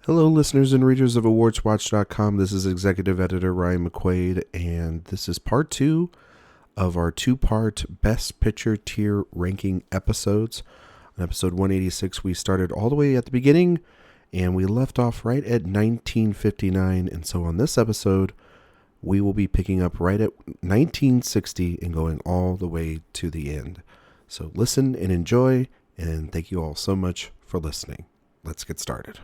Hello, listeners and readers of AwardsWatch.com. This is Executive Editor Ryan McQuade, and this is part 2 of our 2-part Best Picture tier ranking episodes. On episode 186, we started all the way at the beginning, and we left off right at 1959. And so on this episode, we will be picking up right at 1960 and going all the way to the end. So listen and enjoy, and thank you all so much for listening. Let's get started.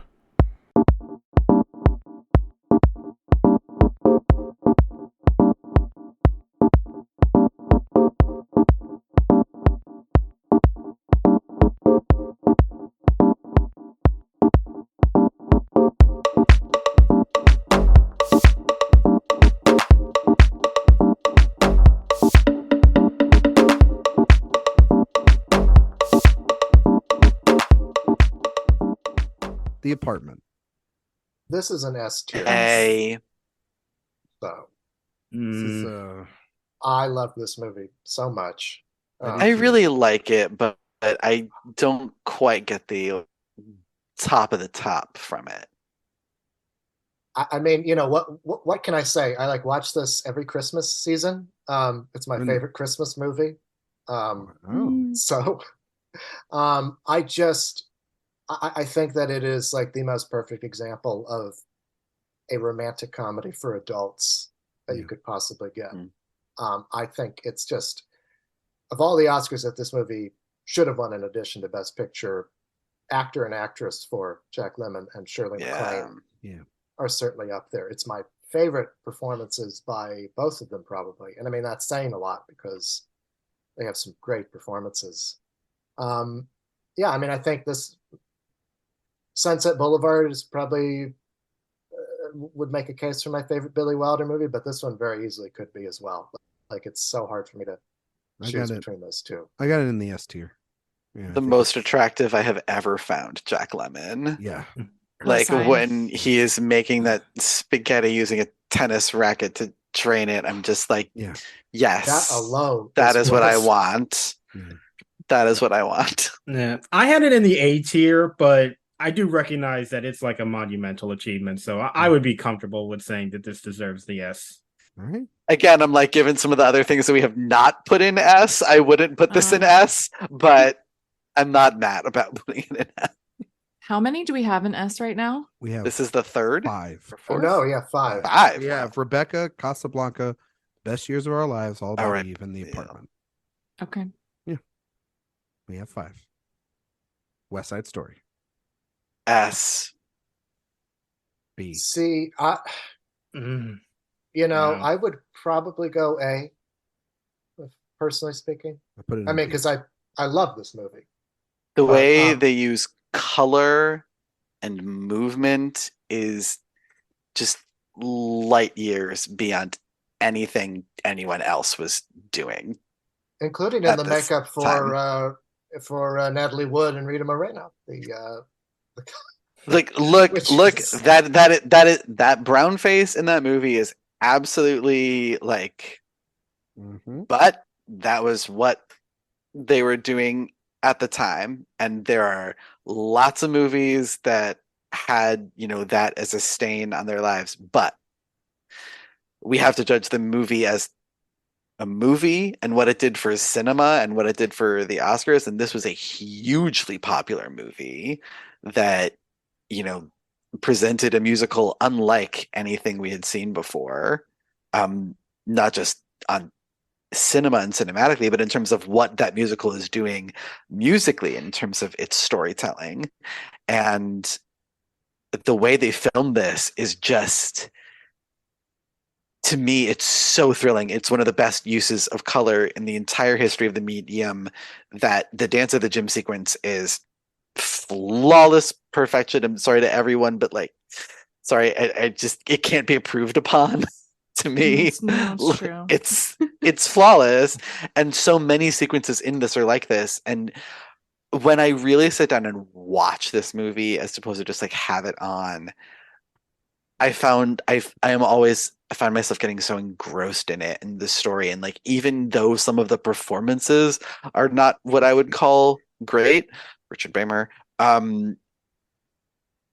The Apartment. This is an S tier. A. So This I love this movie so much. I really like it, but I don't quite get the top of the top from it. I mean, you know, what can I say? I watch this every Christmas season. It's my favorite Christmas movie. So I think that it is like the most perfect example of a romantic comedy for adults that you could possibly get. I think it's just, of all the Oscars that this movie should have won in addition to Best Picture, actor and actress for Jack Lemmon and Shirley MacLaine are certainly up there. It's my favorite performances by both of them, probably. And I mean, that's saying a lot because they have some great performances. I mean, I think this Sunset Boulevard is probably would make a case for my favorite Billy Wilder movie, but this one very easily could be as well. Like, it's so hard for me to choose between those two. I got it in the S tier. Yeah, the most attractive I have ever found Jack Lemmon. Yeah. Like when he is making that spaghetti using a tennis racket to drain it, I'm just like, yes, that alone. That is what I want. Yeah. That is what I want. Yeah, I had it in the A tier, but I do recognize that it's like a monumental achievement. So I would be comfortable with saying that this deserves the S. All right. Again, I'm like, given some of the other things that we have not put in S, I wouldn't put this in S, but I'm not mad about putting it in S. How many do we have in S right now? We have This is the third? 5. Oh, no, yeah, 5. 5. We have Rebecca, Casablanca, Best Years of Our Lives, All About Eve, and The Apartment. Okay. Yeah. We have 5. West Side Story. S. B. See, I would probably go A, personally speaking. I mean, because I love this movie. The way they use color and movement is just light years beyond anything anyone else was doing, including in the makeup for Natalie Wood and Rita Moreno. Look that brown face in that movie is absolutely like, but that was what they were doing at the time, and there are lots of movies that had that as a stain on their lives, but we have to judge the movie as a movie and what it did for cinema and what it did for the Oscars, and this was a hugely popular movie that presented a musical unlike anything we had seen before, not just on cinema and cinematically, but in terms of what that musical is doing musically in terms of its storytelling. And the way they filmed this is just, to me, it's so thrilling. It's one of the best uses of color in the entire history of the medium. That the Dance of the Gym sequence is flawless perfection. I'm sorry to everyone, but I just, it can't be improved upon. To me, it's true. It's flawless, and so many sequences in this are like this. And when I really sit down and watch this movie, as opposed to just have it on, I found myself getting so engrossed in it and the story, and even though some of the performances are not what I would call great, Richard Bramer,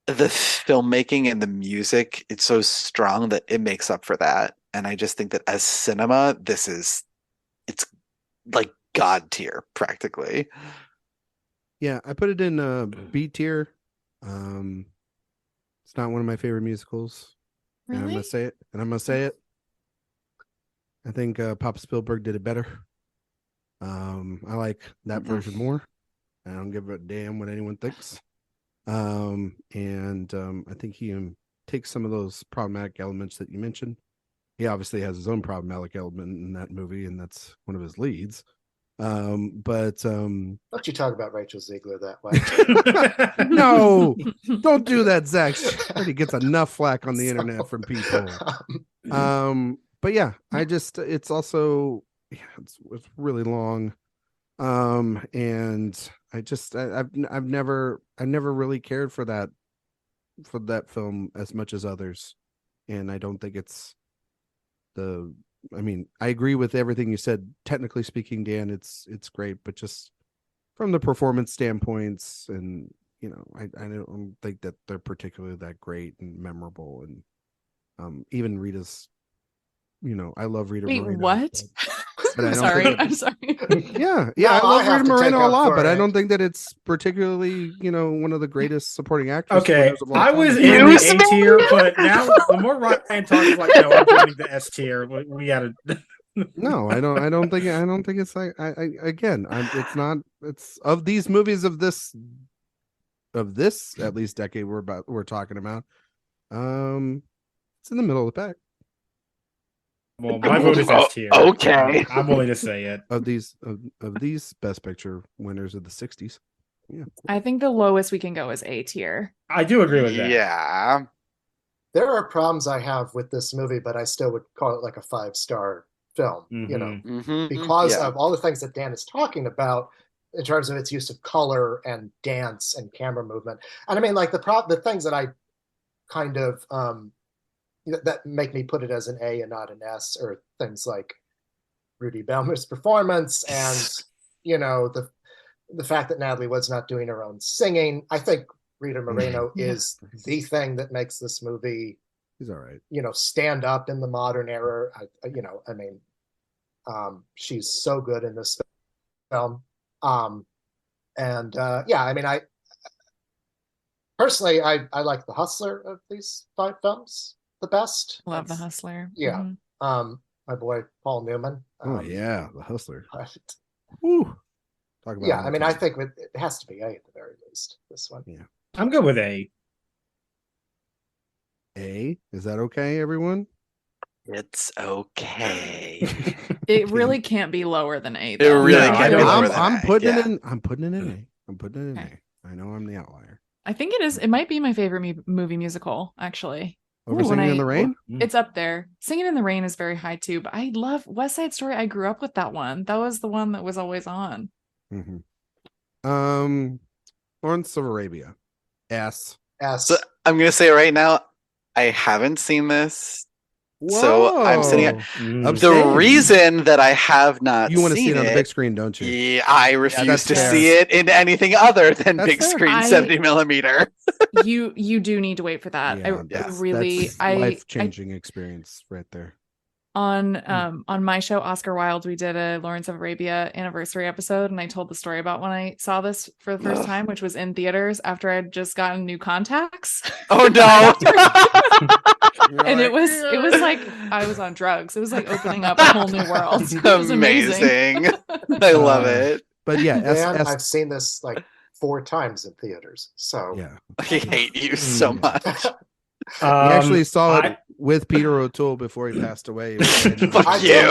the filmmaking and the music, it's so strong that it makes up for that. And I just think that as cinema, it's like God tier practically. Yeah, I put it in B tier. It's not one of my favorite musicals. And I'm Really? gonna say it. I think Pop Spielberg did it better. I like that version more. I don't give a damn what anyone thinks. I think he takes some of those problematic elements that you mentioned. He obviously has his own problematic element in that movie, and that's one of his leads. Don't you talk about Rachel Ziegler that way. No, don't do that, Zach. She already gets enough flack on the internet from people. But yeah, it's also, it's really long. And I've never really cared for that film as much as others. And I don't think it's I agree with everything you said. Technically speaking, Dan, it's great, but just from the performance standpoints, and I don't think that they're particularly that great and memorable. And even Rita's, I love Rita Wait, Moreno. what? But I'm sorry. I'm sorry. Yeah, No, I love I have Rita to take Moreno a up lot, for but I it. don't think that it's particularly, one of the greatest supporting actresses. Okay, of all I time. was in the A tier, but now the more Ryan talks, is like, no, I'm joining the S tier. We gotta. No, I don't think it's like it's not. It's of these movies of this at least decade we're talking about. It's in the middle of the pack. Well, my vote is S tier. Okay. I'm willing to say it. Of these Best Picture winners of the 60s. Yeah. I think the lowest we can go is A tier. I do agree with that. Yeah. There are problems I have with this movie, but I still would call it like a 5-star film, because of all the things that Dan is talking about in terms of its use of color and dance and camera movement. And I mean, like the things that I kind of that make me put it as an A and not an S, or things like Rudy Bellmer's performance and the fact that Natalie Wood's not doing her own singing. I think Rita Moreno is the thing that makes this movie, he's all right, stand up in the modern era. She's so good in this film. I personally, I like The Hustler of these 5 films the best. Love The Hustler. Yeah. Mhm. My boy Paul Newman. The Hustler. Woo. Talk about I think it has to be A at the very least. This one. Yeah. I'm good with A. A? Is that okay, everyone? It's okay. It really can't be lower than A. It Though. really No, can't be lower than I'm A. putting Yeah. it in. I'm putting it in A. I'm putting it in Okay. A. I know I'm the outlier. I think it is. It might be my favorite movie musical, actually. Over Ooh, Singing in the Rain? It's up there. Singing in the Rain is very high too, but I love West Side Story. I grew up with that one. That was the one that was always on. Mm-hmm. Lawrence of Arabia. S. So I'm gonna say right now, I haven't seen this. So I'm sitting at the reason that I have not you want to see it on the big it, screen, don't you? Yeah, I refuse to fair. see it in anything other than That's big fair. screen 70 millimeter. You do need to wait for that. That's life-changing experience right there. On my show Oscar Wilde, we did a Lawrence of Arabia anniversary episode, and I told the story about when I saw this for the first time, which was in theaters after I'd just gotten new contacts. Oh no. And it was like I was on drugs. It was like opening up a whole new world. It was amazing. I love it. But yeah, I've seen this like 4 times in theaters. So yeah, I hate you so much. We actually saw it with Peter O'Toole before he passed away. Fuck you.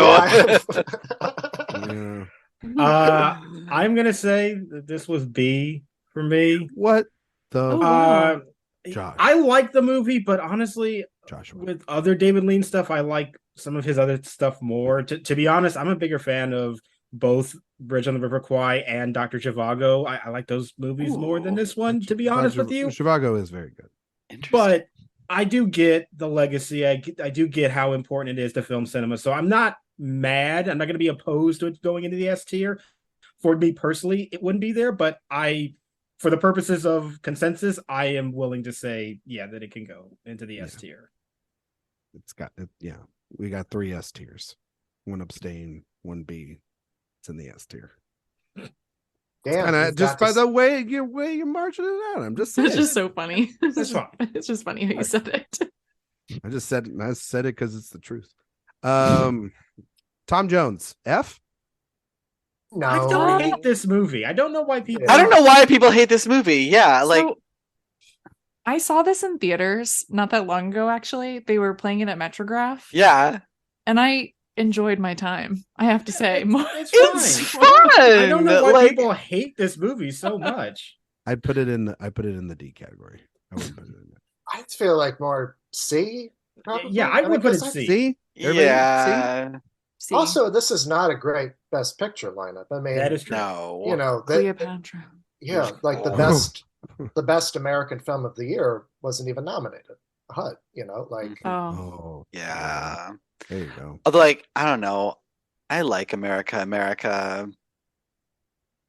I'm gonna say that this was B for me. What the? Josh. I like the movie, but honestly, Joshua, with other David Lean stuff, I like some of his other stuff more. To be honest, I'm a bigger fan of both Bridge on the River Kwai and Dr. Zhivago. I like those movies more than this one, to be honest with you. Zhivago is very good. But I do get the legacy. I do get how important it is to film cinema. So I'm not mad. I'm not going to be opposed to it going into the S tier. For me personally, it wouldn't be there, but for the purposes of consensus, I am willing to say, that it can go into the S tier. It's got we got 3 S tiers. 1 abstain, 1 B. It's in the S tier. Damn, And just by the way you're marching it out, I'm just saying. It's just so funny. Fine. It's just funny how you said it. I said it because it's the truth. Tom Jones, F. No, I don't hate this movie. I don't know why people. I don't know why people hate this movie. Yeah, like So, I saw this in theaters not that long ago. Actually, they were playing it at Metrograph. yeah, and I enjoyed my time. I have to say, It's fun. I don't know why Like, people hate this movie so much. I put it in the D category. I wouldn't put it in there. I feel like more C. Probably. Yeah, I would put it because C. See? Everybody yeah, See, Also, this is not a great Best Picture lineup. I mean, That is true. no, you know, Cleopatra. like the best American film of the year wasn't even nominated. HUD, like Oh, Oh, yeah. there you go. Although, like, I don't know, I like America.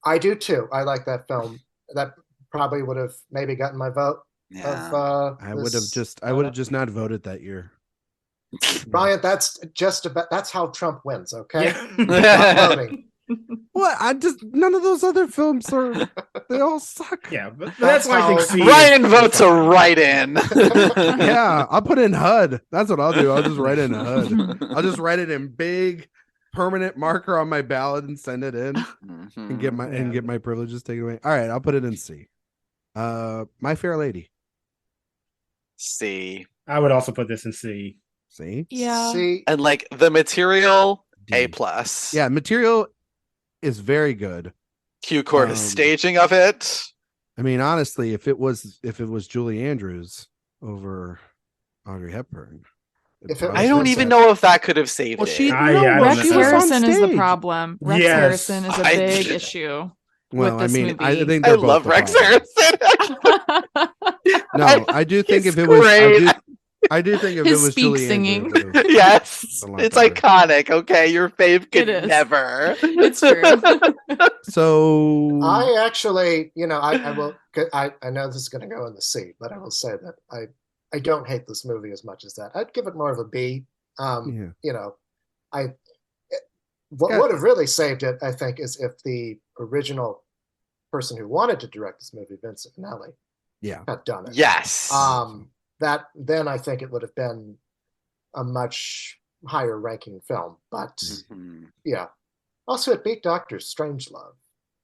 I do too. I like that film. That probably would have maybe gotten my vote. Yeah, Of I would have just not voted that year. Brian, that's just about that's how Trump wins, okay? Yeah. Not voting. What? None of those other films they all suck. Yeah, but That's that's why I think how- C. Ryan votes a write-in. Yeah, I'll put in HUD. That's what I'll do. I'll just write in HUD. I'll just write it in big permanent marker on my ballot and send it in and get my privileges taken away. All right, I'll put it in C. My Fair Lady. C. I would also put this in C. See? yeah. See, And like the material, D. A+. Yeah, material is very good. Q Court's staging of it. I mean, honestly, if it was Julie Andrews over Audrey Hepburn, If it was I don't this even one. know if that could have saved Well, it. she I don't Rex know. Harrison is the stage. problem. Rex Yes. Harrison is a I- big issue. Well, with this movie. I think I they're both love the Rex problem. Harrison. No, I do think He's if it was, great. I do think if His it was speak Julie singing. Andrews, it would've- Yes, a lot it's better. iconic. Okay, your fave could It is. never. It's true. So I actually, I will. I know this is going to go in the C, but I will say that I don't hate this movie as much as that. I'd give it more of a B. yeah. What got- would have really saved it, I think, is if the original person who wanted to direct this movie, Vincent Minnelli, Yeah. had done it. Yes. Then I think it would have been a much higher ranking film. But Mhm. yeah, also it beat Doctor Strangelove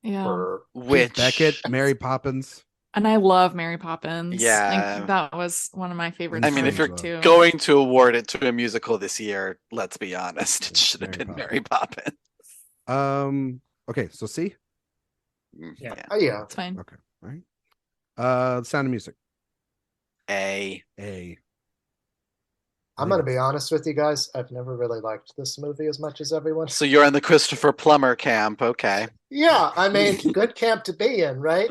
Yeah. for Which Beckett, Mary Poppins. And I love Mary Poppins. Yeah. Like, that was one of my favorites. I mean, if from you're too. going to award it to a musical this year, let's be honest, it should have Mary been Poppins. Mary Poppins. Okay, so C. Yeah. yeah. It's fine. Okay, all right. Sound of Music. A. I'm going to be honest with you guys. I've never really liked this movie as much as everyone. So you're in the Christopher Plummer camp, okay? Yeah, I mean, good camp to be in, right?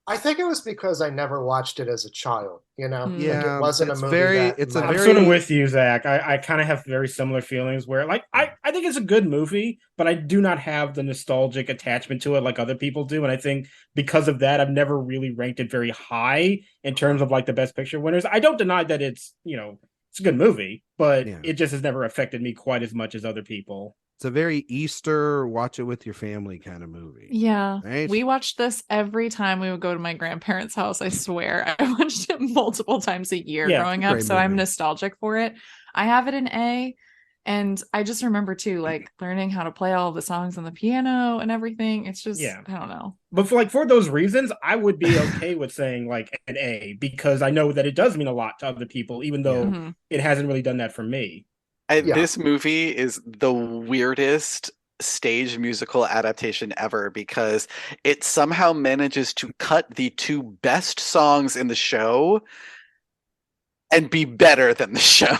I think it was because I never watched it as a child. Like, Yeah, it wasn't a it's movie. very- that it's a much- I'm very- sort of with you, Zach. I kind of have very similar feelings where, like, I think it's a good movie, but I do not have the nostalgic attachment to it like other people do. And I think because of that, I've never really ranked it very high in terms of like the Best Picture winners. I don't deny that it's a good movie, but Yeah. it just has never affected me quite as much as other people. It's a very Easter, watch it with your family kind of movie. Yeah. Right? We watched this every time we would go to my grandparents' house. I swear. I watched it multiple times a year Yeah, growing up. great So I'm movie. nostalgic for it. I have it in A. And I just remember too, like learning how to play all the songs on the piano and everything. It's just, Yeah. I don't know. But for those reasons, I would be okay with saying like an A because I know that it does mean a lot to other people, even though Mhm. it hasn't really done that for me. Yeah. This movie is the weirdest stage musical adaptation ever because it somehow manages to cut the two best songs in the show and be better than the show.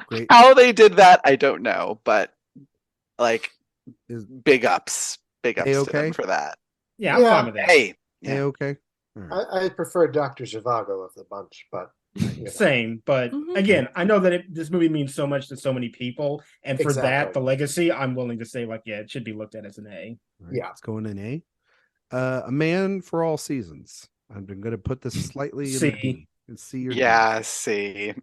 Great. How they did that, I don't know, but like Is big ups to A-okay? them for that. Yeah, I'm Yeah. fine with that. Hey, yeah. Okay. All right. I prefer Dr. Zhivago of the bunch, but Same, but again, I know that this movie means so much to so many people, and for that, the legacy, I'm willing to say, like, yeah, it should be looked at as an A. Right, it's going in A. A Man for All Seasons. I'm going to put this slightly in the B. C or D. C.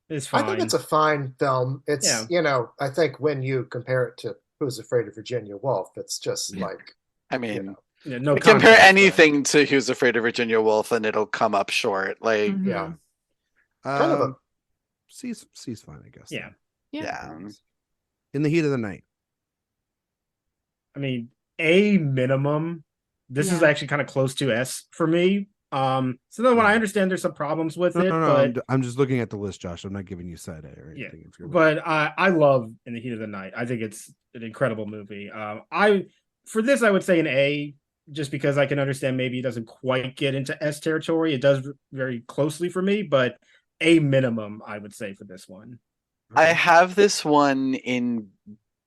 It's fine. I think it's a fine film. It's I think when you compare it to Who's Afraid of Virginia Woolf, it's just like, I mean, no compare anything to Who's Afraid of Virginia Woolf, and it'll come up short. Like, kind of a C's fine, I guess. Yeah. In the Heat of the Night. I mean, A minimum. This is actually kind of close to S for me. So then when I understand there's some problems with it, but I'm just looking at the list, Josh. I'm not giving you side A or anything. But I love In the Heat of the Night. I think it's an incredible movie. For this I would say an A, just because I can understand maybe it doesn't quite get into S territory. It does very closely for me, but A minimum I would say for this one. I have this one in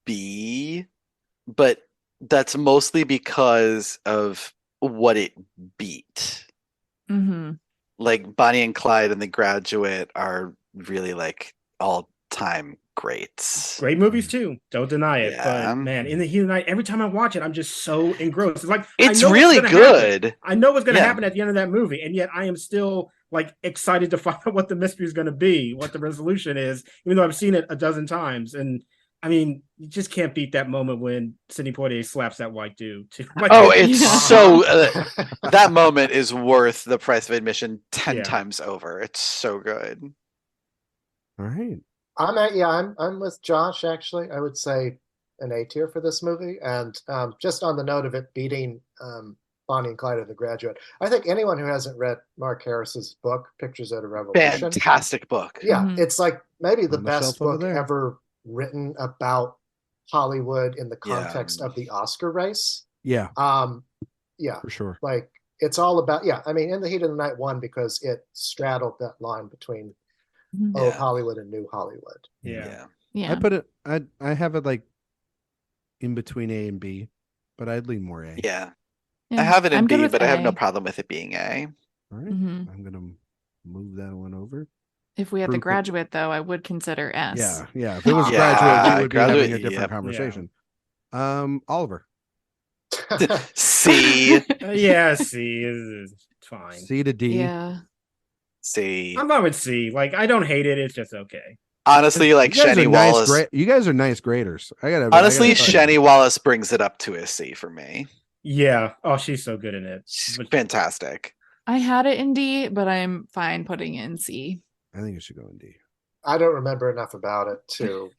B, but that's mostly because of what it beat. Like Bonnie and Clyde and The Graduate are really like all-time greats. Great movies too, don't deny it. But man, In the Heat of the Night, every time I watch it, I'm just so engrossed. It's like it's really good. I know what's going to happen at the end of that movie, and yet I am still like excited to find out what the mystery is going to be, what the resolution is, even though I've seen it a dozen times. And I mean, you just can't beat that moment when Sidney Poitier slaps that white dude. It's so that moment is worth the price of admission 10 times over. It's so good. All right. I'm with Josh, actually. I would say an A tier for this movie. And just on the note of it beating Bonnie and Clyde and The Graduate, I think anyone who hasn't read Mark Harris's book, Pictures at a Revolution. Fantastic book. Yeah, it's like maybe the best book ever written about Hollywood in the context of the Oscar race. Yeah. For sure. Like it's all about I mean, In the Heat of the Night won because it straddled that line between old Hollywood and new Hollywood. Yeah. I put it I have it like in between A and B, but I'd lean more A. Yeah. I have it in B, but I have no problem with it being A. All right. I'm gonna move that one over. If we had The Graduate, though, I would consider S. Yeah. If it was Graduate, we would be having a different conversation. Oliver. C. C is fine. C to D. Yeah. C. I'm fine with C. Like, I don't hate it. It's just okay. Honestly, like Shani Wallace. You guys are nice graders. Honestly, Shani Wallace brings it up to a C for me. Yeah. Oh, she's so good in it. She's fantastic. I had it in D, but I'm fine putting it in C. I think it should go in D. I don't remember enough about it to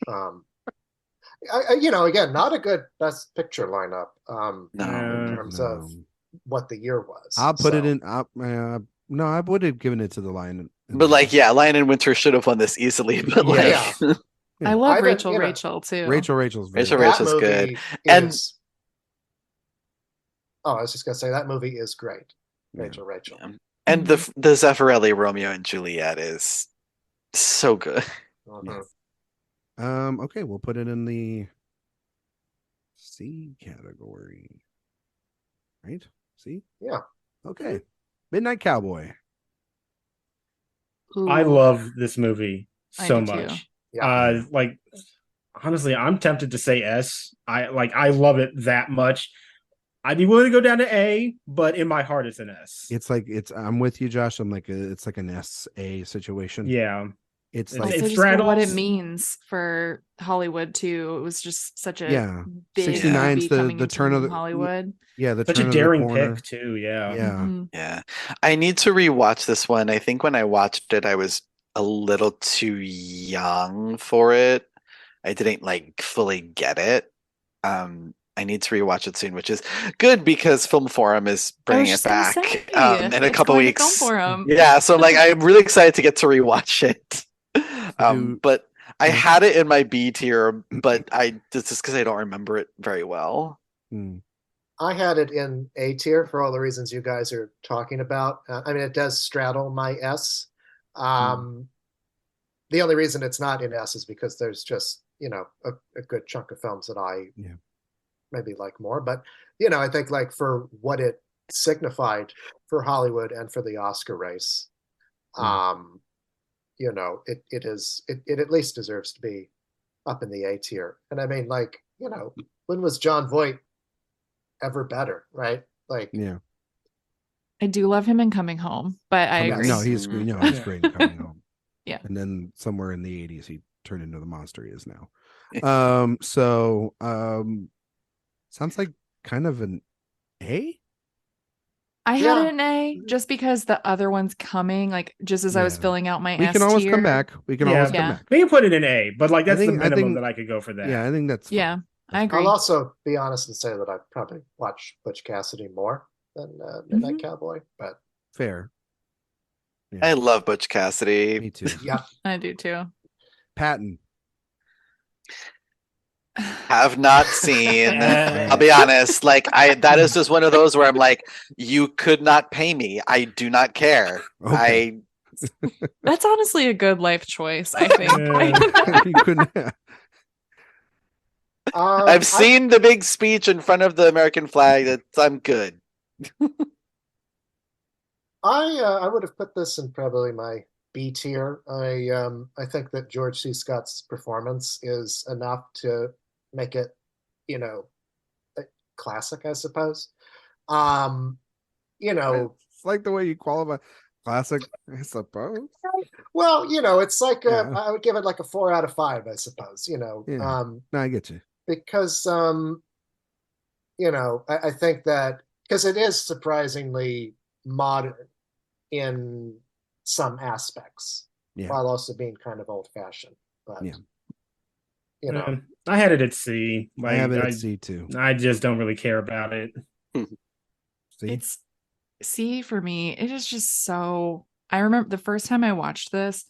again, not a good best picture lineup in terms of what the year was. I'll put it in no, I would have given it to The Lion. But Lion in Winter should have won this easily. But I love Rachel too. Rachel's good. I was just gonna say that movie is great. Rachel. Yeah. And the Zeffirelli Romeo and Juliet is so good. Okay, we'll put it in the C category. Right? C? Yeah. Okay. Midnight Cowboy. Ooh. I love this movie so much. Too. Yeah. Like honestly, I'm tempted to say S. I love it that much. I'd be willing to go down to A, but in my heart it's an S. I'm with you, Josh. It's like an S-A situation. Yeah. It's for what it means for Hollywood too. It was just such a big 69's the turn of the Hollywood. Yeah, the such turn a daring of the corner. pick too. Yeah. Yeah. I need to rewatch this one. I think when I watched it, I was a little too young for it. I didn't fully get it. I need to rewatch it soon, which is good because Film Forum is bringing it back in a couple weeks. Yeah, so I'm really excited to get to rewatch it. But I had it in my B tier, but just because I don't remember it very well. I had it in A tier for all the reasons you guys are talking about. I mean, it does straddle my S. The only reason it's not in S is because there's just a good chunk of films that I maybe like more. But I think for what it signified for Hollywood and for the Oscar race, it at least deserves to be up in the A tier. And I mean, like, when was John Voight ever better, right? Like, yeah. I do love him in Coming Home, but I agree. No, he's great in Coming Home. Yeah. And then somewhere in the 80s, he turned into the monster he is now. Sounds like kind of an A. I had an A just because the other one's coming, like just as I was filling out my S tier. We can always come back. We can put it in A, but like that's the minimum that I could go for that. Yeah, I think that's fine. Yeah, I agree. I'll also be honest and say that I've probably watched Butch Cassidy more than Midnight Cowboy, but fair. Yeah. I love Butch Cassidy. Me too. Yeah, I do too. Patton. Have not seen. I'll be honest. Like that is just one of those where I'm like, you could not pay me. I do not care. Okay. That's honestly a good life choice, I think. You couldn't have. I've seen the big speech in front of the American flag. I'm good. I would have put this in probably my B tier. I think that George C. Scott's performance is enough to make it, a classic, I suppose. It's like the way you qualify classic, I suppose. Well, it's like I would give it like a 4 out of 5, I suppose. No, I get you. Because I think that because it is surprisingly modern in some aspects, while also being kind of old-fashioned. But I had it at C. I have it at C too. I just don't really care about it. It's C for me. It is just so. I remember the first time I watched this.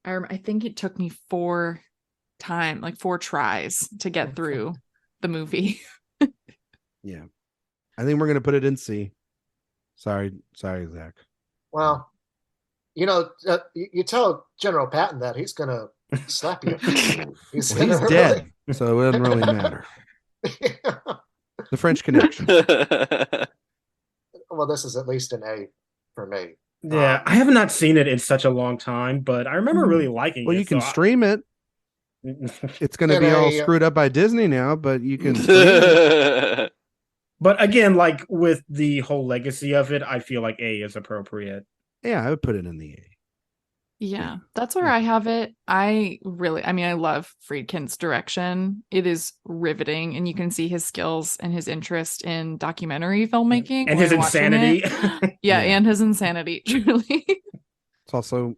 I think it took me 4 tries to get through the movie. Yeah, I think we're gonna put it in C. Sorry, Zach. Well, you tell General Patton that he's gonna slap you. He's dead, so it doesn't really matter. The French Connection. Well, this is at least an A for me. Yeah, I have not seen it in such a long time, but I remember really liking it. Well, you can stream it. It's going to be all screwed up by Disney now, but you can stream it. But again, like with the whole legacy of it, I feel like A is appropriate. Yeah, I would put it in the A. Yeah, that's where I have it. I love Friedkin's direction. It is riveting, and you can see his skills and his interest in documentary filmmaking and his insanity. And his insanity. Truly,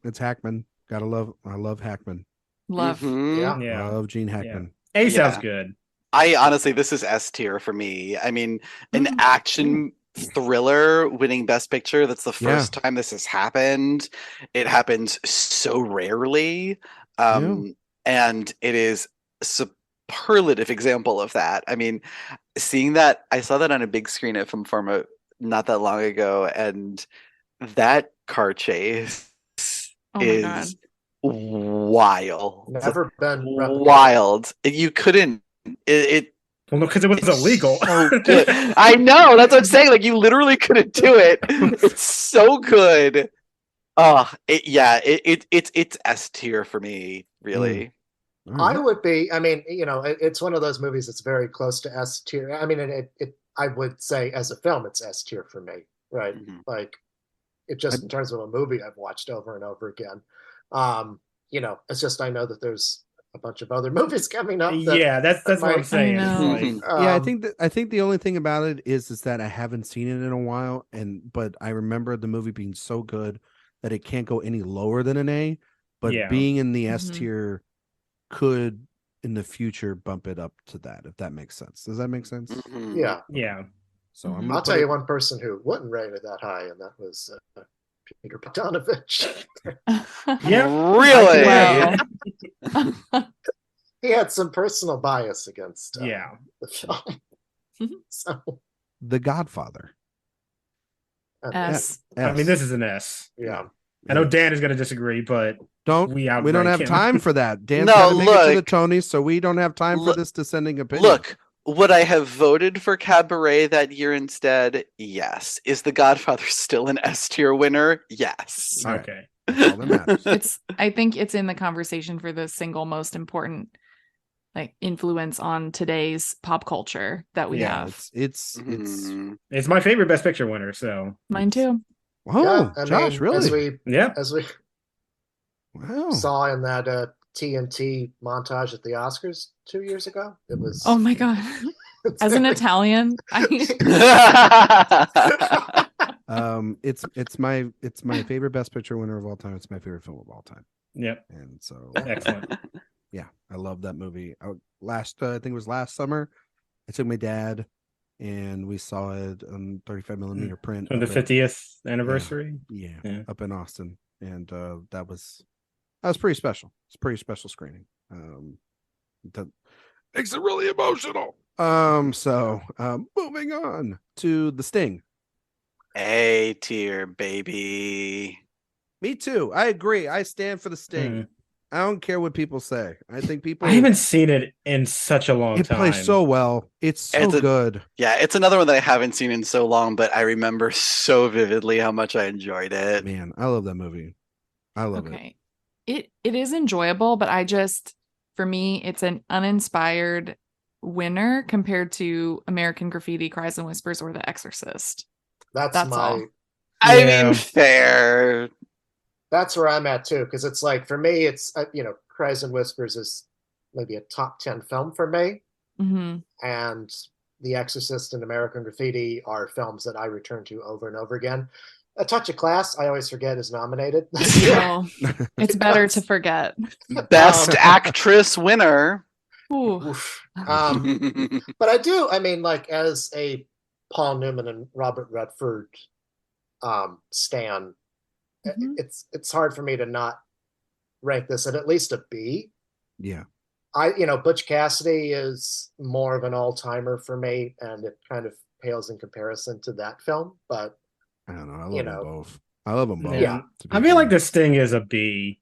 it's Hackman. I love Hackman. Love, yeah. Love Gene Hackman. Yeah. A sounds good. I honestly, this is S tier for me. I mean, an action thriller winning Best Picture. That's the first time this has happened. It happens so rarely. And it is a superlative example of that. I mean, seeing that, I saw that on a big screen at Film Pharma not that long ago, and that car chase is wild. Never been wild. You couldn't. Well, no, because it was illegal. So good. I know. That's what I'm saying. Like, you literally couldn't do it. It's so good. It's S tier for me, really. I would be. I mean, it's one of those movies that's very close to S tier. I mean, I would say as a film, it's S tier for me, right? Mm-hmm. Like, it just in terms of a movie I've watched over and over again. It's just I know that there's a bunch of other movies coming up. That's what I'm saying. I think the only thing about it is that I haven't seen it in a while, but I remember the movie being so good that it can't go any lower than an A. But being in the S tier could in the future bump it up to that, if that makes sense. Does that make sense? Mm-hmm. Yeah. So I'll tell you one person who wouldn't rate it that high, and that was Peter Bogdanovich. Really? He had some personal bias against the film. So, The Godfather. S. I mean, this is an S. Yeah. I know Dan is going to disagree, but we don't have time for that. Dan's got to make it to the Tonys, so we don't have time for this dissenting opinion. Look, would I have voted for Cabaret that year instead? Yes. Is The Godfather still an S tier winner? Yes. Okay. That's all that matters. I think it's in the conversation for the single most important like influence on today's pop culture that we have. It's It's my favorite Best Picture winner. So mine too. Oh, I Josh, mean, really? As we Wow. saw in that TNT montage at the Oscars 2 years ago, it was. Oh my god! As an Italian, It's my favorite Best Picture winner of all time. It's my favorite film of all time. Yep. And so Excellent. yeah, I love that movie. I think it was last summer. I took my dad and we saw it on 35 millimeter print On the 50th anniversary. Yeah, up in Austin, and that was pretty special. It's a pretty special screening. That makes it really emotional. So moving on to The Sting. A tier, baby. Me too. I agree. I stand for The Sting. I don't care what people say. I think people. I haven't seen it in such a long time. It plays so well. It's so good. Yeah, it's another one that I haven't seen in so long, but I remember so vividly how much I enjoyed it. Man, I love that movie. I love it. It is enjoyable, but for me, it's an uninspired winner compared to American Graffiti, Cries and Whispers, or The Exorcist. That's all. I mean, fair. That's where I'm at too, because it's like for me, it's Cries and Whispers is maybe a top 10 film for me, and The Exorcist and American Graffiti are films that I return to over and over again. A Touch of Class, I always forget, is nominated. Well, it's better to forget. Best Actress winner. But I do. I mean, like as a Paul Newman and Robert Redford stan. It's hard for me to not rank this at least a B. Yeah. Butch Cassidy is more of an all-timer for me, and it kind of pales in comparison to that film, but I don't know. I love them both. I love them both. Yeah. I feel like The Sting is a B.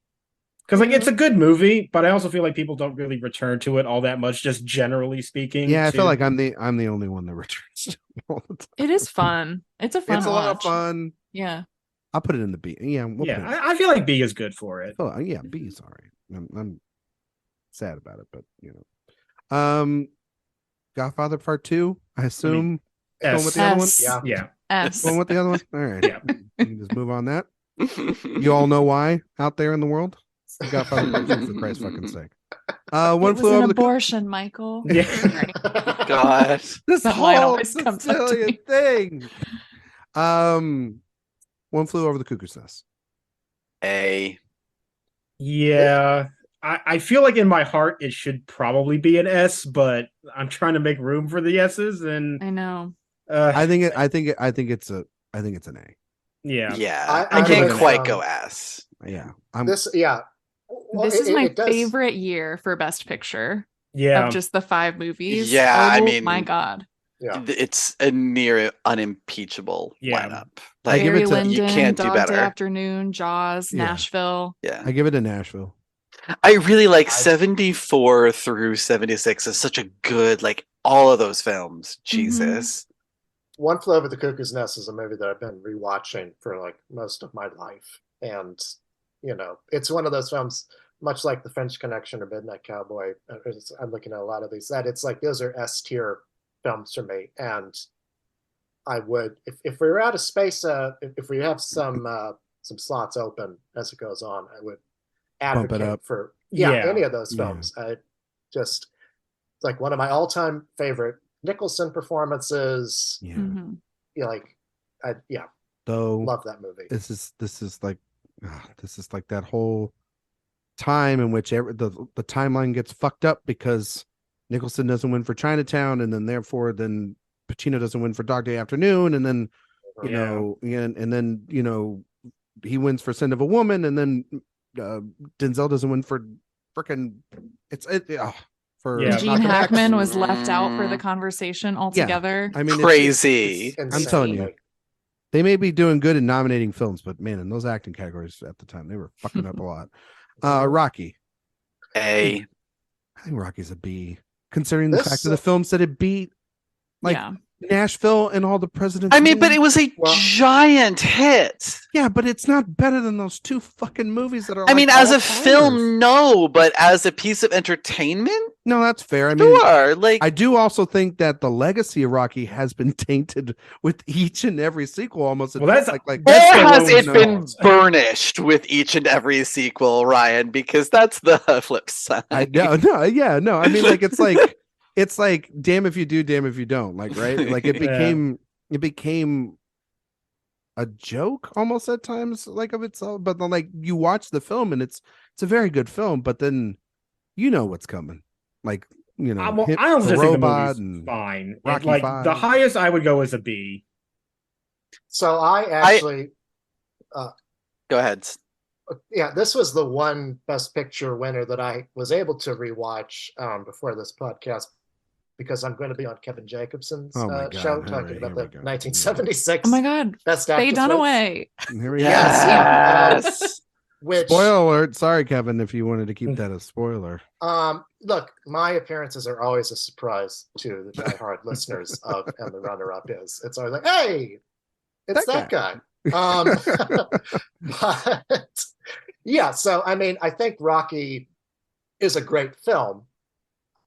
Because it's a good movie, but I also feel like people don't really return to it all that much, just generally speaking. Yeah, I feel like I'm the only one that returns to it all the time. It is fun. It's a fun It's a lot of fun. Yeah. I'll put it in the B. Yeah, I feel like B is good for it. Oh, yeah, B is all right. I'm sad about it, but Godfather Part 2, I assume. Going with the other one? Yeah. S. Going with the other one? All right. Yeah. We can just move on that. You all know why out there in the world? Godfather Part 2, for Christ's fucking sake. One Flew Over the abortion, Michael. Yeah. Gosh. This That whole line always comes up to Sicilian me. thing. One Flew Over the Cuckoo's Nest. A. Yeah. I feel like in my heart it should probably be an S, but I'm trying to make room for the S's, and I know. I think it's an A. Yeah. Yeah. I can't quite go S. Yeah. This is my favorite year for Best Picture. Yeah. Of just the 5 movies. Yeah, I mean, my God. Yeah. It's a near unimpeachable lineup. I give it to Lyndon, you can't do Dog better. Day Afternoon, Jaws, Nashville. Yeah. I give it to Nashville. I really like 74 through 76 is such a good, all of those films. Jesus. One Flew Over the Cuckoo's Nest is a movie that I've been rewatching for most of my life. And, it's one of those films, much like The French Connection or Midnight Cowboy. I'm looking at a lot of these, that it's those are S tier films for me. And I would, if we were out of space, if we have some slots open as it goes on, I would advocate for any of those films. I just, it's one of my all-time favorite Nicholson performances. Though love that movie. This is like that whole time in which the timeline gets fucked up because Nicholson doesn't win for Chinatown, and then therefore Pacino doesn't win for Dog Day Afternoon, and then and then he wins for Sin of a Woman, and then Denzel doesn't win for frickin' Gene Hackman was left out for the conversation altogether. I mean, crazy. I'm telling you, they may be doing good in nominating films, but man, in those acting categories at the time, they were fucking up a lot. Rocky. A. I think Rocky's a B, considering the fact of the films that it beat. Nashville and all the presidents. I mean, but it was a giant hit. Yeah, but it's not better than those two fucking movies that are. I mean, as a film, no, but as a piece of entertainment, no, that's fair. I mean, I do also think that the legacy of Rocky has been tainted with each and every sequel. Almost, well, that's or has it been burnished with each and every sequel, Ryan? Because that's the flip side. I mean, like it's like damn if you do, damn if you don't. Like, right? Like it became a joke almost at times, like of itself. But then, like, you watch the film and it's a very good film, but then you know what's coming. Like, you know, I honestly think the movie's fine. Like 5. The highest I would go is a B. So I actually go ahead. Yeah, this was the one Best Picture winner that I was able to rewatch before this podcast, because I'm going to be on Kevin Jacobson's show talking about the 1976. Oh my God. Best Faye Actress. Dunaway. Here we go. Yes. Which, spoiler alert. Sorry, Kevin, if you wanted to keep that a spoiler. Look, my appearances are always a surprise to the diehard listeners of And the Runner-Up Is. It's always like, hey, it's that guy. But yeah, so I mean, I think Rocky is a great film,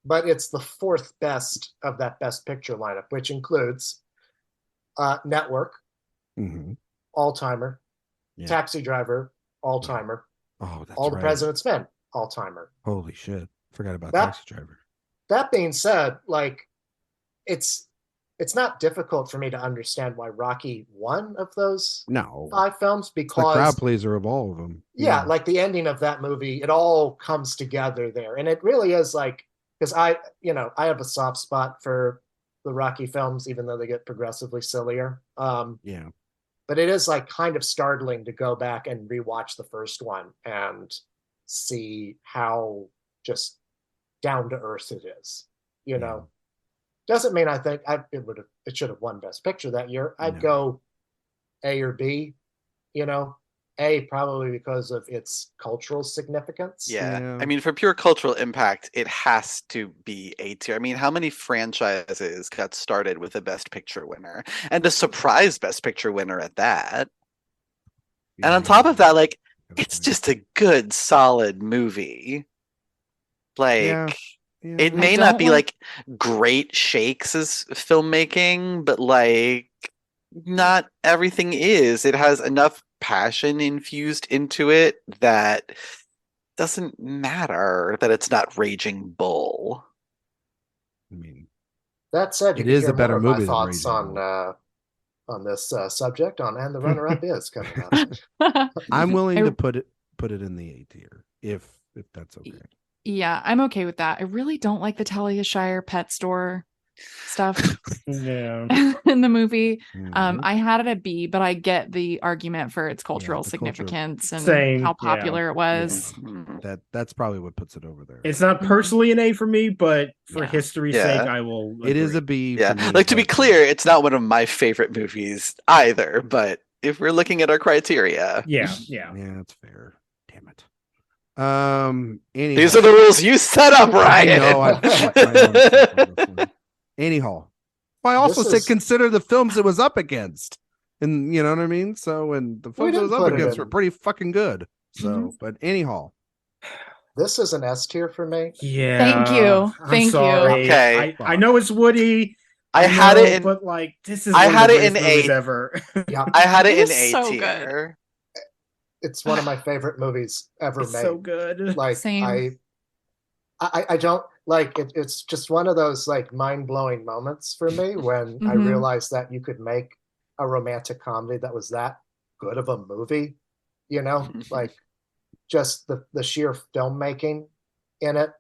but it's the 4th best of that Best Picture lineup, which includes Network, All-Timer, Taxi Driver, All-Timer, All the President's Men, All-Timer. Holy shit. Forgot about Taxi Driver. That being said, like, it's not difficult for me to understand why Rocky won of those 5 films, because it's the crowd pleaser of all of them. Yeah, like the ending of that movie, it all comes together there. And it really is like, because I have a soft spot for the Rocky films, even though they get progressively sillier. But it is like kind of startling to go back and rewatch the first one and see how just down to earth it is. You know, doesn't mean I think it should have won Best Picture that year. I'd go A or B. You know, A probably because of its cultural significance. Yeah. I mean, for pure cultural impact, it has to be A tier. I mean, how many franchises got started with a Best Picture winner, and a surprise Best Picture winner at that? And on top of that, like, it's just a good, solid movie. Like, it may not be like great shakes as filmmaking, but like, not everything is. It has enough passion infused into it that doesn't matter that it's not Raging Bull. I mean, that said, it is a better movie. Thoughts on this subject on And the Runner-Up Is coming up. I'm willing to put it in the A tier if that's okay. Yeah, I'm okay with that. I really don't like the Talia Shire pet store stuff in the movie. I had it at B, but I get the argument for its cultural significance and how popular it was. That's probably what puts it over there. It's not personally an A for me, but for history's sake, I will agree. It is a B. Yeah, like, to be clear, it's not one of my favorite movies either, but if we're looking at our criteria, that's fair. Damn it. These are the rules you set up, Ryan. I know. Anyhow, I also said consider the films it was up against, and you know what I mean. So, and the films it was up against were pretty fucking good. So, but anyhow, this is an S tier for me. Yeah, thank you. I'm sorry. Okay, I know it's Woody. I had it in, but like, this is I had it in A ever. I had it in A tier. It's one of my favorite movies ever made. So good. Like, same. I don't like it. It's just one of those like mind-blowing moments for me when I realized that you could make a romantic comedy that was that good of a movie. You know, like just the sheer filmmaking in it,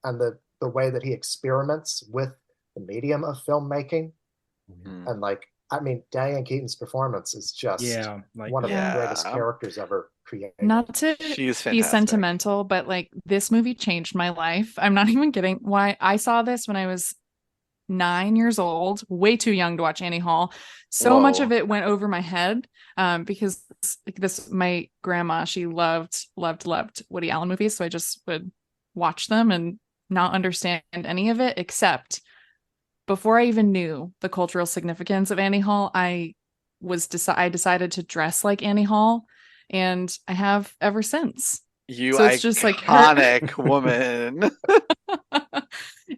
and the way that he experiments with the medium of filmmaking, and like, I mean, Diane Keaton's performance is just one of the greatest characters ever created. Not to be sentimental, but like, this movie changed my life. I'm not even kidding. Why I saw this when I was 9 years old, way too young to watch Annie Hall. So much of it went over my head because my grandma, she loved Woody Allen movies. So I just would watch them and not understand any of it except before I even knew the cultural significance of Annie Hall, I decided to dress like Annie Hall, and I have ever since. You so it's just like iconic woman.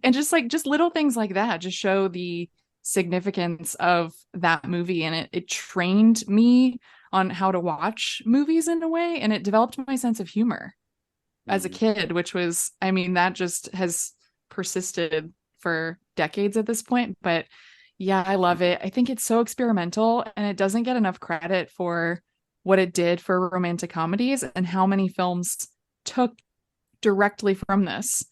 And just little things like that just show the significance of that movie, and it trained me on how to watch movies in a way, and it developed my sense of humor as a kid, which was, I mean, that just has persisted for decades at this point. But yeah, I love it. I think it's so experimental, and it doesn't get enough credit for what it did for romantic comedies and how many films took directly from this.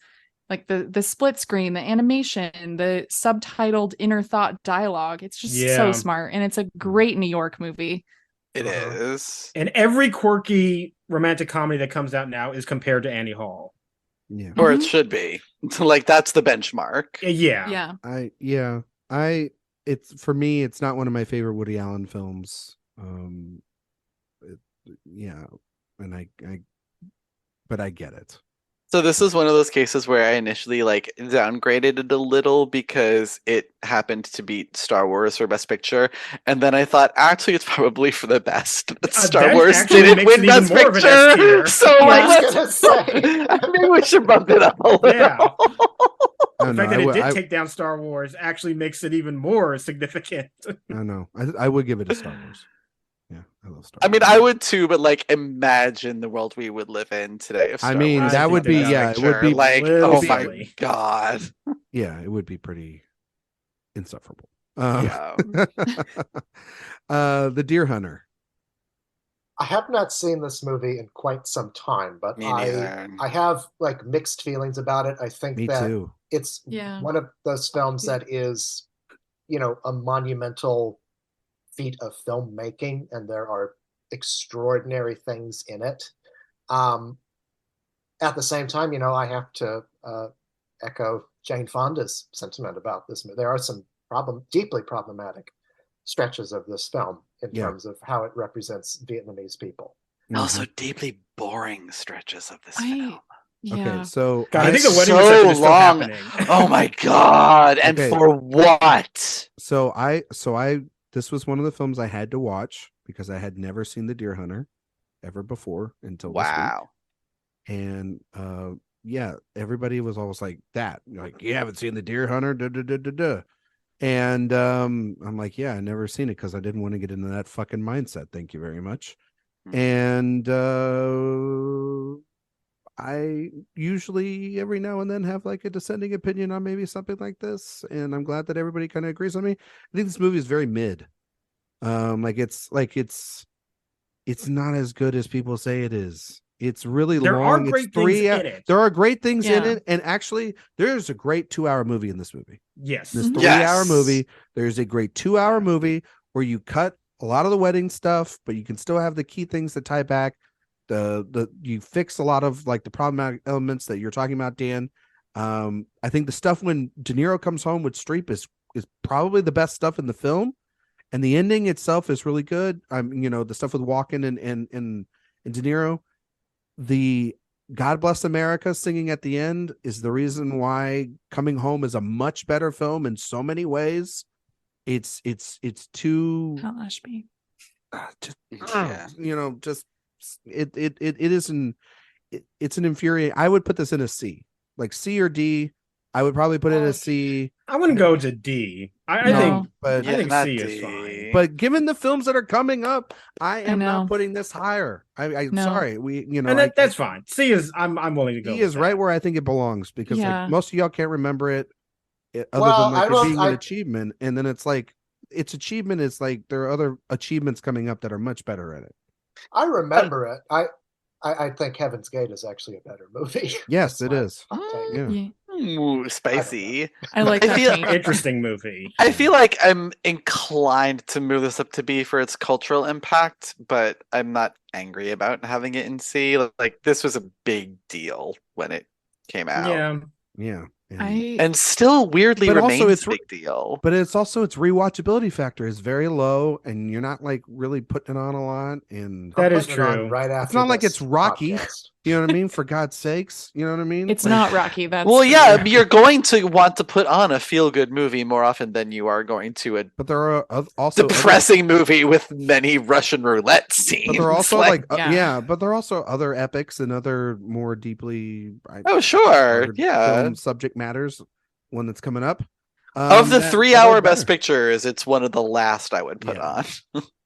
Like the split screen, the animation, the subtitled inner thought dialogue. It's just so smart. And it's a great New York movie. It is. And every quirky romantic comedy that comes out now is compared to Annie Hall. Yeah. Or it should be. Like, that's the benchmark. Yeah. It's, for me, it's not one of my favorite Woody Allen films. But I get it. So this is one of those cases where I initially like downgraded it a little because it happened to beat Star Wars for Best Picture, and then I thought actually it's probably for the best that Star Wars didn't win Best Picture. So maybe we should bump it up a little. Yeah. The fact that it did take down Star Wars actually makes it even more significant. I know. I would give it a Star Wars. Yeah, I love Star Wars. I mean, I would too, but like, imagine the world we would live in today. If Star Wars that would be, it would be like, oh my god. Yeah, it would be pretty insufferable. Yeah. The Deer Hunter. I have not seen this movie in quite some time, but I have like mixed feelings about it. I think too. It's one of those films that is, a monumental feat of filmmaking, and there are extraordinary things in it. At the same time, I have to echo Jane Fonda's sentiment about this movie. There are some deeply problematic stretches of this film in terms of how it represents Vietnamese people. Also deeply boring stretches of this film. Yeah. Okay, so God, I think the wedding reception is still happening. Oh my god! And for what? So this was one of the films I had to watch because I had never seen The Deer Hunter ever before until this week. And everybody was always like that. Like, you haven't seen The Deer Hunter? Duh, duh, duh, duh, duh. And I'm like, I never seen it because I didn't want to get into that fucking mindset. Thank you very much. And I usually every now and then have like a dissenting opinion on maybe something like this, and I'm glad that everybody kind of agrees on me. I think this movie is very mid. It's not as good as people say it is. It's really long. There are great things in it. There are great things in it, and actually, there's a great 2-hour movie in this movie. Yes, this 3-hour movie. There's a great 2-hour movie where you cut a lot of the wedding stuff, but you can still have the key things that tie back. You fix a lot of like the problematic elements that you're talking about, Dan. I think the stuff when De Niro comes home with Streep is probably the best stuff in the film, and the ending itself is really good. The stuff with Walken and De Niro, the God Bless America singing at the end is the reason why Coming Home is a much better film in so many ways. It's too Ashby. It's an infuriating. I would put this in a C, like C or D. I would probably put it in a C. I wouldn't go to D. I think C is fine. But given the films that are coming up, I am not putting this higher. I'm sorry. That's fine. C is. I'm willing to go. C is right where I think it belongs because like most of y'all can't remember it, other than like it being an achievement. And then it's like its achievement is like there are other achievements coming up that are much better at it. I remember it. I think Heaven's Gate is actually a better movie. Yes, it is. Ooh, spicy. I like that. Interesting movie. I feel like I'm inclined to move this up to B for its cultural impact, but I'm not angry about having it in C. Like, this was a big deal when it came out. Yeah. And still weirdly remains a big deal. But it's also its rewatchability factor is very low, and you're not like really putting it on a lot. And that is true. Right after it's not like it's Rocky. Podcast. You know what I mean? For God's sakes, you know what I mean? It's not Rocky. That's well, true. yeah, you're going to want to put on a feel-good movie more often than you are going to a But there are also depressing movie with many Russian roulette scenes. But there are also yeah. but there are also other epics and other more deeply sure, yeah, film subject matters. One that's coming up. Of the 3-hour Best Pictures, it's one of the last I would put on.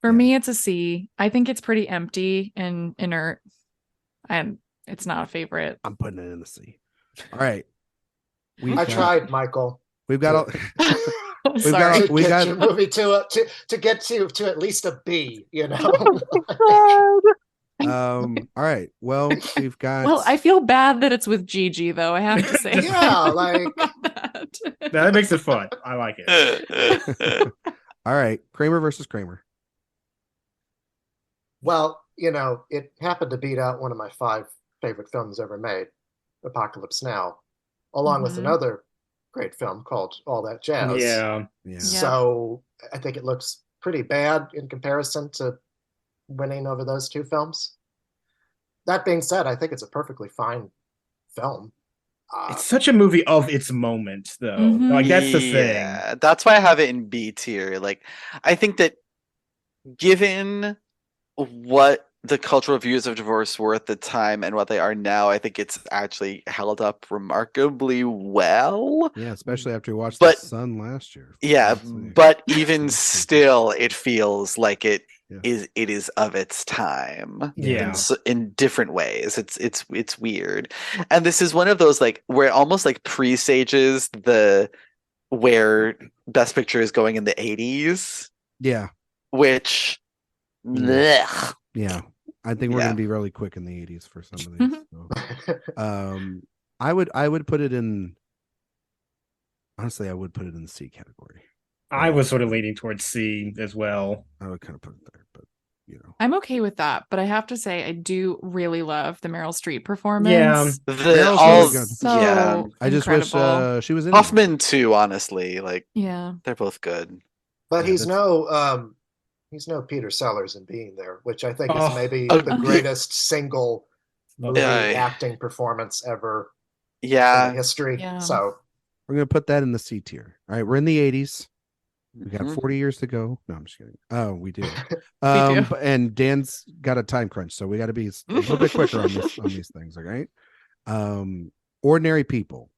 For me, it's a C. I think it's pretty empty and inert, and it's not a favorite. I'm putting it in the C. All right. I tried, Michael. We've got we got your movie to get to at least a B, you know. All right. Well, we've got. Well, I feel bad that it's with Gigi, though. I have to say. Yeah, like that makes it fun. I like it. All right, Kramer versus Kramer. Well, you know, it happened to beat out one of my 5 favorite films ever made, Apocalypse Now, along with another great film called All That Jazz. Yeah. So I think it looks pretty bad in comparison to winning over those 2 films. That being said, I think it's a perfectly fine film. It's such a movie of its moment, though. Like, that's the thing. That's why I have it in B tier. Like, I think that given what the cultural views of divorce were at the time and what they are now, I think it's actually held up remarkably well. Yeah, especially after we watched The Sun last year. Yeah, but even still, it feels like it is of its time. Yeah, in different ways. It's weird, and this is one of those like where it almost like presages where Best Picture is going in the 80s. Yeah, which. Blech. Yeah, I think we're going to be really quick in the 80s for some of these. So. I would put it in. Honestly, I would put it in the C category. I was sort of leaning towards C as well. I would kind of put it there, but you know, I'm okay with that. But I have to say, I do really love the Meryl Streep performance. Yeah, I just wish she was in Hoffman too. Honestly, like they're both good. But he's no Peter Sellers in being there, which I think is maybe the greatest single movie acting performance ever in history. Yeah. So we're going to put that in the C tier. All right, we're in the 80s. We got 40 years to go. No, I'm just kidding. Oh, we do. We do. And Dan's got a time crunch, so we got to be a little bit quicker on these things, all right? Ordinary People.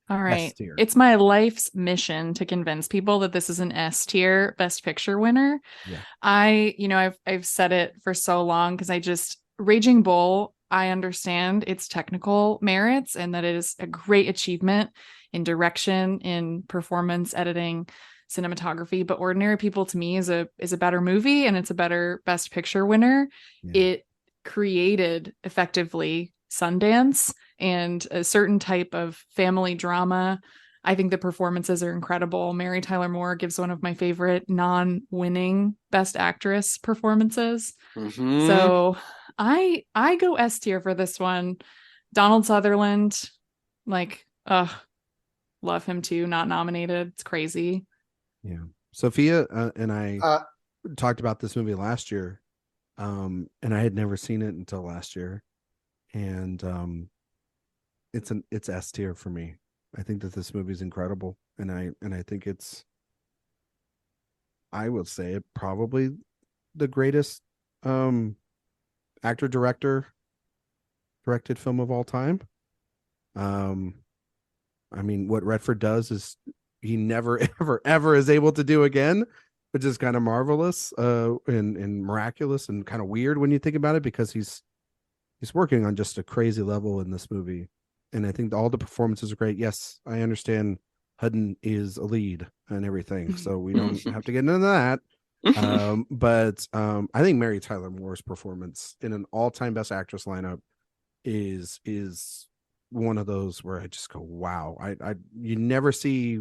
All right. It's my life's mission to convince people that this is an S tier Best Picture winner. Yeah. I've said it for so long because Raging Bull, I understand its technical merits and that it is a great achievement in direction, in performance, editing, cinematography, but Ordinary People to me is a better movie and it's a better Best Picture winner. Yeah. It created effectively Sundance and a certain type of family drama. I think the performances are incredible. Mary Tyler Moore gives one of my favorite non-winning Best Actress performances. So I go S tier for this one. Donald Sutherland, love him too. Not nominated. It's crazy. Yeah. Sophia and I talked about this movie last year, and I had never seen it until last year, and it's S tier for me. I think that this movie is incredible, and I think I would say it probably the greatest actor directed film of all time. I mean, what Redford does is he never ever is able to do again, which is kind of marvelous and miraculous and kind of weird when you think about it, because he's working on just a crazy level in this movie. And I think all the performances are great. Yes, I understand Hudden is a lead and everything, so we don't have to get into that. But I think Mary Tyler Moore's performance in an all-time Best Actress lineup is one of those where I just go, wow. You never see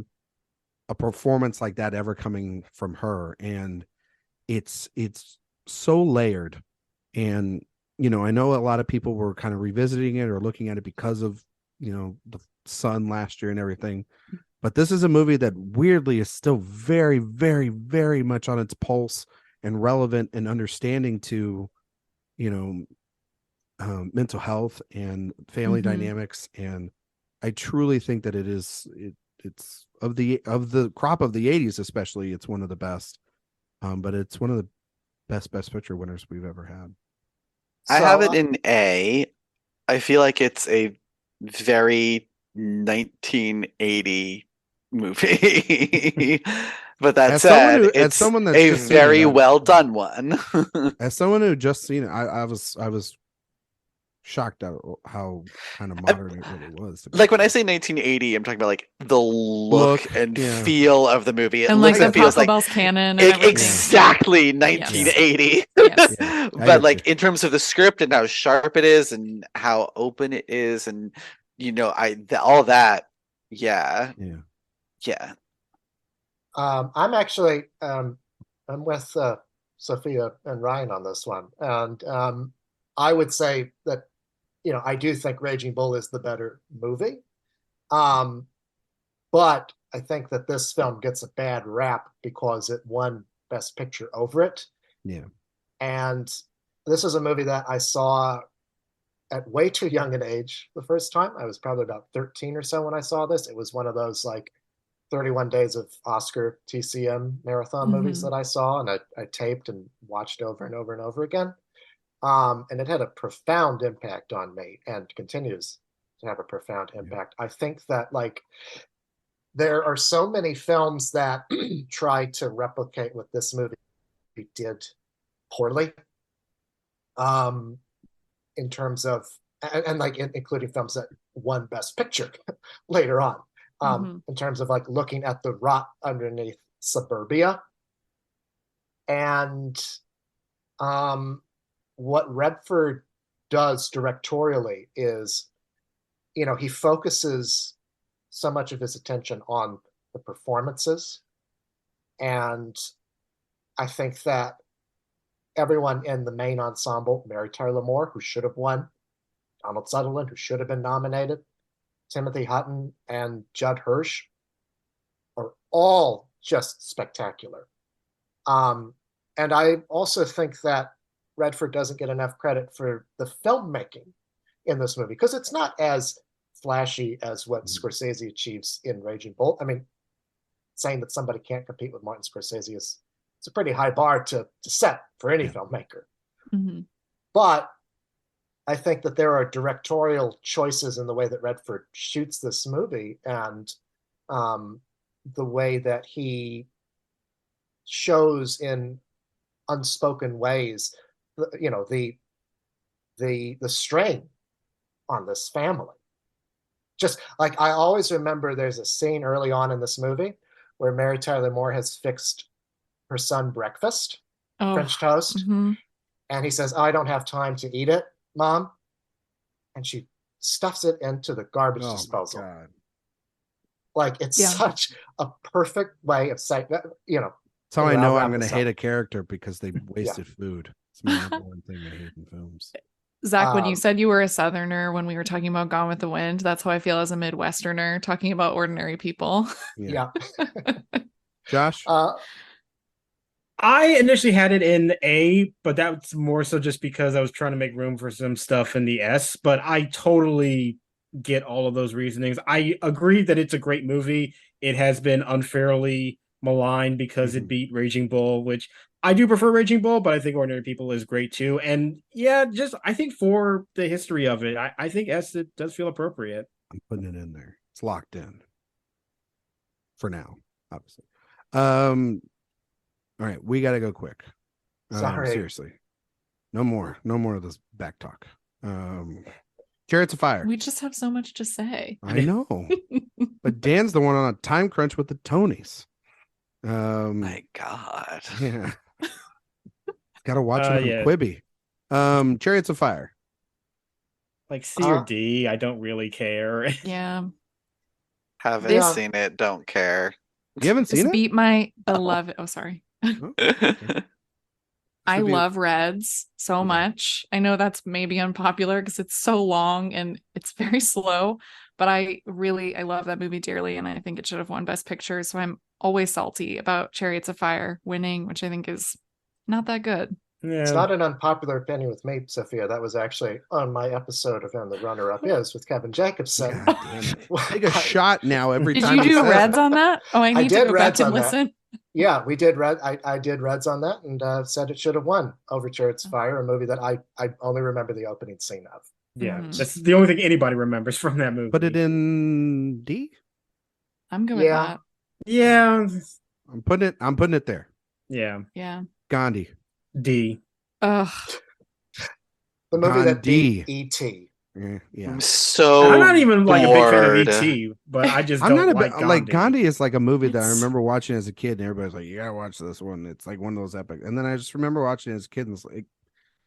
a performance like that ever coming from her, and it's so layered. And I know a lot of people were kind of revisiting it or looking at it because of the Sun last year and everything, but this is a movie that weirdly is still very, very, very much on its pulse and relevant and understanding to mental health and family dynamics, and I truly think that it's of the crop of the 80s especially, it's one of the best, but it's one of the best picture winners we've ever had. I have it in A. I feel like it's a very 1980 movie. But that said, it's a very well done one. As someone who just seen it, I was shocked at how kind of modern it really was. Like when I say 1980, I'm talking about like the look and feel of the movie. It and looks like and feels Taco Bell's canon. And exactly 1980. Yes. But like in terms of the script and how sharp it is and how open it is, and all that, yeah. I'm actually I'm with Sophia and Ryan on this one, and I would say that I do think Raging Bull is the better movie, but I think that this film gets a bad rap because it won Best Picture over it. Yeah, and this is a movie that I saw at way too young an age the first time. I was probably about 13 or so when I saw this. It was one of those like 31 days of Oscar TCM marathon movies that I saw, and I taped and watched over and over and over again. And it had a profound impact on me and continues to have a profound impact. I think that like there are so many films that try to replicate what this movie did poorly, in terms of, and like including films that won Best Picture later on, in terms of like looking at the rot underneath suburbia. And what Redford does directorially is, he focuses so much of his attention on the performances. And I think that everyone in the main ensemble, Mary Tyler Moore, who should have won, Donald Sutherland, who should have been nominated, Timothy Hutton, and Judd Hirsch, are all just spectacular. And I also think that Redford doesn't get enough credit for the filmmaking in this movie, because it's not as flashy as what Scorsese achieves in Raging Bull. I mean, saying that somebody can't compete with Martin Scorsese it's a pretty high bar to set for any filmmaker. But I think that there are directorial choices in the way that Redford shoots this movie, and the way that he shows in unspoken ways, the strain on this family. Just like, I always remember there's a scene early on in this movie where Mary Tyler Moore has fixed her son breakfast, French toast. And he says, I don't have time to eat it, Mom. And she stuffs it into the garbage disposal. God. Like, it's such a perfect way of saying, That's how I know I'm going to hate a character, because they wasted food. It's my number one thing I hate in films. Zach, when you said you were a Southerner when we were talking about Gone with the Wind, that's how I feel as a Midwesterner talking about ordinary people. Yeah. Josh? I initially had it in A, but that's more so just because I was trying to make room for some stuff in the S. But I totally get all of those reasonings. I agree that it's a great movie. It has been unfairly maligned because it beat Raging Bull, which I do prefer Raging Bull, but I think Ordinary People is great too. And I think for the history of it, I think S, it does feel appropriate. I'm putting it in there. It's locked in for now, obviously. All right, we got to go quick. Sorry. Seriously. No more of this back talk. Chariots of Fire. We just have so much to say. I know. But Dan's the one on a time crunch with the Tonys. My God. Yeah. Got to watch it on Quibi. Chariots of Fire. Like C or D, I don't really care. Yeah. Haven't seen it, don't care. You haven't seen it? Beat my beloved. Oh, sorry. Oh, okay. I love Reds so much. I know that's maybe unpopular because it's so long and it's very slow, but I love that movie dearly, and I think it should have won Best Picture. So I'm always salty about Chariots of Fire winning, which I think is not that good. It's not an unpopular opinion with me, Sophia. That was actually on my episode of And the Runner-Up Is with Kevin Jacobson. God damn it. Take a shot now every Did time. you do Reds on that? Oh, I need to go back and listen. Yeah, we did Red. I did Reds on that and said it should have won. Overture It's Fire, a movie that I only remember the opening scene of. Yeah, that's the only thing anybody remembers from that movie. Put it in D? I'm good with that. Yeah. I'm putting it there. Yeah. Yeah. Gandhi. D. Ugh. The movie that D. beat E.T. Yeah. I'm not even like a big fan of E.T., but I just don't like Gandhi. Like Gandhi is like a movie that I remember watching as a kid, and everybody's like, "You gotta watch this one." It's like one of those epic. And then I just remember watching it as a kid, and it's like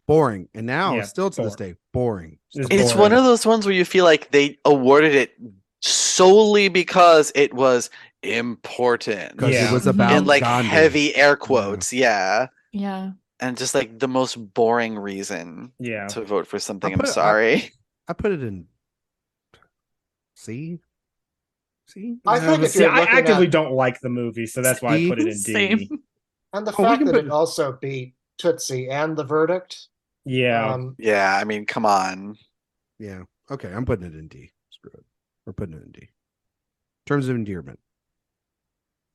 boring. And now, still to this day, boring. It's one of those ones where you feel like they awarded it solely because it was important. Because it was about and like Gandhi. heavy air quotes. Yeah. And just like the most boring reason to vote for something. I'm sorry. I put it in C. I think if you're I actively don't like the movie, so that's why I put it in D. Same. And the fact that it also beat Tootsie and The Verdict. Yeah. Yeah, I mean, come on. Yeah. Okay, I'm putting it in D. Screw it. We're putting it in D. In terms of endearment.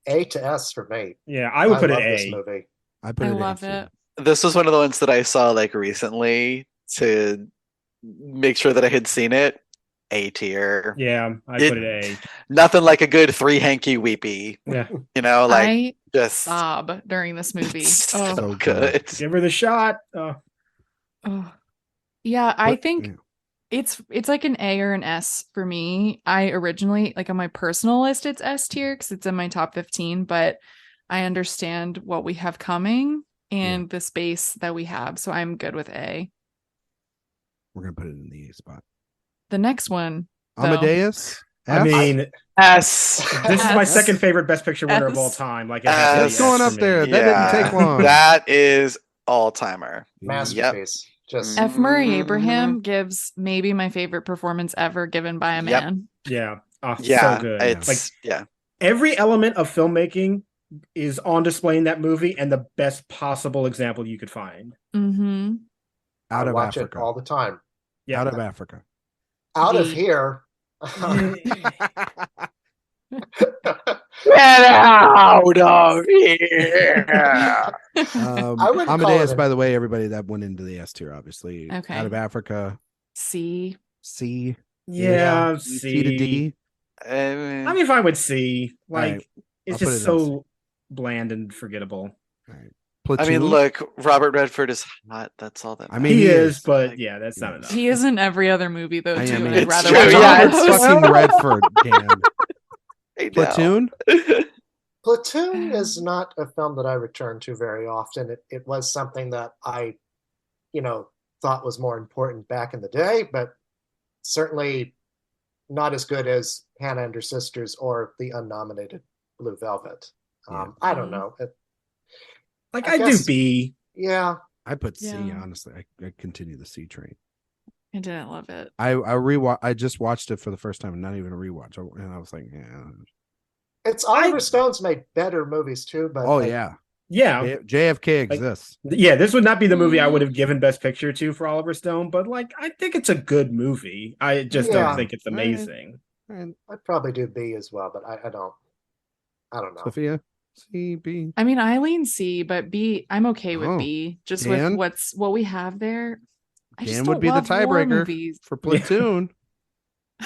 A to S for me. Yeah, I would put it A. This movie. I love it. This was one of the ones that I saw like recently to make sure that I had seen it. A tier. Yeah, I put it A. Nothing like a good 3 hanky weepy. Yeah. You know, like I just sob during this movie. So good. Give her the shot. Yeah, I think it's like an A or an S for me. I originally, like on my personal list, it's S tier because it's in my top 15, but I understand what we have coming and the space that we have, so I'm good with A. We're gonna put it in the A spot. The next one, Amadeus. I mean, S. This is my second favorite Best Picture winner of all time. Like, it's going up there. That didn't take long. That is all timer. Masterpiece. Just F. Murray Abraham gives maybe my favorite performance ever given by a man. Yeah. So good. It's every element of filmmaking is on display in that movie, and the best possible example you could find. Out of watch Africa. it all the time. Yeah. Out of Africa. Out of here. Get out of here. Amadeus, by the way, everybody that went into the S tier, obviously. Okay. Out of Africa. C. Yeah, C to D. I mean, fine with C. Like, right. it's just so bland and forgettable. All right. Platoon? I mean, look, Robert Redford is hot. That's all that matters. I mean, he is, but yeah, that's not enough. He is in every other movie, though, too. mean, I'd rather true, watch yeah, all it's fucking Redford, Dan. Platoon? Platoon is not a film that I return to very often. It was something that I, thought was more important back in the day, but certainly not as good as Hannah and Her Sisters or the unnominated Blue Velvet. I don't know. I do B. Yeah. I put C, honestly. I continue the C train. I didn't love it. I just watched it for the first time, and not even a rewatch. And I was like, It's Oliver Stone's made better movies too, but yeah. JFK exists. This would not be the movie I would have given Best Picture to for Oliver Stone, but I think it's a good movie. I just don't think it's amazing. I'd probably do B as well, but I don't know. Sophia? C, B. I mean, I lean C, but B, I'm okay with B. Just Dan? With what we have there. Dan would be the tiebreaker for Platoon.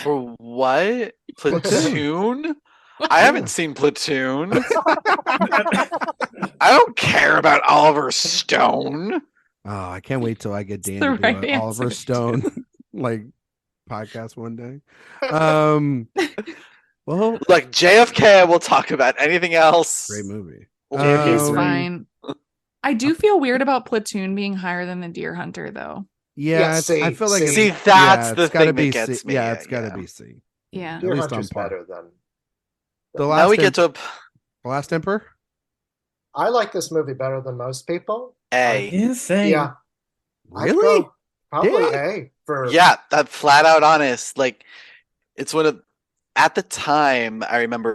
For what? Platoon? I haven't seen Platoon. I don't care about Oliver Stone. Oh, I can't wait till I get Dan to do an Oliver Stone podcast one day. Well, like JFK, we'll talk about anything else. Great movie. JFK's fine. I do feel weird about Platoon being higher than The Deer Hunter, though. Yeah, I feel like that's the thing that gets me. Yeah, it's got to be C. Yeah, Deer Hunter's better than the last. Now we get to The Last Emperor. I like this movie better than most people. A. Yeah. Really? Probably A for that flat out honest. Like, it's one of at the time I remember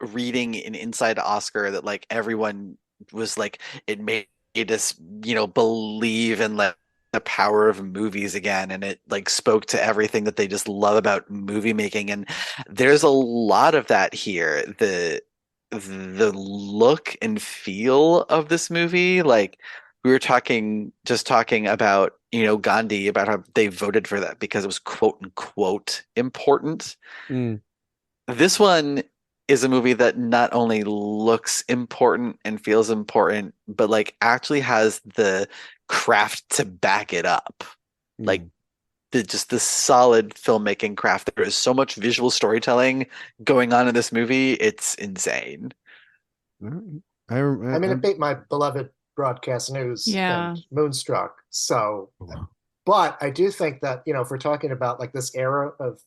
reading in Inside Oscar that everyone was it made made us, believe in like the power of movies again, and it like spoke to everything that they just love about movie making. And there's a lot of that here. The look and feel of this movie, like we were talking about, Gandhi, about how they voted for that because it was quote unquote important. This one is a movie that not only looks important and feels important, but like actually has the craft to back it up. Like just the solid filmmaking craft. There is so much visual storytelling going on in this movie. It's insane. I mean, it beat my beloved broadcast news and Moonstruck. So, but I do think that, if we're talking about like this era of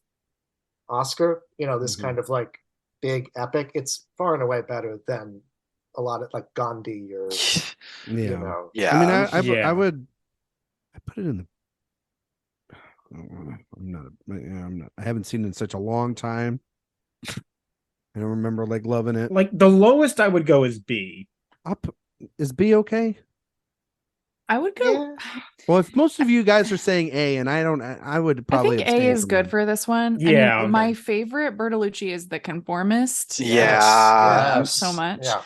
Oscar, this kind of like big epic, it's far and away better than a lot of like Gandhi or, Yeah. I mean, I put it in the, I'm not, I haven't seen it in such a long time. I don't remember like loving it. Like the lowest I would go is B. Is B okay? I would go. Yeah. Well, if most of you guys are saying A, and I would probably. I think A is good for this one. Yeah. I mean, my favorite Bertolucci is The Conformist. Yeah. So much. Yeah.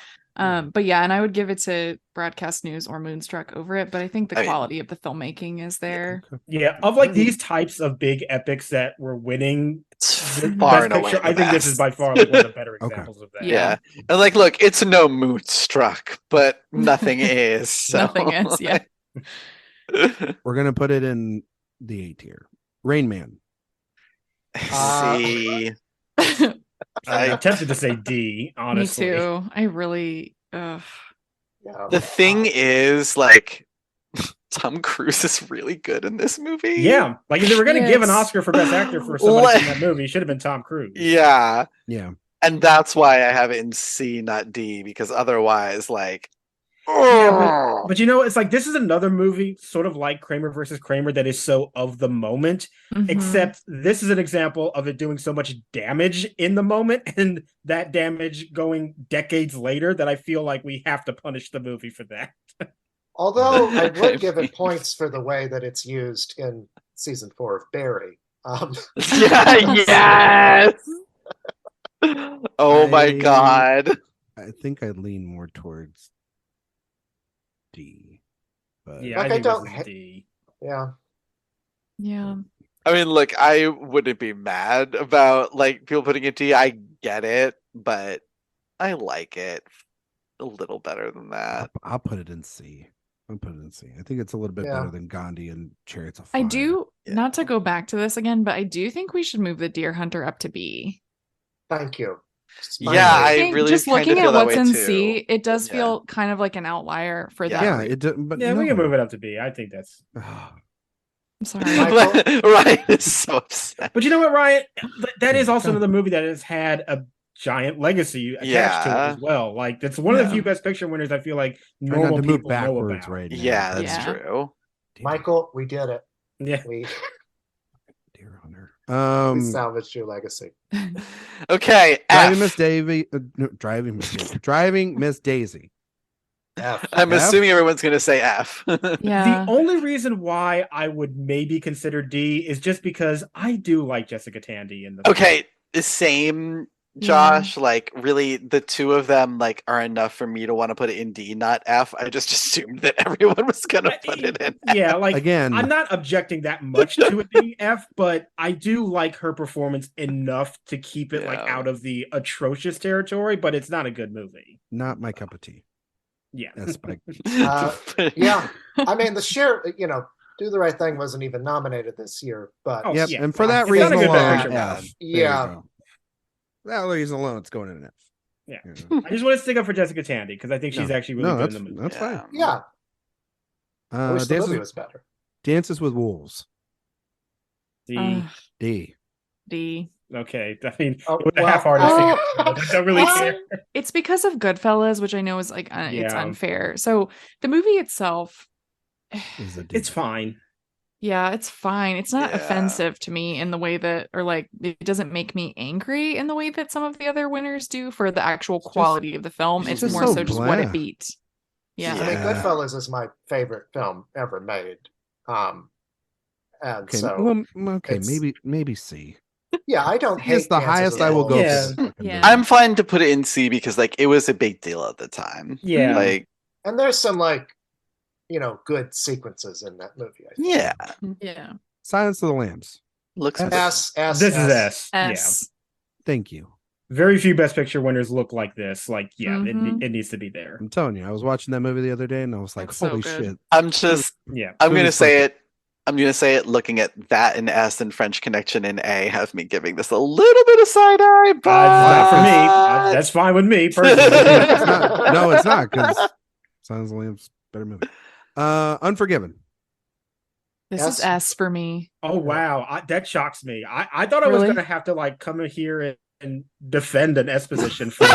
But yeah, and I would give it to Broadcast News or Moonstruck over it. But I think the quality of the filmmaking is there. Yeah, of like these types of big epics that were winning far and away I think this is by far like one of the better examples of that. Yeah. And like, look, it's no Moonstruck, but nothing is. So. Nothing is, yeah. We're gonna put it in the A tier. Rain Man. See. I'm tempted to say D, honestly. Me too. I really Yeah. The thing is, like, Tom Cruise is really good in this movie. Yeah. Like if they were gonna give an Oscar for Best Actor for somebody in that movie, it should have been Tom Cruise. Yeah. Yeah. And that's why I have it in C, not D, because otherwise, like, but it's like this is another movie sort of like Kramer versus Kramer that is so of the moment, except this is an example of it doing so much damage in the moment and that damage going decades later that I feel like we have to punish the movie for that. Although I would give it points for the way that it's used in season 4 of Barry. Yes. Oh my God. I think I lean more towards D. But yeah, like I think this is D. Yeah. Yeah. I mean, look, I wouldn't be mad about like people putting it D. I get it, but I like it a little better than that. I'll put it in C. I think it's a little bit better than Gandhi and Chariots of Fire. I do, not to go back to this again, but I do think we should move the Deer Hunter up to B. Thank you. Yeah, I really just looking at what's in C, it does feel kind of like an outlier for that. Yeah, we can move it up to B. I think that's. I'm sorry, Ryan is so upset. But you know what, Ryan? That is also another movie that has had a giant legacy attached to it as well. Like that's one of the few Best Picture winners. I feel like normal people know about. Right now. Yeah, that's true. Michael, we did it. Yeah, Deer Hunter. We salvaged your legacy. Okay, Driving Miss Daisy. F. I'm assuming everyone's going to say F. Yeah. The only reason why I would maybe consider D is just because I do like Jessica Tandy in the Okay, the same, Josh. Like, really, the two of them like are enough for me to want to put it in D, not F. I just assumed that everyone was going to put it in F. Yeah, like again, I'm not objecting that much to it being F, but I do like her performance enough to keep it like out of the atrocious territory. But it's not a good movie. Not my cup of tea. Yeah. Yeah. I mean, the sheer, Do the Right Thing wasn't even nominated this year, but and for that reason alone, F. Yeah. That reason alone, it's going in an F. Yeah. I just want to stick up for Jessica Tandy because I think she's actually really good in the movie. That's fine. Yeah. I wish the movie was better. Dances with Wolves. D. Okay. I mean, it was a half-hearted thing. I don't really care. It's because of Goodfellas, which I know is like it's unfair. So the movie itself, it's fine. Yeah, it's fine. It's not offensive to me in the way that, or like, it doesn't make me angry in the way that some of the other winners do for the actual quality of the film. It's more so just what it beat. Yeah. I mean, Goodfellas is my favorite film ever made. And Okay, so maybe C. yeah, I don't hate It's the highest I will go. Yeah. I'm fine to put it in C because like it was a big deal at the time. Yeah. Like, and there's some like, good sequences in that movie. I think. Yeah. Silence of the Lambs. Looks S. This is S. S. Thank you. Very few Best Picture winners look like this. Like, Mhm. it needs to be there. I'm telling you, I was watching that movie the other day and I was like, It's so holy good. shit. I'm just Yeah. I'm gonna Movie's say perfect. it. I'm gonna say it. Looking at that in S and French Connection in A have me giving this a little bit of side eye, but Not for me. That's fine with me personally. It's not because Silence of the Lambs better movie. Unforgiven. This S. is S for me. Oh wow, that shocks me. I thought I was Really? gonna have to like come in here and defend an S position for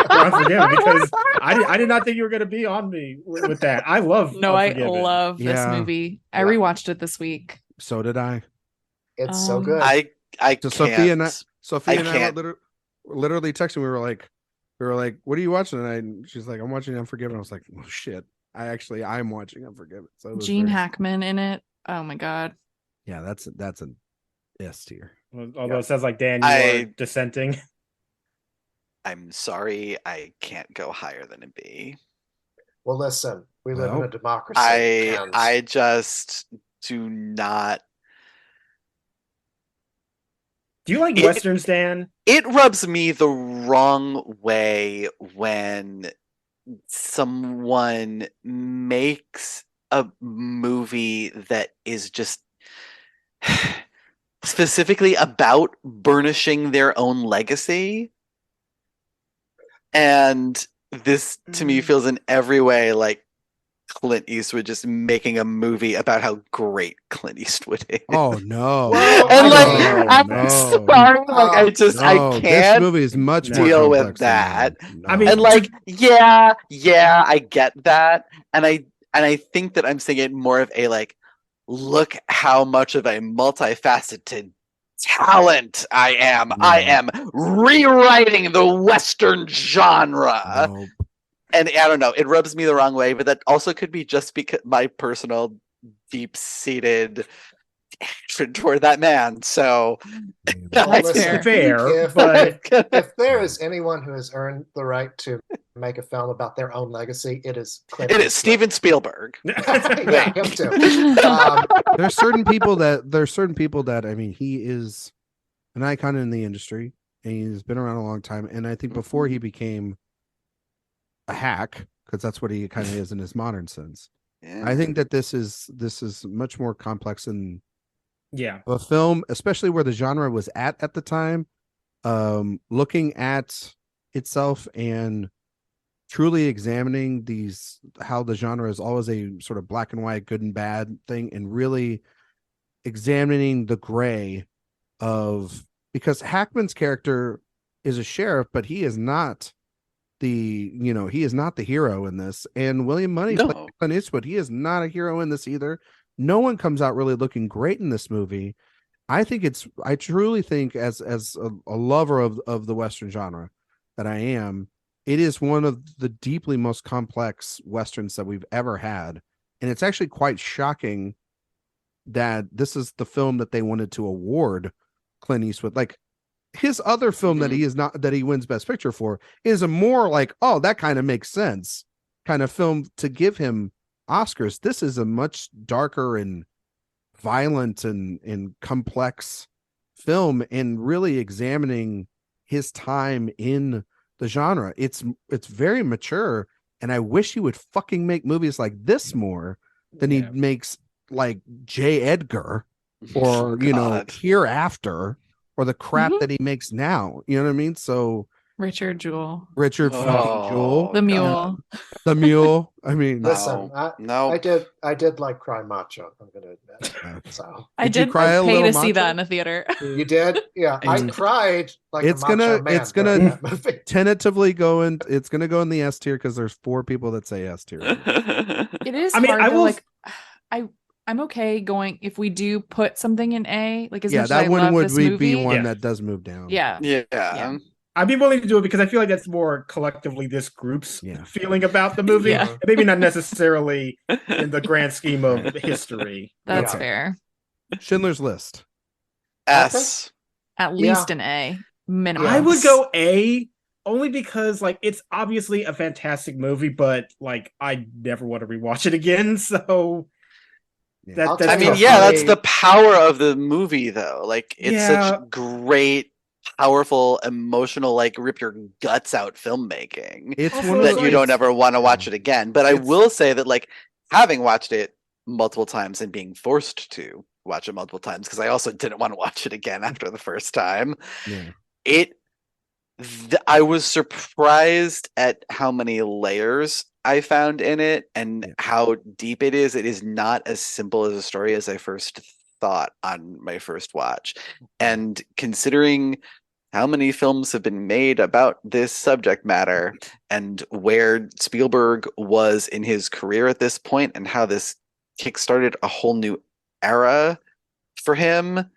Unforgiven because I did not think you were gonna be on me with that. I love No, I Unforgiven. love this Yeah. movie. I Yeah. rewatched it this week. So did I. It's so Um, good. I So can't. Sophia and I can't. literally texting. We were like, what are you watching? And she's like, I'm watching Unforgiven. I was like, oh shit. I'm watching Unforgiven. So it was Gene very- Hackman in it. Oh my god. Yeah, that's an S tier. Although it sounds like Dan, you are dissenting. I'm sorry, I can't go higher than a B. Well, listen, we live in Well, a democracy. and I just do not. Do you like It- Westerns, Dan? It rubs me the wrong way when someone makes a movie that is just specifically about burnishing their own legacy. And this to me feels in every way like Clint Eastwood just making a movie about how great Clint Eastwood is. Oh no. Well, And like no, I'm no. sorry, like I just No, I this can't movie is much more deal with complex than that. No. I mean, and like yeah, I get that. And I think that I'm saying it more of a like, look how much of a multifaceted talent I am. No. I am rewriting the Western genre. No. And I don't know, it rubs me the wrong way, but that also could be just because my personal deep-seated hatred toward that man. So That's listen, fair, if- but if there is anyone who has earned the right to make a film about their own legacy, it is Clint it is Eastwood. Steven Spielberg. Yeah, him too. There's certain people that I mean, he is an icon in the industry and he's been around a long time. And I think before he became a hack, because that's what he kind of is in his modern sense. Yeah. I think that this is much more complex than yeah. a film, especially where the genre was at the time. Looking at itself and truly examining how the genre is always a sort of black and white, good and bad thing, and really examining the gray of, because Hackman's character is a sheriff, but he is not the hero in this. And William Money No. playing Clint Eastwood, he is not a hero in this either. No one comes out really looking great in this movie. I truly think as a lover of the Western genre that I am, it is one of the deeply most complex Westerns that we've ever had. And it's actually quite shocking that this is the film that they wanted to award Clint Eastwood. Like his other film that he wins Best Picture for is a more like, oh, that kind of makes sense kind of film to give him Oscars. This is a much darker and violent and complex film, and really examining his time in the genre. It's very mature, and I wish he would fucking make movies like this more than he makes like J. Edgar or Hereafter or the crap that he makes now. You know what I mean? So Richard Jewell. Richard fucking Jewell. The Mule. The Mule. I mean, Listen, no. I did like Cry Macho, I'm gonna admit. So I Did you did cry a pay little to see macho? that in the theater. you did? Yeah, I cried like It's a macho man it's gonna during that movie. tentatively go in. It's gonna go in the S tier because there's 4 people that say S tier. It is I mean, hard I though, will- like I'm okay going if we do put something in A, like as Yeah, much as that I one love would this be movie. one Yeah. that does move down. Yeah. Yeah. Yeah. I'd be willing to do it because I feel like that's more collectively this group's feeling about the movie. Yeah. Maybe not necessarily in the grand scheme of history. That's fair. Schindler's List. S. At least an A. Minimum. I would go A only because like it's obviously a fantastic movie, but like I never want to rewatch it again. So that's the power of the movie though. Like it's such great, powerful, emotional, like rip your guts out filmmaking. It's one that you don't ever want to watch it again. But I will say that like having watched it multiple times and being forced to watch it multiple times, because I also didn't want to watch it again after the first time. I was surprised at how many layers I found in it and how deep it is. It is not as simple as a story as I first thought on my first watch. And considering how many films have been made about this subject matter and where Spielberg was in his career at this point and how this kickstarted a whole new era for him,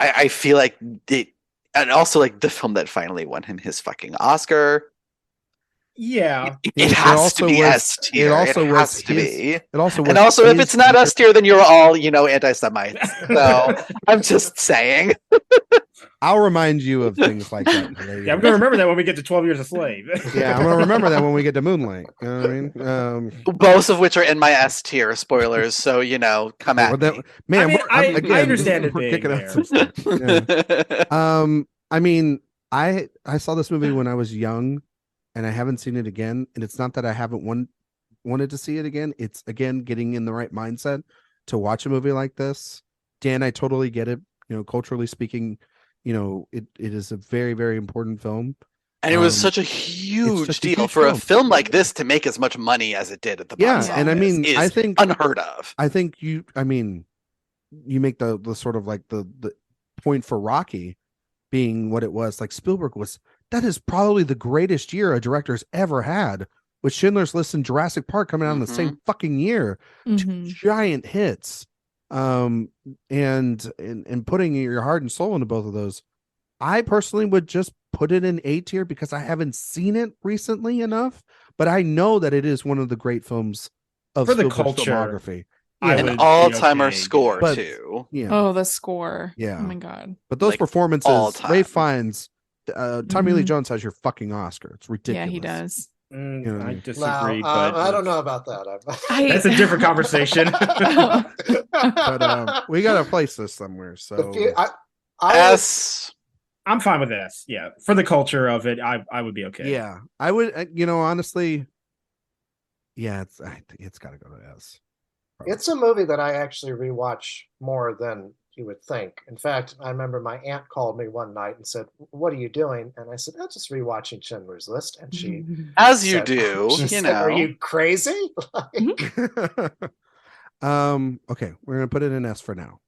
I feel like it, and also like the film that finally won him his fucking Oscar. Yeah, it has to be S tier. It has to be. It also, and also, if it's not S tier, then you're all anti-Semites. So I'm just saying. I'll remind you of things like that. Yeah, I'm gonna remember that when we get to 12 Years a Slave. Yeah, I'm gonna remember that when we get to Moonlight. You know what I mean? Both of which are in my S tier. Spoilers. So come at me. Man, I understand it being there. I mean, I saw this movie when I was young, and I haven't seen it again. And it's not that I haven't wanted to see it again. It's again getting in the right mindset to watch a movie like this. Dan, I totally get it. Culturally speaking, it is a very, very important film. And it was such a huge deal for a film like this to make as much money as it did at the box office. And I mean, I think unheard of. I think you make the sort of like the point for Rocky being what it was. Like Spielberg that is probably the greatest year a director's ever had, with Schindler's List and Jurassic Park coming out in the same fucking year. Two giant hits. And putting your heart and soul into both of those. I personally would just put it in A tier because I haven't seen it recently enough, but I know that it is one of the great films of for the culture filmography. An all-timer score too. Yeah. Oh, the score. Yeah. Oh my god. But those performances, Ralph Fiennes, Tommy Lee Jones has your fucking Oscar. It's ridiculous. Yeah, he does. I disagree, but I don't know about that. That's a different conversation. But we gotta place this somewhere. So I'm fine with this. Yeah, for the culture of it, I would be okay. Yeah, I would. Honestly, it's got to go to S. Probably. It's a movie that I actually rewatch more than you would think. In fact, I remember my aunt called me one night and said, "What are you doing?" And I said, "I'm just rewatching Schindler's List." And she, as you do, said, "Are you crazy?" Okay, we're gonna put it in S for now.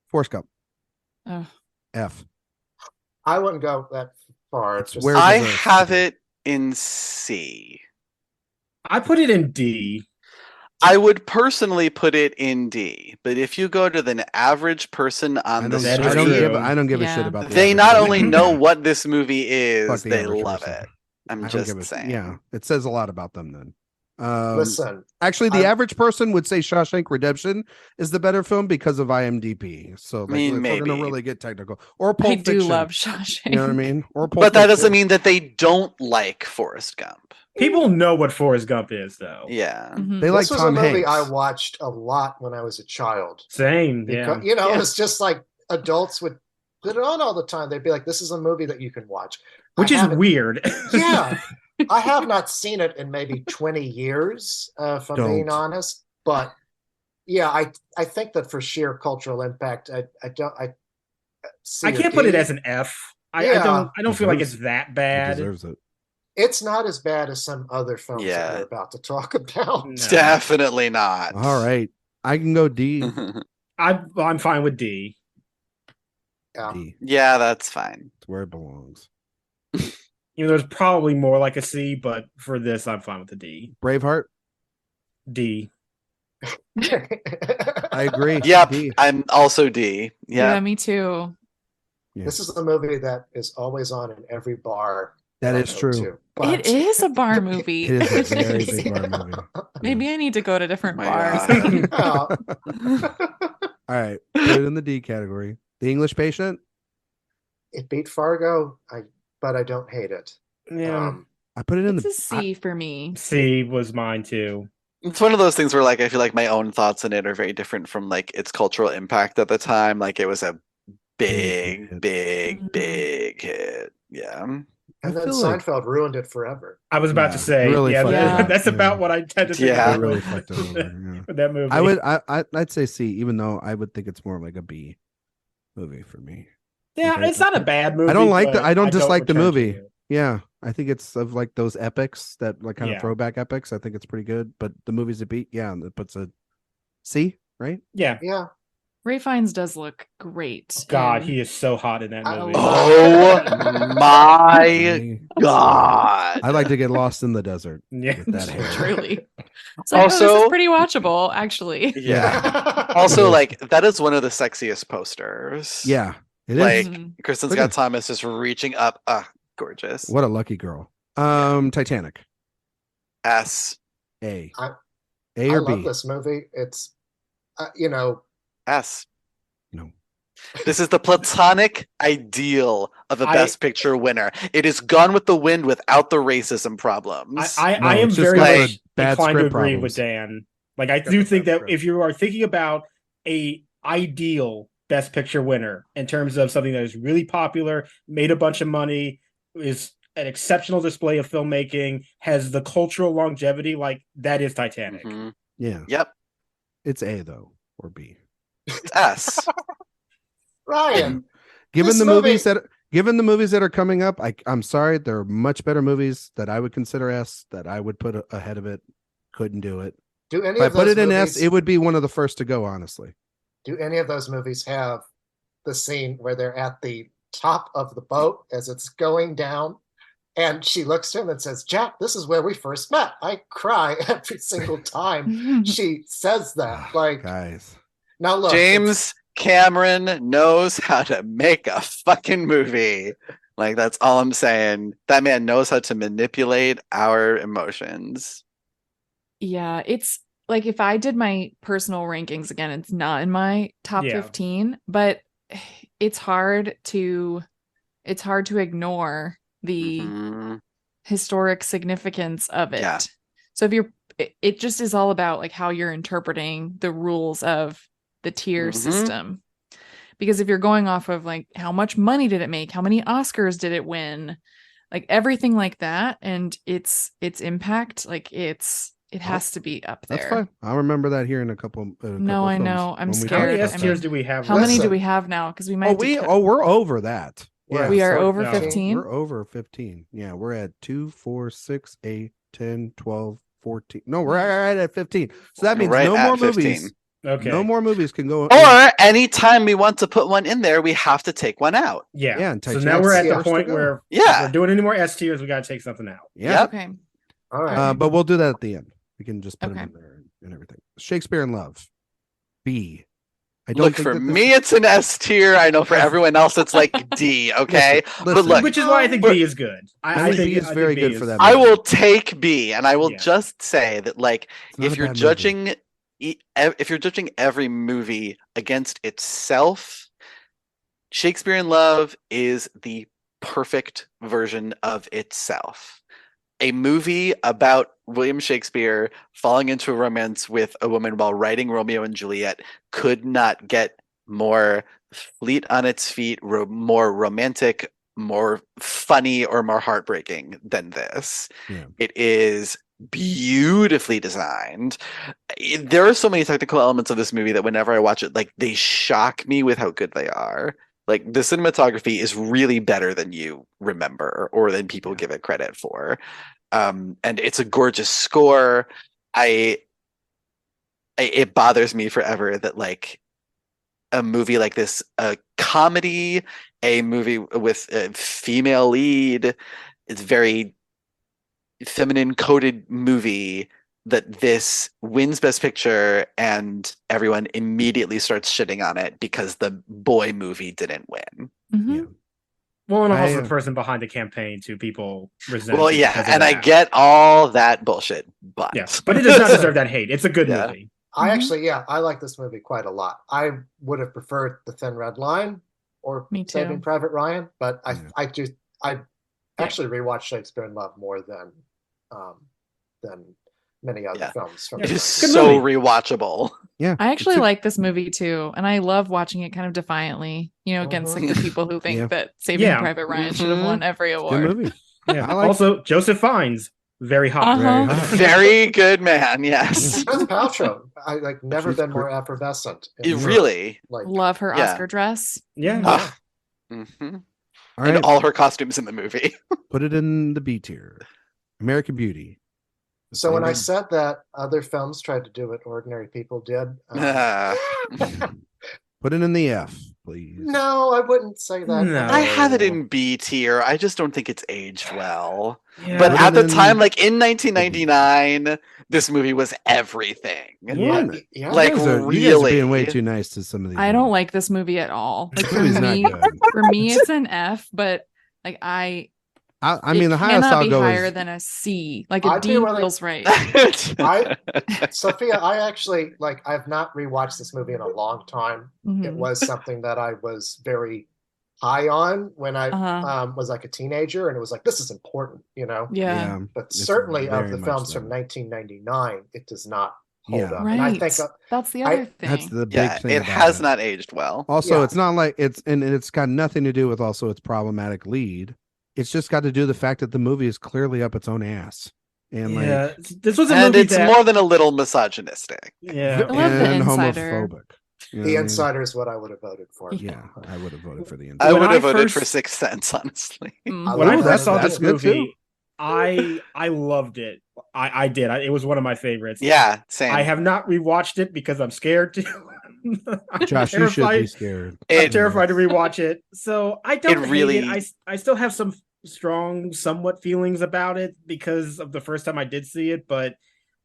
Forrest Gump. F. I wouldn't go that far. I have it in C. I put it in D. I would personally put it in D, but if you go to the average person on the street, I don't give a shit about. They not only know what this movie is, they love it. I'm just saying. Yeah, it says a lot about them then. Listen, actually, the average person would say Shawshank Redemption is the better film because of IMDb. So maybe we're gonna really get technical. Or Pulp Fiction. I do love Shawshank. You know what I mean? Or Pulp but that doesn't mean that they don't like Forrest Gump. People know what Forrest Gump is, though. Yeah, they like Tom Hanks. This was a movie I watched a lot when I was a child. Same, because, it was just like adults would put it on all the time. They'd be like, "This is a movie that you can watch," which is weird. Yeah. I have not seen it in maybe 20 years, if I'm being honest. But yeah, I think that for sheer cultural impact, I can't put it as an F. I don't feel like it's that bad. It deserves it. It's not as bad as some other films that we're about to talk about. No. Definitely not. All right, I can go D. I'm fine with D. Yeah, D. Yeah, that's fine. It's where it belongs. There's probably more like a C, but for this, I'm fine with the D. Braveheart? D. I agree. Yep, D. I'm also D. Yeah, me too. This is a movie that is always on in every bar. That is true. It is a bar movie. It is a very big bar movie. Maybe I need to go to different bars. All right, put it in the D category. The English Patient. It beat Fargo, but I don't hate it. Yeah, I put it in it's a C for me. C was mine too. It's one of those things where like I feel like my own thoughts in it are very different from like its cultural impact at the time. Like it was a big hit. Yeah. And then Seinfeld ruined it forever. I was about to say, really that's about what I tend to think. Yeah, really fucked it over. With that movie. I'd say C, even though I would think it's more like a B movie for me. Yeah, it's not a bad movie. I don't dislike the movie. Yeah. Yeah, I think it's of like those epics that like kind of throwback epics. I think it's pretty good, but the movies it beat, it puts a C, right? Yeah. Ray Fiennes does look great. God, he is so hot in that movie. Oh my God. I like to get lost in the desert. Yeah, with that hair. Truly. So this is pretty watchable, actually. Yeah. Also, like that is one of the sexiest posters. Yeah, it like, is. Kristen Scott Thomas is reaching up. Gorgeous. What a lucky girl. Titanic. S. A. A or I B? love this movie. It's, S. No. This is the platonic ideal of a Best Picture winner. It is Gone with the Wind without the racism problems. I am very much inclined to agree with Dan. Like, I do think that if you are thinking about a ideal Best Picture winner in terms of something that is really popular, made a bunch of money, is an exceptional display of filmmaking, has the cultural longevity, like that is Titanic. Mm-hmm. Yeah. Yep. It's A though, or B. It's S. Ryan. Given the movies that are coming up, I'm sorry, there are much better movies that I would consider S that I would put ahead of it. Couldn't do it. Do any if of I put those it in movies, S, it would be one of the first to go, honestly. Do any of those movies have the scene where they're at the top of the boat as it's going down, and she looks to him and says, "Jack, this is where we first met." I cry every single time she says that. Like, guys, now look, James Cameron knows how to make a fucking movie. Like, that's all I'm saying. That man knows how to manipulate our emotions. Yeah, it's like if I did my personal rankings again, it's not in my top 15, but it's hard to ignore the historic significance of it. Yeah. So it just is all about like how you're interpreting the rules of the tier system. Because if you're going off of like how much money did it make, how many Oscars did it win, like everything like that, and its impact, like it has to be up there. That's fine. I'll remember that here in a couple. No, I know. I'm scared. How many S tiers do we have? How many do we have now? Because we might. We're over that. Yeah, we are over 15. We're over 15. Yeah, we're at 2, 4, 6, 8, 10, 12, 14. No, we're right at 15. So that means no more 15 movies. Okay. No more movies can go. Or anytime we want to put one in there, we have to take one out. Yeah. Yeah. So now we're at the point where if we're doing any more S tiers, we got to take something out. Yeah. Okay. All right. But we'll do that at the end. We can just put them in there and everything. Shakespeare in Love. B. I don't look, for me, it's an S tier. I know for everyone else, it's like D. Okay, listen, but look, which is why I think B is good. I think B is very good for that. I will take B, and I will just say that, like, if you're judging every movie against itself, Shakespeare in Love is the perfect version of itself. A movie about William Shakespeare falling into a romance with a woman while writing Romeo and Juliet could not get more fleet on its feet, more romantic, more funny, or more heartbreaking than this. Yeah. It is beautifully designed. There are so many technical elements of this movie that whenever I watch it, like, they shock me with how good they are. Like, the cinematography is really better than you remember or than people give it credit for. And it's a gorgeous score. It bothers me forever that, like, a movie like this, a comedy, a movie with a female lead, it's very feminine coded movie, that this wins Best Picture and everyone immediately starts shitting on it because the boy movie didn't win. Mhm. Yeah. Well, and also the person behind the campaign too. People resent. Well, yeah, and I get all that bullshit, but but it does not deserve that hate. It's a good movie. I actually, I like this movie quite a lot. I would have preferred The Thin Red Line or Saving Private Ryan, but I actually rewatched Shakespeare in Love more than many other films. From it is so rewatchable. Yeah, I actually like this movie too, and I love watching it kind of defiantly. Against like the people who think that Saving Private Ryan should have won every award. Good movie. Yeah. Also, Joseph Fiennes, very hot. Very hot. Very good man. Yes. Gwyneth Paltrow, never been more effervescent. Really love her Oscar dress. Yeah. And all her costumes in the movie. Put it in the B tier. American Beauty. So when I said that other films tried to do what Ordinary People did, put it in the F, please. No, I wouldn't say that. No. I have it in B tier. I just don't think it's aged well. Yeah. But at the time, like in 1999, this movie was everything. Yeah. Like really, you guys are being way too nice to some of these. I don't like this movie at all. Like for me, it's an F. But like I mean, the highest I'll go higher than a C. Like a D feels right. Sophia, I actually I've not rewatched this movie in a long time. Mm-hmm. It was something that I was very high on when I was like a teenager, and it was like, this is important, Yeah. But certainly of the films from 1999, it does not hold up. Right. And I think that's the other thing. That's the big thing. It has not aged well. Also, it's not like it's got nothing to do with also its problematic lead. It's just got to do with the fact that the movie is clearly up its own ass. And this was a movie it's more than a little misogynistic. Yeah. And homophobic. The Insider is what I would have voted for. Yeah, I would have voted for The Insider. I would have voted for Sixth Sense, honestly. When I first saw this movie, I loved it. I did. It was one of my favorites. Yeah, same. I have not rewatched it because I'm scared to. Josh, you should be scared. I'm terrified to rewatch it. So I don't hate it. I still have some strong, somewhat feelings about it because of the first time I did see it, but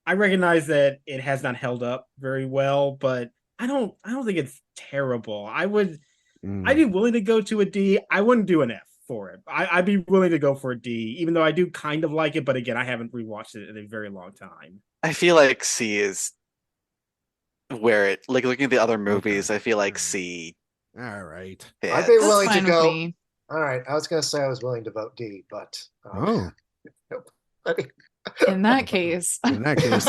I recognize that it has not held up very well. But I don't think it's terrible. I'd be willing to go to a D. I wouldn't do an F for it. I'd be willing to go for a D, even though I do kind of like it. But again, I haven't rewatched it in a very long time. I feel like C is where it, like looking at the other movies, I feel like C. All right. I'd be willing to go. All right. I was going to say I was willing to vote D, but. Nope. In that case. But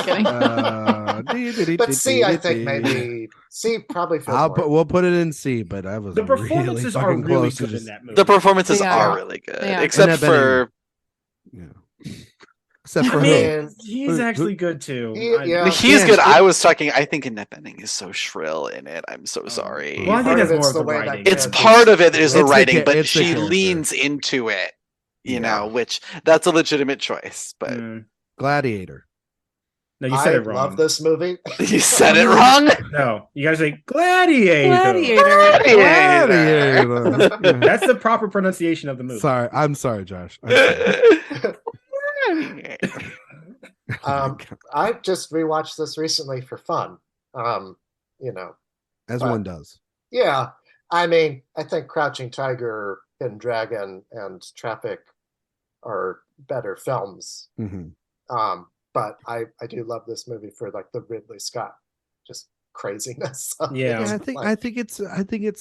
C, I think maybe C probably feels we'll put it in C, but I was the performances are really good in that movie. The performances are really good, except for him. He's actually good too. He's good. I was talking. I think Annette Bening is so shrill in it. I'm so sorry. Well, I think that's more of the writing. It's part of it is the writing, but she leans into it. Which that's a legitimate choice. But Gladiator. No, you said it wrong. I love this movie. You said it wrong? No, you gotta say Gladiator. Gladiator. That's the proper pronunciation of the movie. I'm sorry, Josh. I just rewatched this recently for fun. As one does. Yeah. I mean, I think Crouching Tiger, Hidden Dragon, and Traffic are better films. Mm-hmm. But I do love this movie for like the Ridley Scott just craziness. I think it's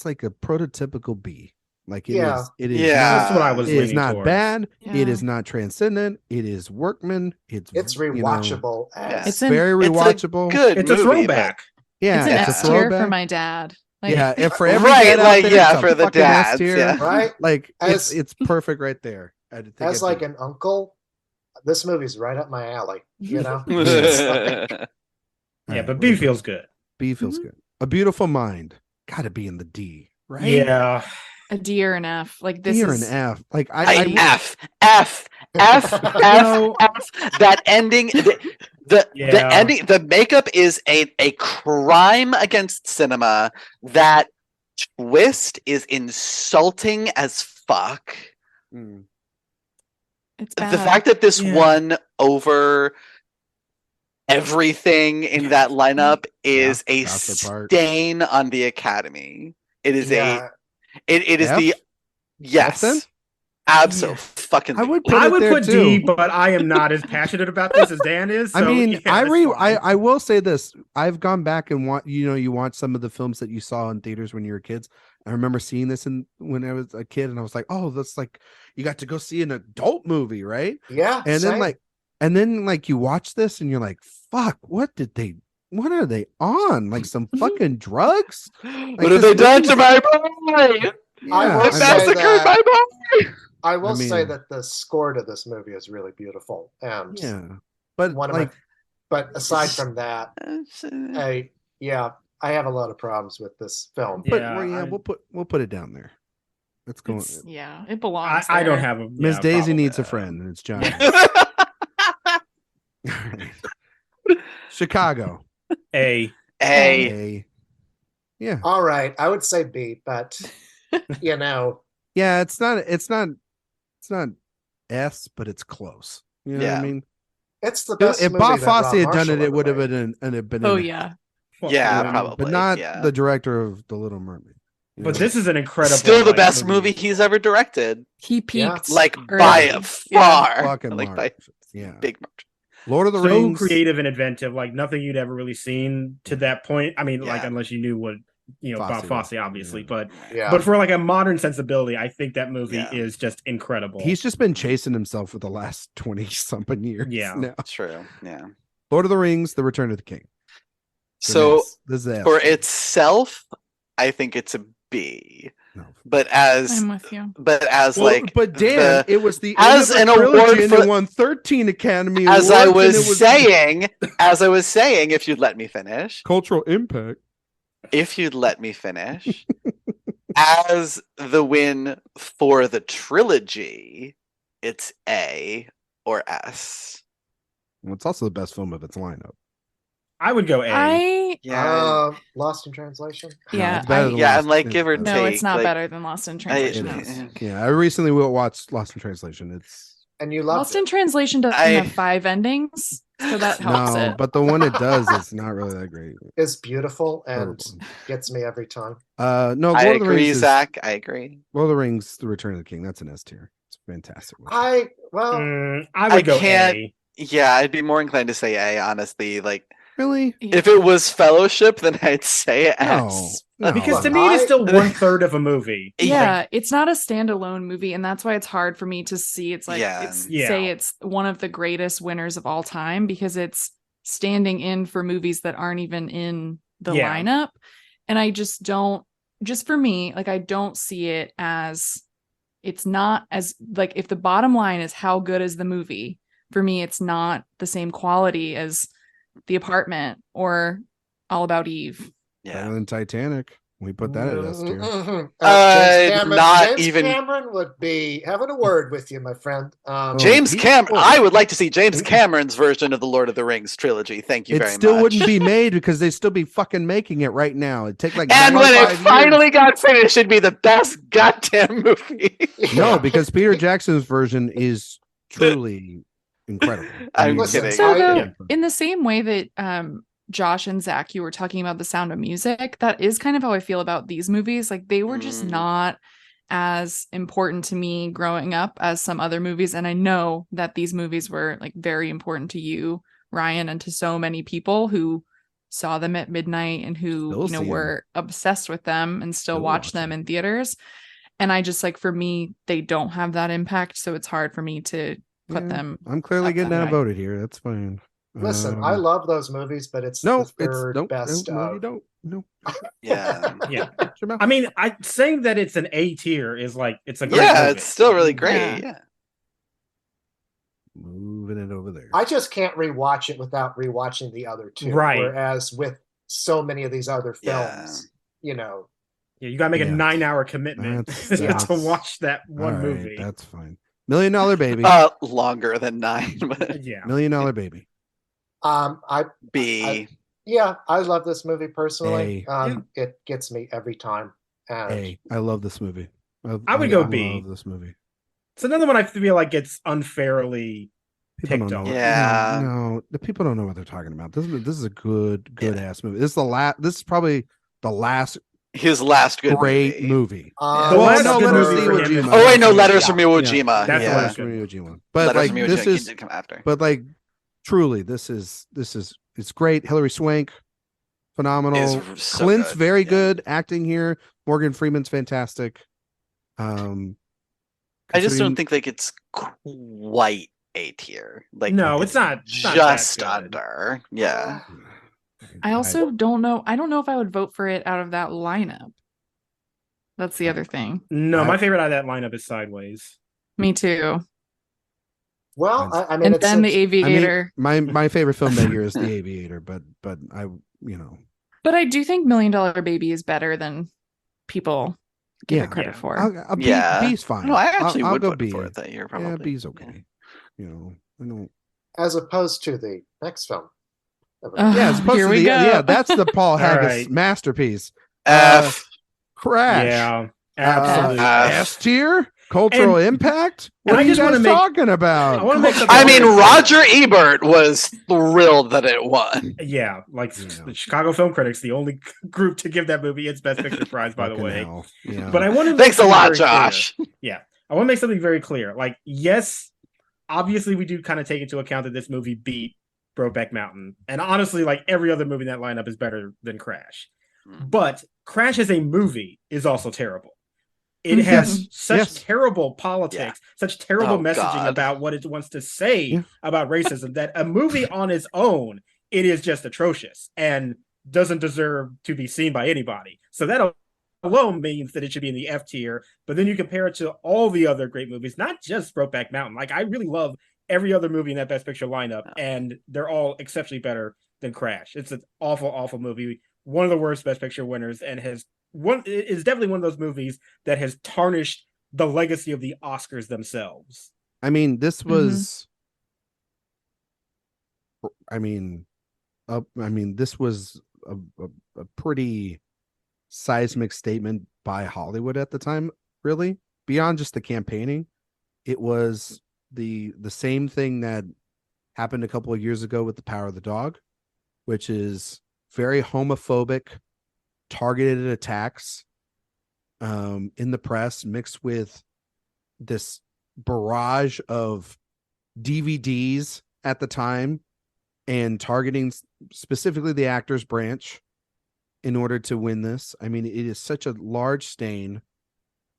like a prototypical B. Like it is. That's what I was. It is not bad. Yeah. It is not transcendent. It is workman. It's rewatchable. It's very rewatchable. It's a throwback. Yeah, it's an S tier for my dad. If for every for the dads, right? Like it's perfect right there. As like an uncle, this movie's right up my alley. But B feels good. B feels good. A Beautiful Mind. Got to be in the D, right? Yeah. A D or an F. Like this D or is an F. Like F. That ending. The ending. The makeup is a crime against cinema. That twist is insulting as fuck. It's bad. The fact that this won over everything in that lineup is a stain on the Academy. It is it is F? the Yes. Then? Absolutely. Fucking. I would put D, but I am not as passionate about this as Dan is. So, I mean, yeah, I will say this. I've gone back and you watch some of the films that you saw in theaters when you were kids. I remember seeing this when I was a kid, and I was like, oh, that's like you got to go see an adult movie, right? Yeah. And then you watch this and you're like, fuck, what are they on? Like some fucking drugs? Like, what have they done to my boy? I will They massacred my boy. I will say that the score to this movie is really beautiful, and but but aside from that, I have a lot of problems with this film. But we'll put it down there. Let's go. It belongs. I don't have a Miss Daisy needs a friend, and it's John. Chicago. A. Yeah. All right, I would say B, but Yeah, it's not S, but it's close. You know what I mean? It's the best. If Bob Fosse had done it, it would have been Oh yeah. Probably. But not the director of The Little Mermaid. But this is an incredible. Still the best movie he's ever directed. He peaked by a far. Big margin. Lord of the Rings. So creative and inventive, like nothing you'd ever really seen to that point. I mean, like unless you knew what Bob Fosse, obviously, but for like a modern sensibility, I think that movie is just incredible. He's just been chasing himself for the last 20-something years. Yeah, that's true. Yeah, Lord of the Rings: The Return of the King. So for itself, I think it's a B. No. But I'm with you. But Dan, it was the as an award and it won 13 Academy Awards. As I was saying, if you'd let me finish, cultural impact. If you'd let me finish, as the win for the trilogy, it's A or S. Well, it's also the best film of its lineup. I would go A. Lost in Translation. Yeah, and like give or take. No, it's not better than Lost in Translation. I recently watched Lost in Translation. And you loved Lost in Translation doesn't have 5 endings, so that helps it. But the one it does is not really that great. It's beautiful and gets me every time. No, I agree, Zach. I agree. Lord of the Rings: The Return of the King. That's an S tier. It's fantastic. I would go A. Yeah, I'd be more inclined to say A. Honestly, like. Really? If it was Fellowship, then I'd say S. No. Because to me, it is still 1/3 of a movie. Yeah, it's not a standalone movie, and that's why it's hard for me to see. It's like say it's one of the greatest winners of all time because it's standing in for movies that aren't even in the lineup, and I just don't. Just for me, like I don't see it as. It's not as like if the bottom line is how good is the movie. For me, it's not the same quality as The Apartment or All About Eve. Better than Titanic. We put that at S tier. James Cameron would be having a word with you, my friend. James Cameron. I would like to see James Cameron's version of the Lord of the Rings trilogy. Thank you very much. It still wouldn't be made because they'd still be fucking making it right now. It'd take like. And when it finally got finished, it'd be the best goddamn movie. No, because Peter Jackson's version is truly incredible. I'm kidding. So in the same way that Josh and Zach, you were talking about The Sound of Music, that is kind of how I feel about these movies. Like they were just not as important to me growing up as some other movies. And I know that these movies were like very important to you, Ryan, and to so many people who saw them at midnight and who were obsessed with them and still watch them in theaters. And I just like, for me, they don't have that impact. So it's hard for me to put them. I'm clearly getting outvoted here. That's fine. Listen, I love those movies, but it's the third best. No, you don't. No. Yeah. I mean, saying that it's an A tier is like it's a great movie. It's still really great. Yeah. Moving it over there. I just can't rewatch it without rewatching the other two. Right. Whereas with so many of these other films, you got to make a 9-hour commitment to watch that one movie. That's fine. $1 Million Baby. Longer than 9. But yeah. $1 Million Baby. B. I love this movie personally. It gets me every time. I love this movie. I would go B. I love this movie. It's another one I feel like gets unfairly picked on. Yeah. No, the people don't know what they're talking about. This is a good ass movie. This is probably the last His last good great movie. The last no, good Letters movie from for Iwo him is Jima. Oh wait, no, Letters from Iwo Jima. That's yeah. Letters from Iwo Jima. But Letters like from Iwo this Jima is, did come after. but like truly, this is it's great. Hilary Swank, phenomenal. Is so Clint's good. very good acting here. Morgan Freeman's fantastic. I just don't think like it's quite A tier. Like no, it's not just under. Yeah. I also don't know. I don't know if I would vote for it out of that lineup. That's the other thing. No, my favorite out of that lineup is Sideways. Me too. Well, I mean, And then The Aviator. My favorite film that year is The Aviator, but I But I do think $1 Million Baby is better than people give it credit for. B's fine. No, I actually I'll would go vote B. for it that year. Probably. Yeah, B's okay. I don't. as opposed to the next film. Yeah, as opposed here to we go. that's the Paul Haggis right. masterpiece. F. Crash. Yeah, absolutely. S tier. Cultural impact. What and are I you just wanna guys make- talking about? I want to make something. I mean, Roger Ebert was thrilled that it won. Yeah, like the Chicago Film Critics, the only group to give that movie its Best Picture prize, by the Fucking way. hell. Yeah. But I want to. Thanks a lot, Josh. Yeah, I want to make something very clear. Like, yes, obviously, we do kind of take into account that this movie beat Brokeback Mountain, and honestly, like every other movie in that lineup is better than Crash. But Crash as a movie is also terrible. It has such terrible politics, such terrible messaging about what it wants to say about racism that a movie on its own, it is just atrocious and doesn't deserve to be seen by anybody. So that alone means that it should be in the F tier. But then you compare it to all the other great movies, not just Brokeback Mountain. Like, I really love every other movie in that Best Picture lineup, and they're all exceptionally better than Crash. It's an awful, awful movie. One of the worst Best Picture winners, and is definitely one of those movies that has tarnished the legacy of the Oscars themselves. I mean, this was. This was a pretty seismic statement by Hollywood at the time. Really, beyond just the campaigning, it was the same thing that happened a couple of years ago with The Power of the Dog, which is very homophobic, targeted attacks in the press, mixed with this barrage of DVDs at the time and targeting specifically the actors branch in order to win this. I mean, it is such a large stain.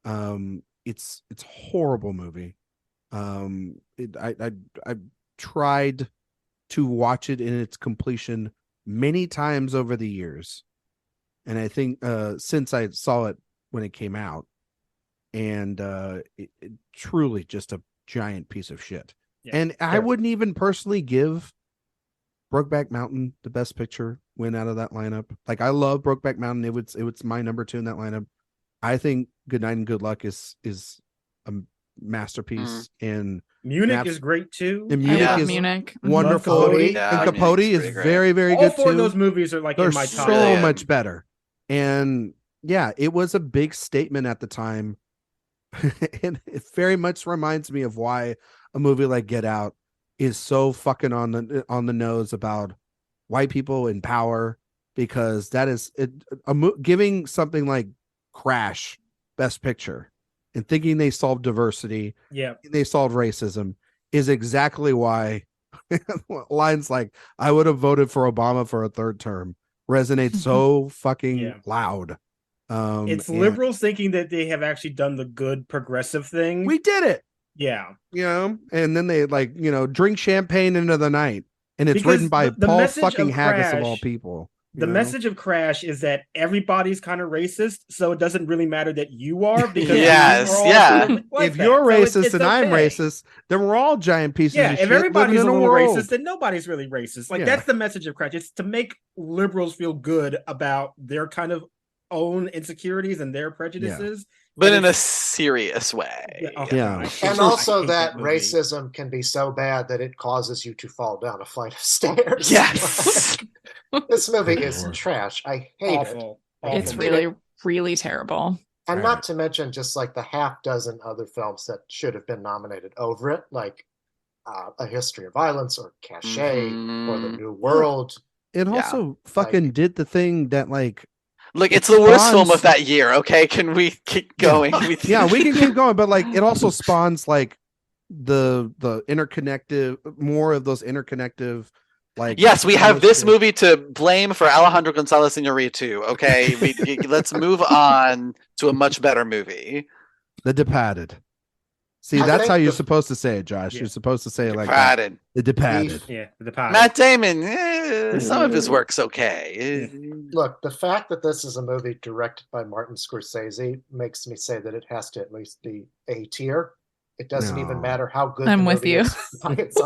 It's a horrible movie. I tried to watch it in its completion many times over the years, and I think since I saw it when it came out, and it truly just a giant piece of shit. And I wouldn't even personally give Brokeback Mountain the Best Picture win out of that lineup. Like, I love Brokeback Mountain. It was my number 2 in that lineup. I think Good Night and Good Luck is a masterpiece, and Munich is great too. And Munich is Munich. Wonderful. Capote. And Capote is very, very All good four too. of those movies are like They're in my top. so much better. And yeah, it was a big statement at the time. And it very much reminds me of why a movie like Get Out is so fucking on the nose about white people in power, because that is giving something like Crash Best Picture and thinking they solved diversity, they solved racism, is exactly why lines like "I would have voted for Obama for a third term" resonate so fucking loud. It's liberals thinking that they have actually done the good progressive thing. We did it. Yeah. And then they drink champagne into the night, and it's written by Paul fucking Haggis of all people. The message of Crash is that everybody's kind of racist, so it doesn't really matter that you are, because if you're racist and I'm racist, then we're all giant pieces of shit. If everybody's a little world. racist, then nobody's really racist. That's the message of Crash. It's to make liberals feel good about their kind of own insecurities and their prejudices. But in a serious way. And also that racism can be so bad that it causes you to fall down a flight of stairs. Yes. This movie is trash. I hate it. It's really, really terrible. And not to mention just like the half dozen other films that should have been nominated over it, like A History of Violence or Cachet or The New World. It also fucking did the thing that, like, Look, it's the worst film of that year. Okay, can we keep going? Yeah, we can keep going, but like it also spawns like the interconnective, more of those interconnective. Like, yes, we have this movie to blame for Alejandro González Iñárritu. Okay, let's move on to a much better movie. The Departed. See, that's how you're supposed to say it, Josh. Yeah. You're supposed to say it like Departed. The Departed. Yeah, The Departed. Matt Damon, some of his work's okay. Look, the fact that this is a movie directed by Martin Scorsese makes me say that it has to at least be A tier. It doesn't even matter how good. I'm with you. It's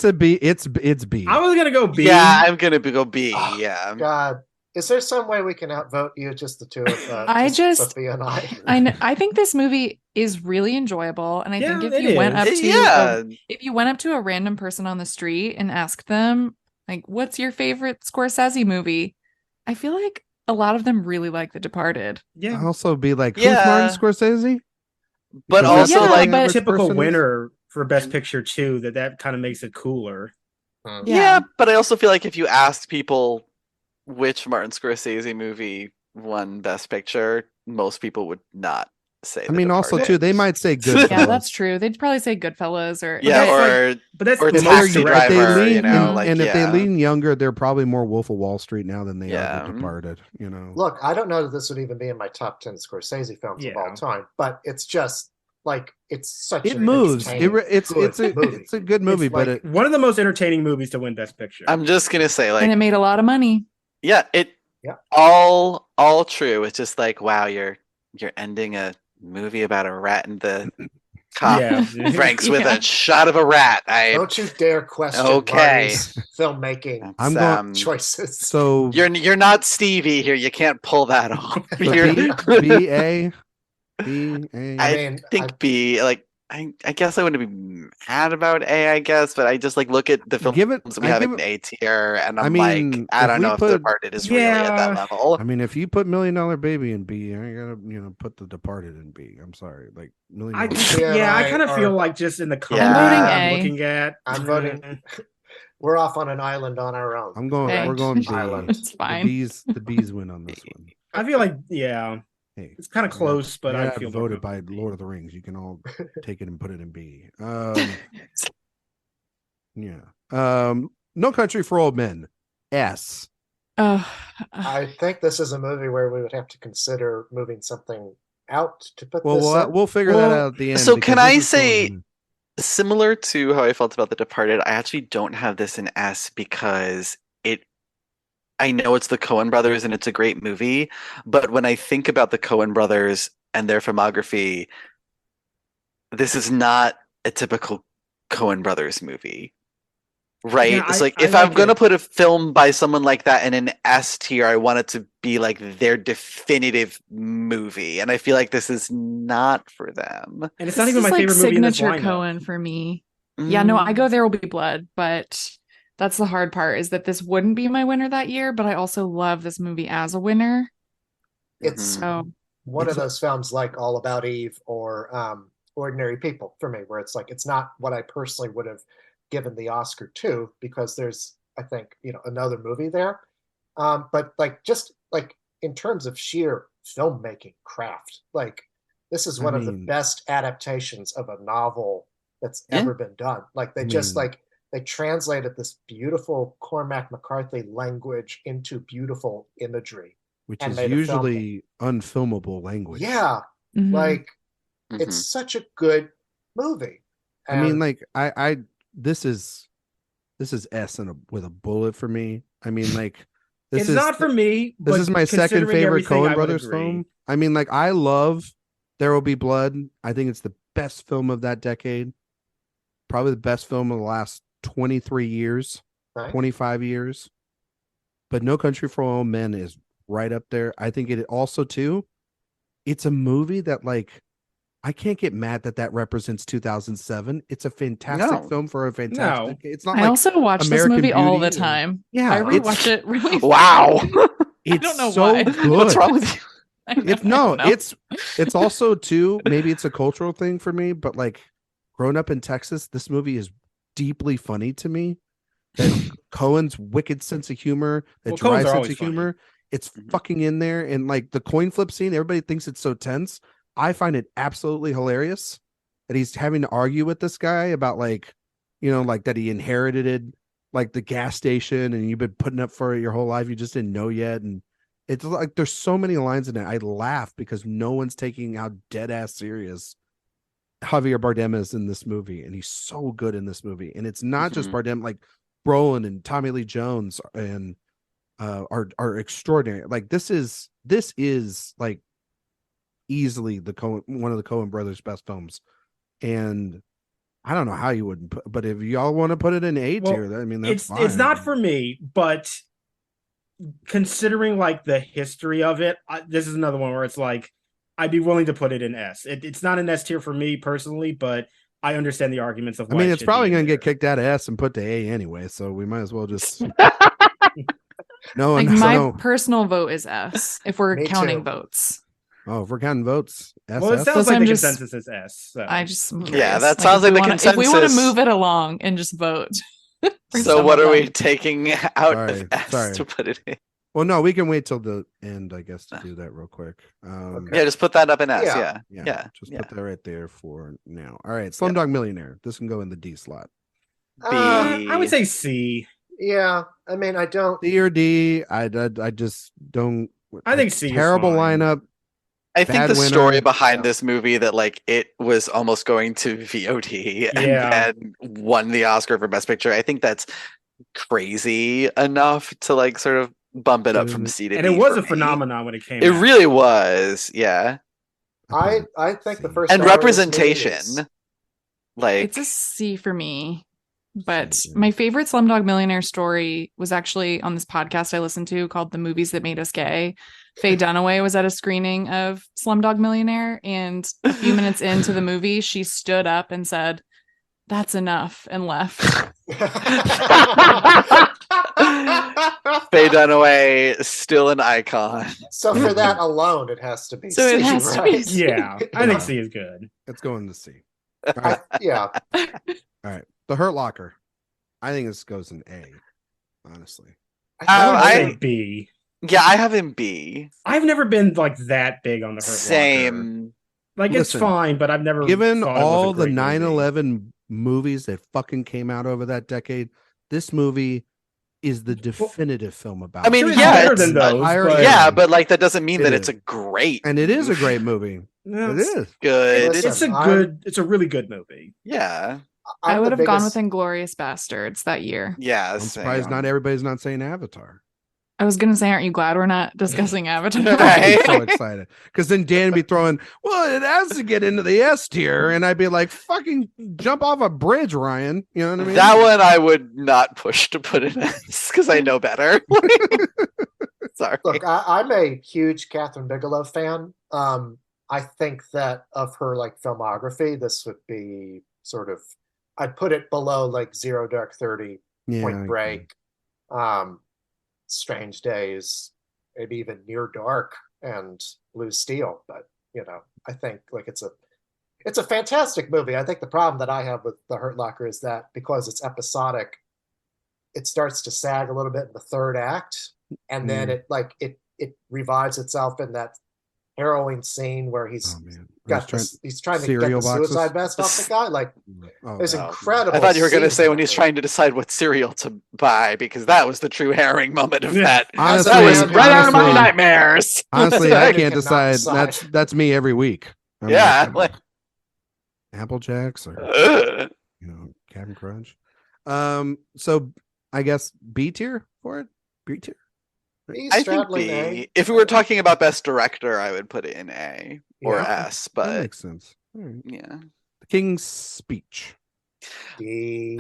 a B. It's B. I was gonna go B. Yeah, I'm gonna go B. Yeah. God, is there some way we can outvote you? Just the two of Sophia and I think this movie is really enjoyable, and I think if you went up to a random person on the street and asked them like, "What's your favorite Scorsese movie?" I feel like a lot of them really like The Departed. Yeah. I'll also be like, who's Martin Scorsese? But also like a typical winner for Best Picture too, that kind of makes it cooler. Yeah, but I also feel like if you asked people which Martin Scorsese movie won Best Picture, most people would not say. I mean, also too, they might say Goodfellas. Yeah, that's true. They'd probably say Goodfellas or Taxi Driver. If they lean younger, they're probably more Wolf of Wall Street now than they are The Departed. You know, look, I don't know that this would even be in my top 10 Scorsese films of all time, but it's just like it's such. It moves. It's a good movie, but one of the most entertaining movies to win Best Picture. I'm just gonna say, like, and it made a lot of money. Yeah, all true. It's just like, wow, you're ending a movie about a rat in the cop ranks with a shot of a rat. Don't you dare question Marty's filmmaking choices. So you're not Stevie here. You can't pull that off. I think B. Like I guess I wouldn't be mad about A, I guess, but I just like look at the films we have in A tier, and I don't know if The Departed is really at that level. I mean, if you put $1 Million Baby in B, I gotta put The Departed in B. I'm sorry, like I kind of feel like just in the I'm voting. We're off on an island on our own. We're going B. It's fine. The B's win on this one. I feel like it's kind of close, but I feel voted by Lord of the Rings. You can all take it and put it in B. No Country for Old Men. S. I think this is a movie where we would have to consider moving something out to put this up. We'll figure that out at the end. So can I say, similar to how I felt about The Departed, I actually don't have this in S because I know it's the Coen brothers and it's a great movie, but when I think about the Coen brothers and their filmography, this is not a typical Coen brothers movie, right? Yeah, it's if I'm going to put a film by someone like that in an S tier, I want it to be like their definitive movie, and I feel like this is not for them. And it's not even my favorite movie in this lineup. Signature Coen for me. Yeah, no, I go There Will Be Blood, but that's the hard part, is that this wouldn't be my winner that year, but I also love this movie as a winner. It's one of those films like All About Eve or Ordinary People for me, where it's like, it's not what I personally would have given the Oscar to, because there's, I think, another movie there. But like, just like in terms of sheer filmmaking craft, like this is one of the best adaptations of a novel that's ever been done. Like they translated this beautiful Cormac McCarthy language into beautiful imagery. Which is usually unfilmable language. Yeah. Mm-hmm. It's such a good movie. And I mean, like, this is S with a bullet for me. I mean, like, it's not for me. This is my second favorite Coen Brothers film. I mean, like, I love There Will Be Blood. I think it's the best film of that decade. Probably the best film of the last 23 years, 25 years. But No Country for Old Men is right up there. I think it also, too, it's a movie that, like, I can't get mad that represents 2007. It's a fantastic film for a fantastic. It's not. I also watch American this movie Beauty all the time. Yeah, I rewatch it really. Wow, I don't know so why. Good. What's wrong with you? It's also too. Maybe it's a cultural thing for me, but like, growing up in Texas, this movie is deeply funny to me. That Coen's wicked sense of humor, that dry sense of humor, It's fucking in there. And like the coin flip scene, everybody thinks it's so tense. I find it absolutely hilarious that he's having to argue with this guy about like, you know, like that he inherited like the gas station and you've been putting up for it your whole life. You just didn't know yet. And it's like, there's so many lines in it. I laugh because no one's taking how dead ass serious Javier Bardem is in this movie. And he's so good in this movie. And it's not just Bardem, like Brolin and Tommy Lee Jones and are extraordinary. Like this is like easily one of the Coen brothers' best films. And I don't know how you wouldn't put, but if y'all want to put it in A tier, I mean, that's fine. It's not for me, but considering like the history of it, this is another one where it's like, I'd be willing to put it in S. It's not an S tier for me personally, but I understand the arguments of why. I mean, it's probably going to get kicked out of S and put to A anyway, so we might as well just. My personal vote is S if we're counting votes. Oh, if we're counting votes, S. Well, it sounds like the consensus is S. So. I just that sounds like the consensus. If we want to move it along and just vote. So what are we taking out of S to put it in? Well, no, we can wait till the end, I guess, to do that real quick. Yeah, just put that up in S. Yeah. Just put that right there for now. All right, Slumdog Millionaire. This can go in the D slot. B. I would say C. Yeah, I mean, I don't. C or D. I just don't. I think C. Terrible lineup. I think the story behind this movie that like it was almost going to VOD and won the Oscar for Best Picture. I think that's crazy enough to like sort of bump it up from C to D. And it was a phenomenon when it came. It really was, yeah. I think the first and representation, like it's a C for me. But my favorite Slumdog Millionaire story was actually on this podcast I listened to called The Movies That Made Us Gay. Faye Dunaway was at a screening of Slumdog Millionaire, and a few minutes into the movie, she stood up and said, "That's enough," and left. Faye Dunaway, still an icon. So for that alone, it has to be so C, it has to be C. Yeah, I think C is good. Let's go into C. All right. Yeah. All right. The Hurt Locker. I think this goes in A, honestly. I think B. Yeah, I have in B. I've never been like that big on the Hurt Locker. Same. Like it's fine, but I've never given all the 9/11 movies that fucking came out over that decade. This movie is the definitive film about. I mean, it's better than those. But like that doesn't mean that it's a great. And it is a great movie. Yeah, it is good. It's a really good movie. Yeah. I would have gone with Inglourious Bastards that year. Yeah, I'm surprised not everybody's not saying Avatar. I was gonna say, aren't you glad we're not discussing Avatar? I'm so excited because then Dan would be throwing, well, it has to get into the S tier, and I'd be like, fucking jump off a bridge, Ryan. You know what I mean? That one I would not push to put in S because I know better. Sorry. Look, I'm a huge Catherine Bigelow fan. I think that of her like filmography, this would be sort of. I'd put it below like Zero Dark 30, Point Break, Strange Days, maybe even Near Dark and Blue Steel. But you know, I think like it's a fantastic movie. I think the problem that I have with The Hurt Locker is that because it's episodic, it starts to sag a little bit in the third act, and then it revives itself in that harrowing scene where he's trying to get the suicide vest off the guy. Like it's incredible. I thought you were going to say when he's trying to decide what cereal to buy, because that was the true harrowing moment of that. Honestly, that was right out of my nightmares. Honestly, I can't decide. That's me every week. Like Apple Jacks or Captain Crunch. So I guess B tier for it. B tier. I think B. A. If we were talking about best director, I would put it in A or S. But that makes sense. Right. Yeah, The King's Speech. B.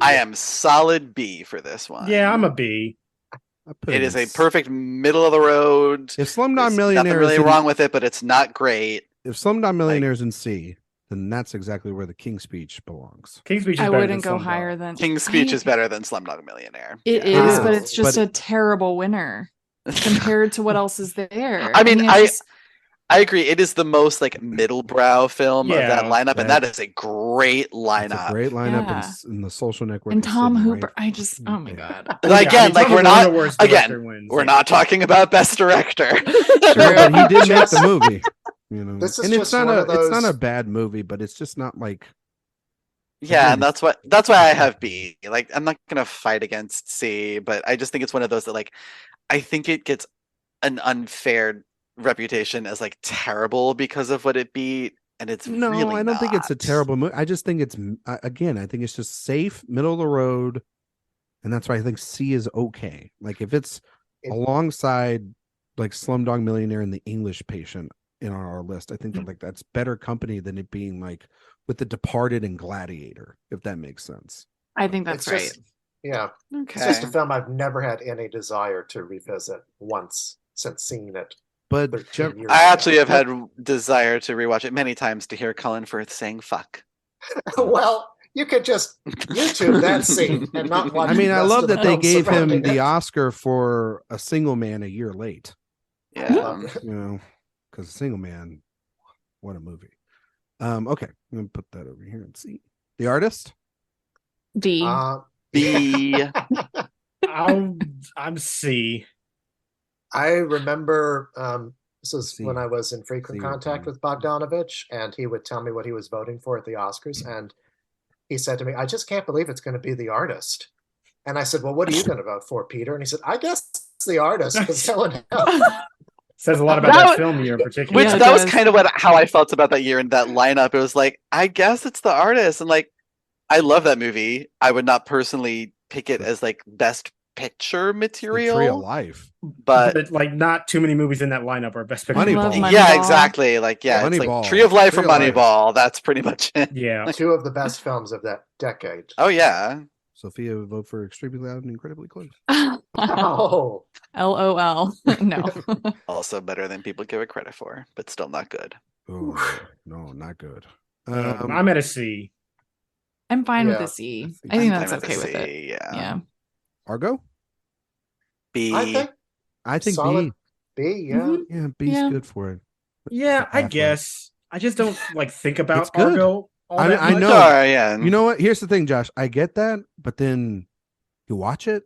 I am solid B for this one. Yeah, I'm a B. It is a perfect middle of the road. If Slumdog Millionaire, nothing really wrong with it, but it's not great. If Slumdog Millionaire is in C, then that's exactly where The King's Speech belongs. King's Speech. I wouldn't go higher than King's Speech is better than Slumdog Millionaire. It is, but it's just a terrible winner compared to what else is there. I mean, I agree. It is the most like middle brow film of that lineup, and that is a great lineup. It's a great lineup in the Social Network. And Tom Hooper, oh my god! Again, like we're not talking about best director. Sure, but he did make the movie. You know, this is and it's not a bad movie, but it's just not like. Yeah, and that's why I have B. Like, I'm not gonna fight against C, but I just think it's one of those that like I think it gets an unfair reputation as like terrible because of what it beat, and it's really I don't think it's a terrible movie. I just think it's I think it's just safe, middle of the road, and that's why I think C is okay. Like if it's alongside like Slumdog Millionaire and The English Patient in our list, I think that like that's better company than it being like with The Departed and Gladiator, if that makes sense. I think that's right. Yeah. Okay. It's just a film I've never had any desire to revisit once since seeing it. But I actually have had desire to rewatch it many times to hear Colin Firth saying fuck. Well, you could just YouTube that scene and not watch. I mean, I love that they gave him the Oscar for A Single Man a year late. Yeah. You know, because A Single Man, what a movie. Okay, I'm gonna put that over here and see. The Artist? D. B. I'm C. I remember this was when I was in frequent contact with Bogdanovich, and he would tell me what he was voting for at the Oscars, and he said to me, I just can't believe it's going to be The Artist. And I said, well, what are you going to vote for, Peter? And he said, I guess it's The Artist, because no one else. Says a lot about that film year in particular. Which that was kind of how I felt about that year and that lineup. It was like, I guess it's The Artist. And like, I love that movie. I would not personally pick it as like best picture material. Tree of Life. But like not too many movies in that lineup are best picture. Moneyball. Yeah, exactly. Like, yeah, it's like Tree of Life from Moneyball. That's pretty much it. Yeah. Two of the best films of that decade. Oh, yeah. Sophia would vote for Extremely Loud and Incredibly Close. Oh. LOL. No. Also better than people give it credit for, but still not good. Oh, no, not good. I'm at a C. I'm fine with a C. I think that's okay with it. Yeah. Argo? B. I think solid B. B, yeah. Mm-hmm. Yeah, B's good for it. Yeah, I guess. I just don't like think about Argo. I know. Yeah. You know what? Here's the thing, Josh. I get that, but then you watch it,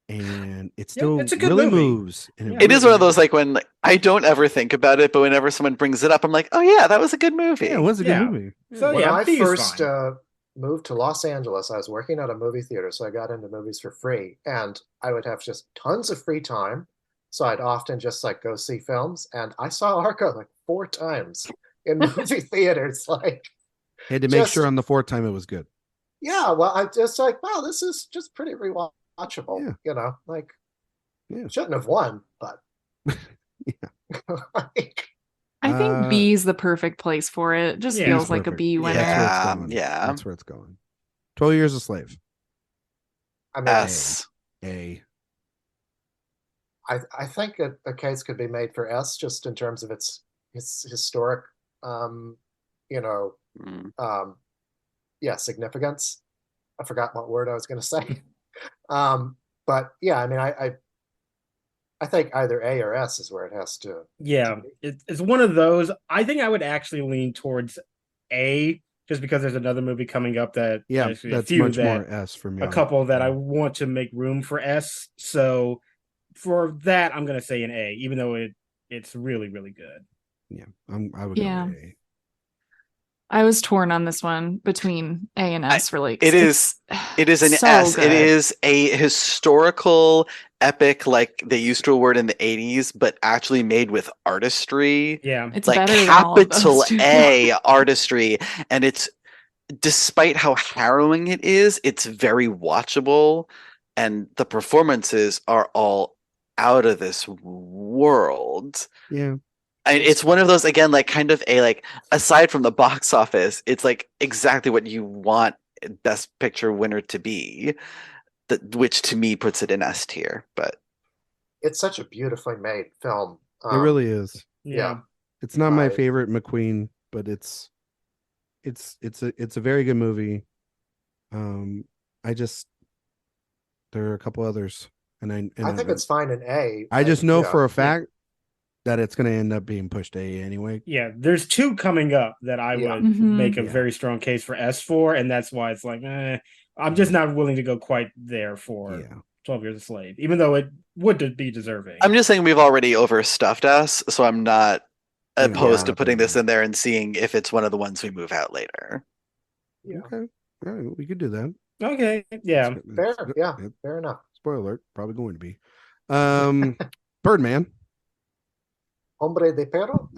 and it still really moves. And it is one of those like when I don't ever think about it, but whenever someone brings it up, I'm like, oh yeah, that was a good movie. Yeah, it was a good movie. So when I first moved to Los Angeles, I was working at a movie theater, so I got into movies for free, and I would have just tons of free time. So I'd often just like go see films, and I saw Argo like 4 times in movie theaters. Like, had to make sure on the 4th time it was good. Yeah, well, I just like, wow, this is just pretty rewatchable. Yeah. You know, like, shouldn't have won, but like, I think B is the perfect place for it. It just feels like a B winner. That's where it's going. 12 Years a Slave. I mean, S. A. I think a case could be made for S just in terms of its historic, significance. I forgot what word I was going to say. But yeah, I mean, I think either A or S is where it has to. Yeah, it's one of those. I think I would actually lean towards A, just because there's another movie coming up that that's much more S for me. A couple that I want to make room for S. So for that, I'm going to say an A, even though it's really, really good. Yeah, I would go A. I was torn on this one between A and S. Really, it is an so S. good. It is a historical epic, like they used to award in the 80s, but actually made with artistry. Yeah, it's like better capital A artistry, and it's despite how harrowing it is, it's very watchable, and the performances are all out of this world. Yeah. And it's one of those, again, like kind of a, like, aside from the box office, it's like exactly what you want Best Picture winner to be, which to me puts it in S tier. But it's such a beautifully made film. It really is. Yeah. It's not my favorite McQueen, but it's a very good movie. There are a couple others, and I think it's fine in A. I just know for a fact that it's going to end up being pushed to A anyway. Yeah, there's 2 coming up that I would make a very strong case for S for, and that's why it's like, I'm just not willing to go quite there for 12 Years a Slave, even though it would be deserving. I'm just saying we've already overstuffed us, so I'm not opposed to putting this in there and seeing if it's one of the ones we move out later. Yeah. Okay. All right, we could do that. Okay. Yeah. Fair enough. Spoiler alert, probably going to be. Birdman. Hombre de Perro.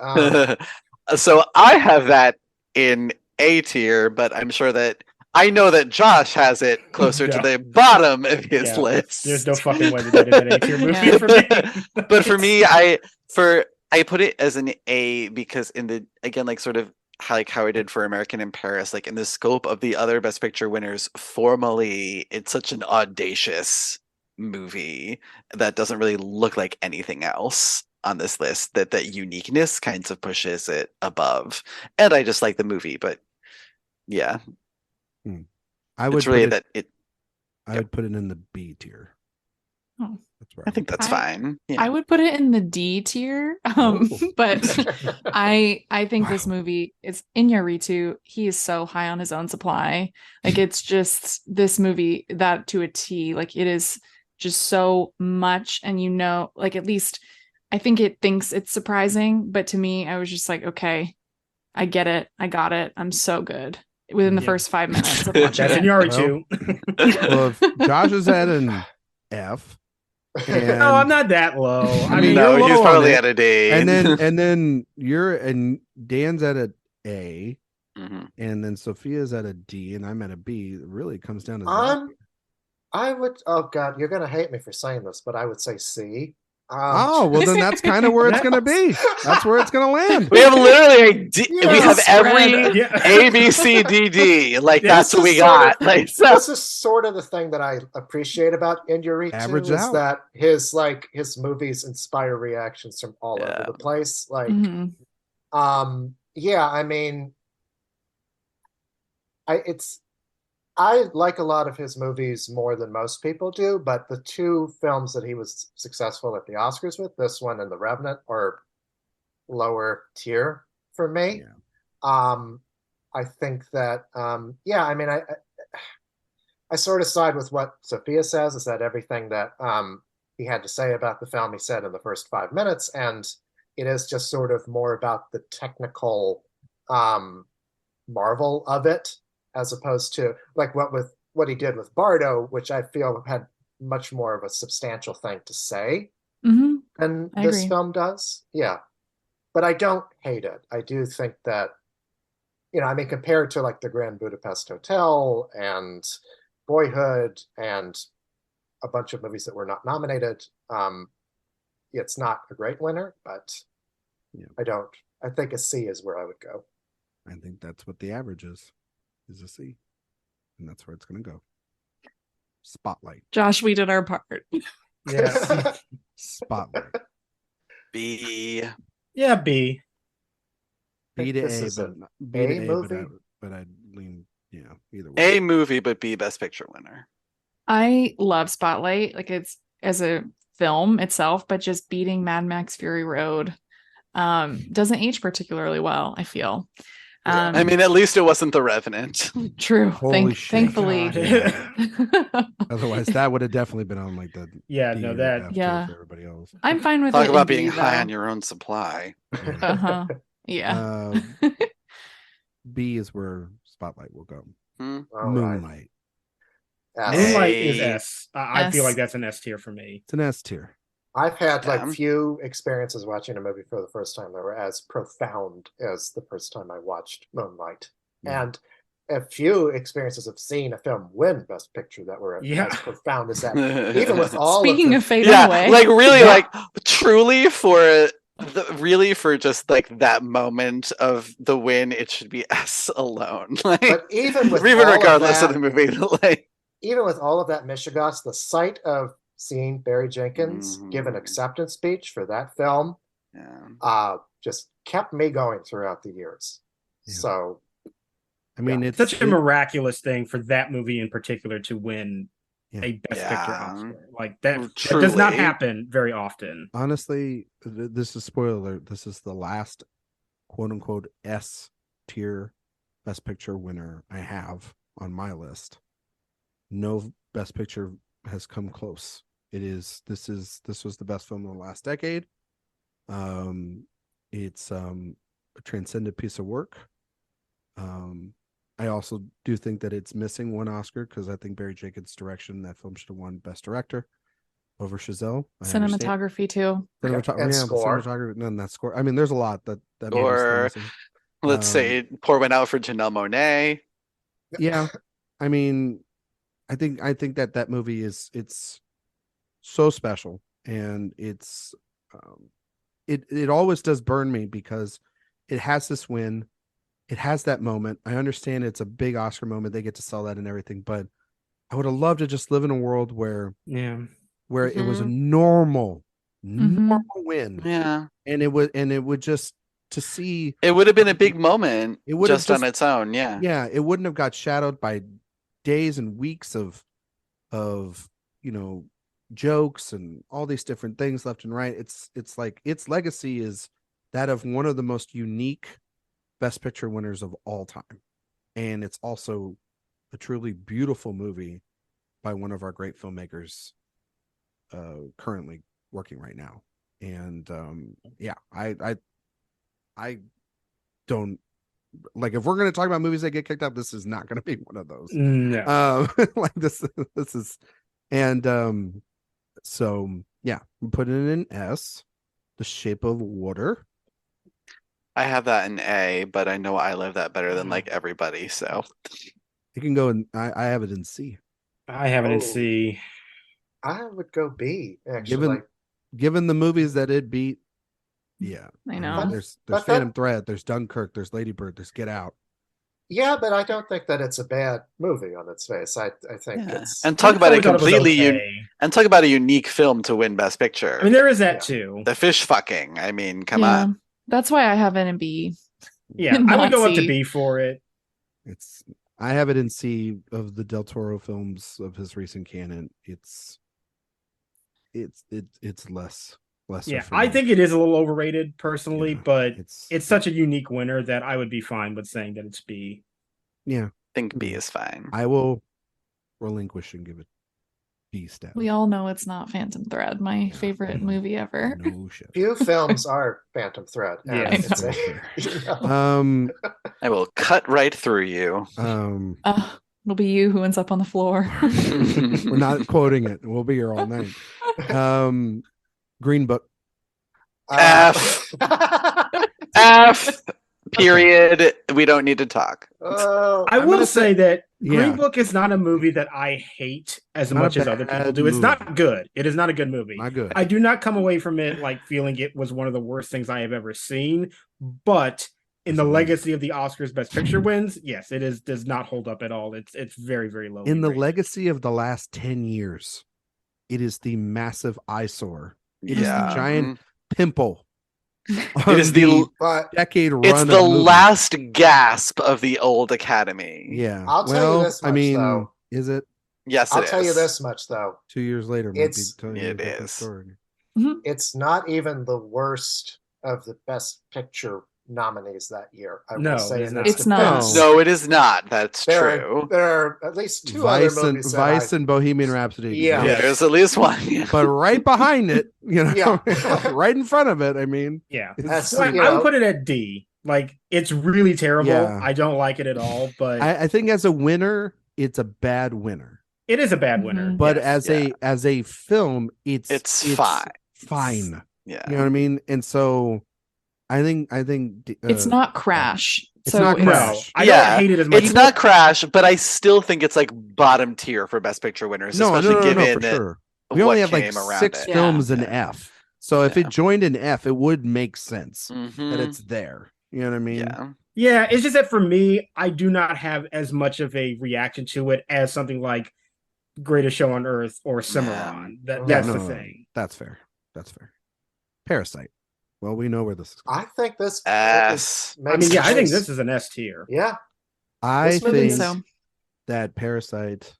So I have that in A tier, but I'm sure that I know that Josh has it closer to the bottom of his list. There's no fucking way to get an A tier movie for me. But for me, I put it as an A because in the again, like sort of how I did for American in Paris, like in the scope of the other Best Picture winners, formally, it's such an audacious movie that doesn't really look like anything else on this list, that uniqueness kind of pushes it above. And I just like the movie, but yeah. I would really I would put it in the B tier. Oh, that's right. I think that's fine. Yeah. I would put it in the D tier. But I think this movie is Iñárritu. He is so high on his own supply. Like it's just this movie that to a T. Like it is just so much, and like at least I think it thinks it's surprising, but to me, I was just like, okay, I get it. I got it. I'm so good within the first 5 minutes of watching That's Iñárritu. Well, if Josh is at an F. No, I'm not that low. I mean, no, he's probably at a D. And then and Dan's at an A, and then Sophia's at a D, and I'm at a B. It really comes down to I would. Oh God, you're gonna hate me for saying this, but I would say C. Well, then that's kind of where it's going to be. That's where it's going to land. We have literally a D. We have every A, B, C, D, D. Like that's what we got. Like this is sort of the thing that I appreciate about Iñárritu is that his movies inspire reactions from all over the place. Like, I mean, I like a lot of his movies more than most people do, but the 2 films that he was successful at the Oscars with, this one and The Revenant, are lower tier for me. I think that, I mean, I sort of side with what Sophia says, is that everything that he had to say about the film he said in the first 5 minutes, and it is just sort of more about the technical marvel of it, as opposed to like what he did with Bardo, which I feel had much more of a substantial thing to say than this film does. Yeah. But I don't hate it. I do think that, I mean, compared to like the Grand Budapest Hotel and Boyhood and a bunch of movies that were not nominated, it's not a great winner, but I think a C is where I would go. I think that's what the average is a C, and that's where it's going to go. Spotlight. Josh, we did our part. Yeah. Spotlight. B. Yeah, B. B to A, but B to A movie. But I'd lean, either way. A movie, but B Best Picture winner. I love Spotlight, like it's as a film itself, but just beating Mad Max Fury Road doesn't age particularly well, I feel. I mean, at least it wasn't The Revenant. True. Thankfully. Otherwise, that would have definitely been on like the for everybody else. I'm fine with Talk about being high on your own supply. Yeah. B is where Spotlight will go. Moonlight. Moonlight is S. I feel like that's an S tier for me. It's an S tier. I've had few experiences watching a movie for the first time that were as profound as the first time I watched Moonlight, and a few experiences of seeing a film win Best Picture that were as profound as that. Even with all speaking of Faye Dunaway, like really, like truly for just like that moment of the win, it should be S alone. Like, but even regardless of the movie, like even with all of that Michigas, the sight of seeing Barry Jenkins give an acceptance speech for that film just kept me going throughout the years. So I mean, it's such a miraculous thing for that movie in particular to win a Best Picture Oscar. Like that Truly. does not happen very often. Honestly, this is spoiler alert. This is the last quote unquote S tier Best Picture winner I have on my list. No Best Picture has come close. This was the best film of the last decade. It's a transcendent piece of work. I also do think that it's missing one Oscar because I think Barry Jenkins' direction, that film should have won Best Director over Chazelle. Cinematography too. Cinematography, and that score. I mean, there's a lot that or let's say pour one out for Janelle Monáe. Yeah, I mean, I think that movie it's so special, and it's it always does burn me because it has this win. It has that moment. I understand it's a big Oscar moment. They get to sell that and everything, but I would have loved to just live in a world where it was a normal win. Yeah. And it would just to see it would have been a big moment just on its own. Yeah. Yeah. It wouldn't have got shadowed by days and weeks of jokes and all these different things left and right. It's like its legacy is that of one of the most unique Best Picture winners of all time. And it's also a truly beautiful movie by one of our great filmmakers currently working right now. And I don't like, if we're going to talk about movies that get kicked out, this is not going to be one of those. No. Like this is, and so yeah, I'm putting it in S. The Shape of Water. I have that in A, but I know I love that better than like everybody. So you can go and I have it in C. I have it in C. I would go B, actually. Given the movies that it beat, yeah. I know. There's Phantom Thread, there's Dunkirk, there's Lady Bird, there's Get Out. Yeah, but I don't think that it's a bad movie on its face. I think it's and talk about a completely and talk about a unique film to win Best Picture. I mean, there is that too. The fish fucking. I mean, come on. That's why I have it in B. Yeah, I would go up to B for it. I have it in C of the Del Toro films of his recent canon. It's less. Yeah, I think it is a little overrated personally, but it's such a unique winner that I would be fine with saying that it's B. Yeah, I think B is fine. I will relinquish and give it B status. We all know it's not Phantom Thread, my favorite movie ever. No shit. Few films are Phantom Thread. Yeah, I will cut right through you. It'll be you who ends up on the floor. We're not quoting it. We'll be here all night. Green Book. F. F. Period. We don't need to talk. I will say that Green Book is not a movie that I hate as much as other people do. It's not good. It is not a good movie. Not good. I do not come away from it like feeling it was one of the worst things I have ever seen. But in the legacy of the Oscars Best Picture wins, yes, it does not hold up at all. It's very, very low. In the legacy of the last 10 years, it is the massive eyesore. It is the giant pimple. It is the decade run. It's the last gasp of the old Academy. Yeah. I'll tell you this much, though. Is it? Yes, I'll tell you this much, though. 2 years later, it is. It's not even the worst of the Best Picture nominees that year. I will say it's not. No, it is not. That's true. There are at least two other movies. Vice and Bohemian Rhapsody. Yeah, there's at least one. But right behind it, right in front of it. I mean, I would put it at D. Like, it's really terrible. Yeah. I don't like it at all. But I think as a winner, it's a bad winner. It is a bad winner. But as a film, it's fine. Fine. Yeah. You know what I mean? And so I think it's not Crash. It's not Crash. I don't hate it as much. It's not Crash, but I still think it's like bottom tier for Best Picture winners, especially given for sure. We only have like 6 films in F. So if it joined in F, it would make sense that it's there. You know what I mean? Yeah, it's just that for me, I do not have as much of a reaction to it as something like Greatest Show on Earth or Cimarron. That's the thing. That's fair. Parasite. Well, we know where this is going. I think this S. I think this is an S tier. Yeah. I think that Parasite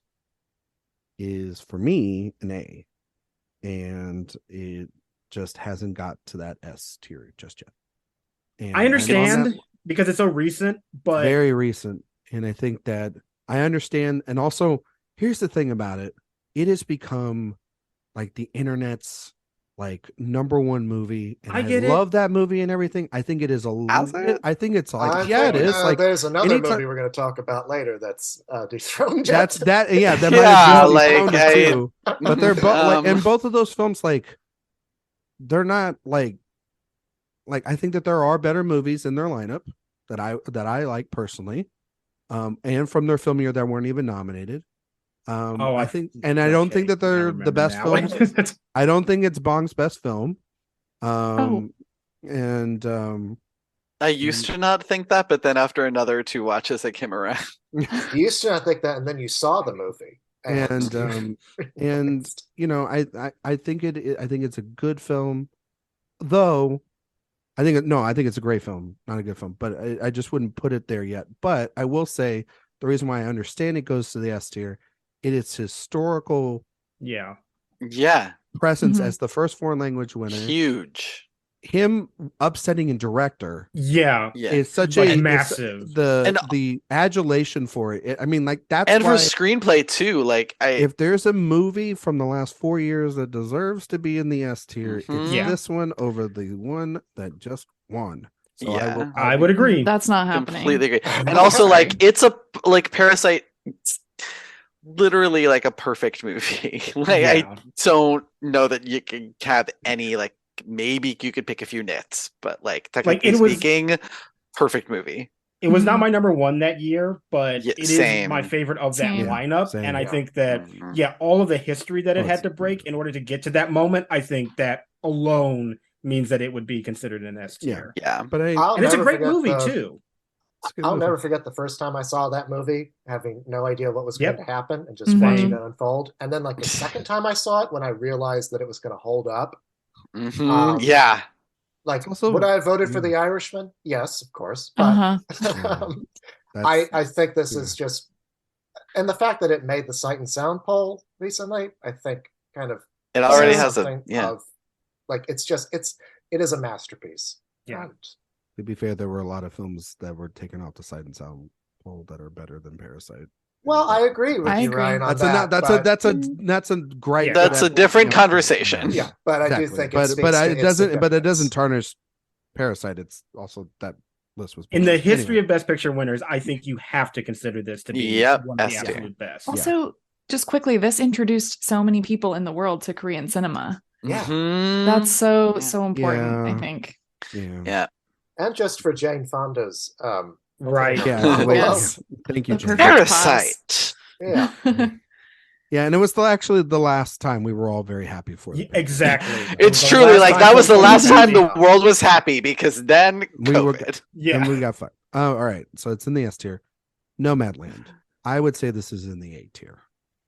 is for me an A, and it just hasn't got to that S tier just yet. And I understand because it's so recent, but very recent. And I think that I understand. And also, here's the thing about it. It has become like the internet's like number one movie. And I love that movie and everything. I think it is a little bit, I think it's like, it is. Like, there's another movie we're going to talk about later that's dethroned. That might have been dethroned too. But they're both and both of those films, like, they're not like I think that there are better movies in their lineup that I like personally, and from their film year that weren't even nominated. I think, and I don't think that they're the best films. I don't think it's Bong's best film. And I used to not think that, but then after another 2 watches, I came around. You used to not think that, and then you saw the movie. And you know, I think it's a good film, though. I think it's a great film, not a good film, but I just wouldn't put it there yet. But I will say the reason why I understand it goes to the S tier, it is historical, presence as the first foreign language winner, huge. Him upsetting a director, it's such like a massive. The adulation for it. I mean, like that's and for screenplay too. Like, if there's a movie from the last 4 years that deserves to be in the S tier, it's this one over the one that just won. So I would agree. That's not happening. Completely agree. And also, like, it's a Parasite. Literally like a perfect movie. I don't know that you can have any maybe you could pick a few nits, but technically speaking, perfect movie. It was not my number one that year, but it is my favorite of that lineup. And I think that all of the history that it had to break in order to get to that moment, I think that alone means that it would be considered an S tier. But and it's a great movie too. I'll never forget the first time I saw that movie, having no idea what was going to happen and just watching it unfold. And then the second time I saw it, when I realized that it was going to hold up. Would I have voted for The Irishman? Yes, of course. But I think this is just, and the fact that it made the Sight and Sound poll recently, I think kind of it already has it is a masterpiece. And, to be fair, there were a lot of films that were taken off the Sight and Sound poll that are better than Parasite. Well, I agree with you, Ryan. On that's a great. That's a different conversation. Yeah, but I do think, it doesn't tarnish Parasite. It's also that list was in the history of Best Picture winners. I think you have to consider this to be one of the absolute best. Also, just quickly, this introduced so many people in the world to Korean cinema. Yeah, that's so important. I think. Yeah. And just for Jane Fonda's right. Thank you, Jane. Parasite. Yeah. And it was actually the last time we were all very happy for it. Exactly. It's truly that was the last time the world was happy, because then COVID. And we got fucked. All right. So it's in the S tier. Nomadland. I would say this is in the A tier.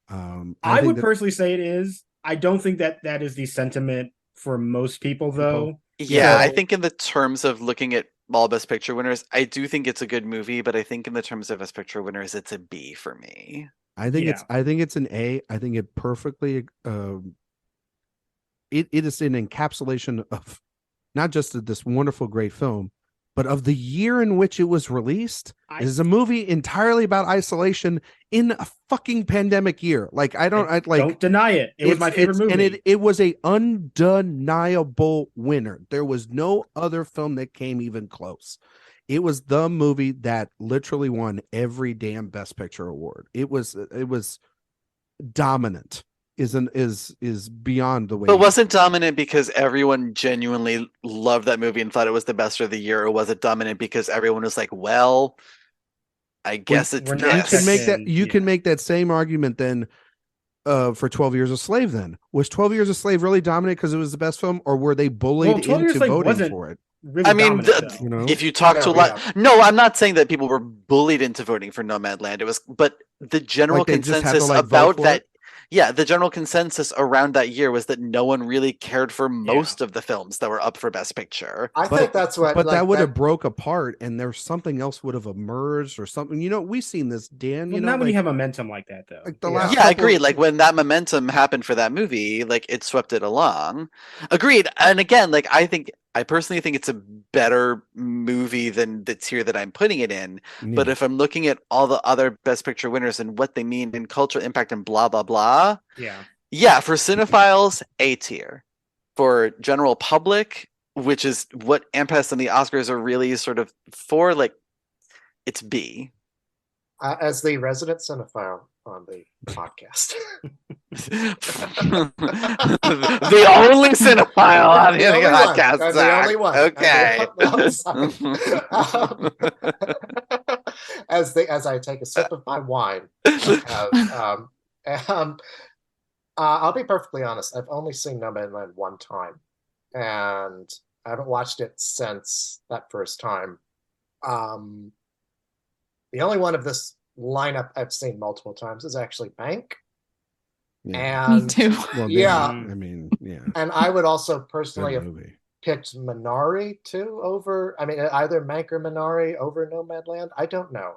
I would personally say it is. I don't think that is the sentiment for most people, though. Yeah, I think in the terms of looking at all Best Picture winners, I do think it's a good movie, but I think in the terms of Best Picture winners, it's a B for me. I think it's an A. I think it perfectly it is an encapsulation of not just this wonderful great film, but of the year in which it was released. It is a movie entirely about isolation in a fucking pandemic year. Don't deny it. It was my favorite movie. And it was a undeniable winner. There was no other film that came even close. It was the movie that literally won every damn Best Picture award. It was dominant. Is beyond the way. But wasn't dominant because everyone genuinely loved that movie and thought it was the best of the year, or was it dominant because everyone was like, well, I guess it's this. You can make that same argument then for 12 Years a Slave. Then was 12 Years a Slave really dominant because it was the best film, or were they bullied into voting for it? Really, I mean, if you talk to a lot, no, I'm not saying that people were bullied into voting for Nomadland. It was, but the general consensus about that. the general consensus around that year was that no one really cared for most of the films that were up for Best Picture. I think that's what. But that would have broke apart, and there's something else would have emerged or something. We've seen this, Dan. Well, not when you have momentum like that, though. Like the last I agree. Like when that momentum happened for that movie, like it swept it along. Agreed. And again, like I personally think it's a better movie than the tier that I'm putting it in. Yeah. But if I'm looking at all the other Best Picture winners and what they mean in cultural impact and blah, blah, blah. Yeah, for cinephiles, A tier. For general public, which is what AMPAS and the Oscars are really sort of for, like, it's B. As the resident cinephile on the podcast. The only cinephile on the podcast. The only one. Okay. As I take a sip of my wine, I'll be perfectly honest. I've only seen Nomadland one time, and I haven't watched it since that first time. The only one of this lineup I've seen multiple times is actually Mank. Yeah. And me too. Well, yeah. I mean, yeah. And I would also personally have picked Minari too over. I mean, either Mank or Minari over Nomadland. I don't know.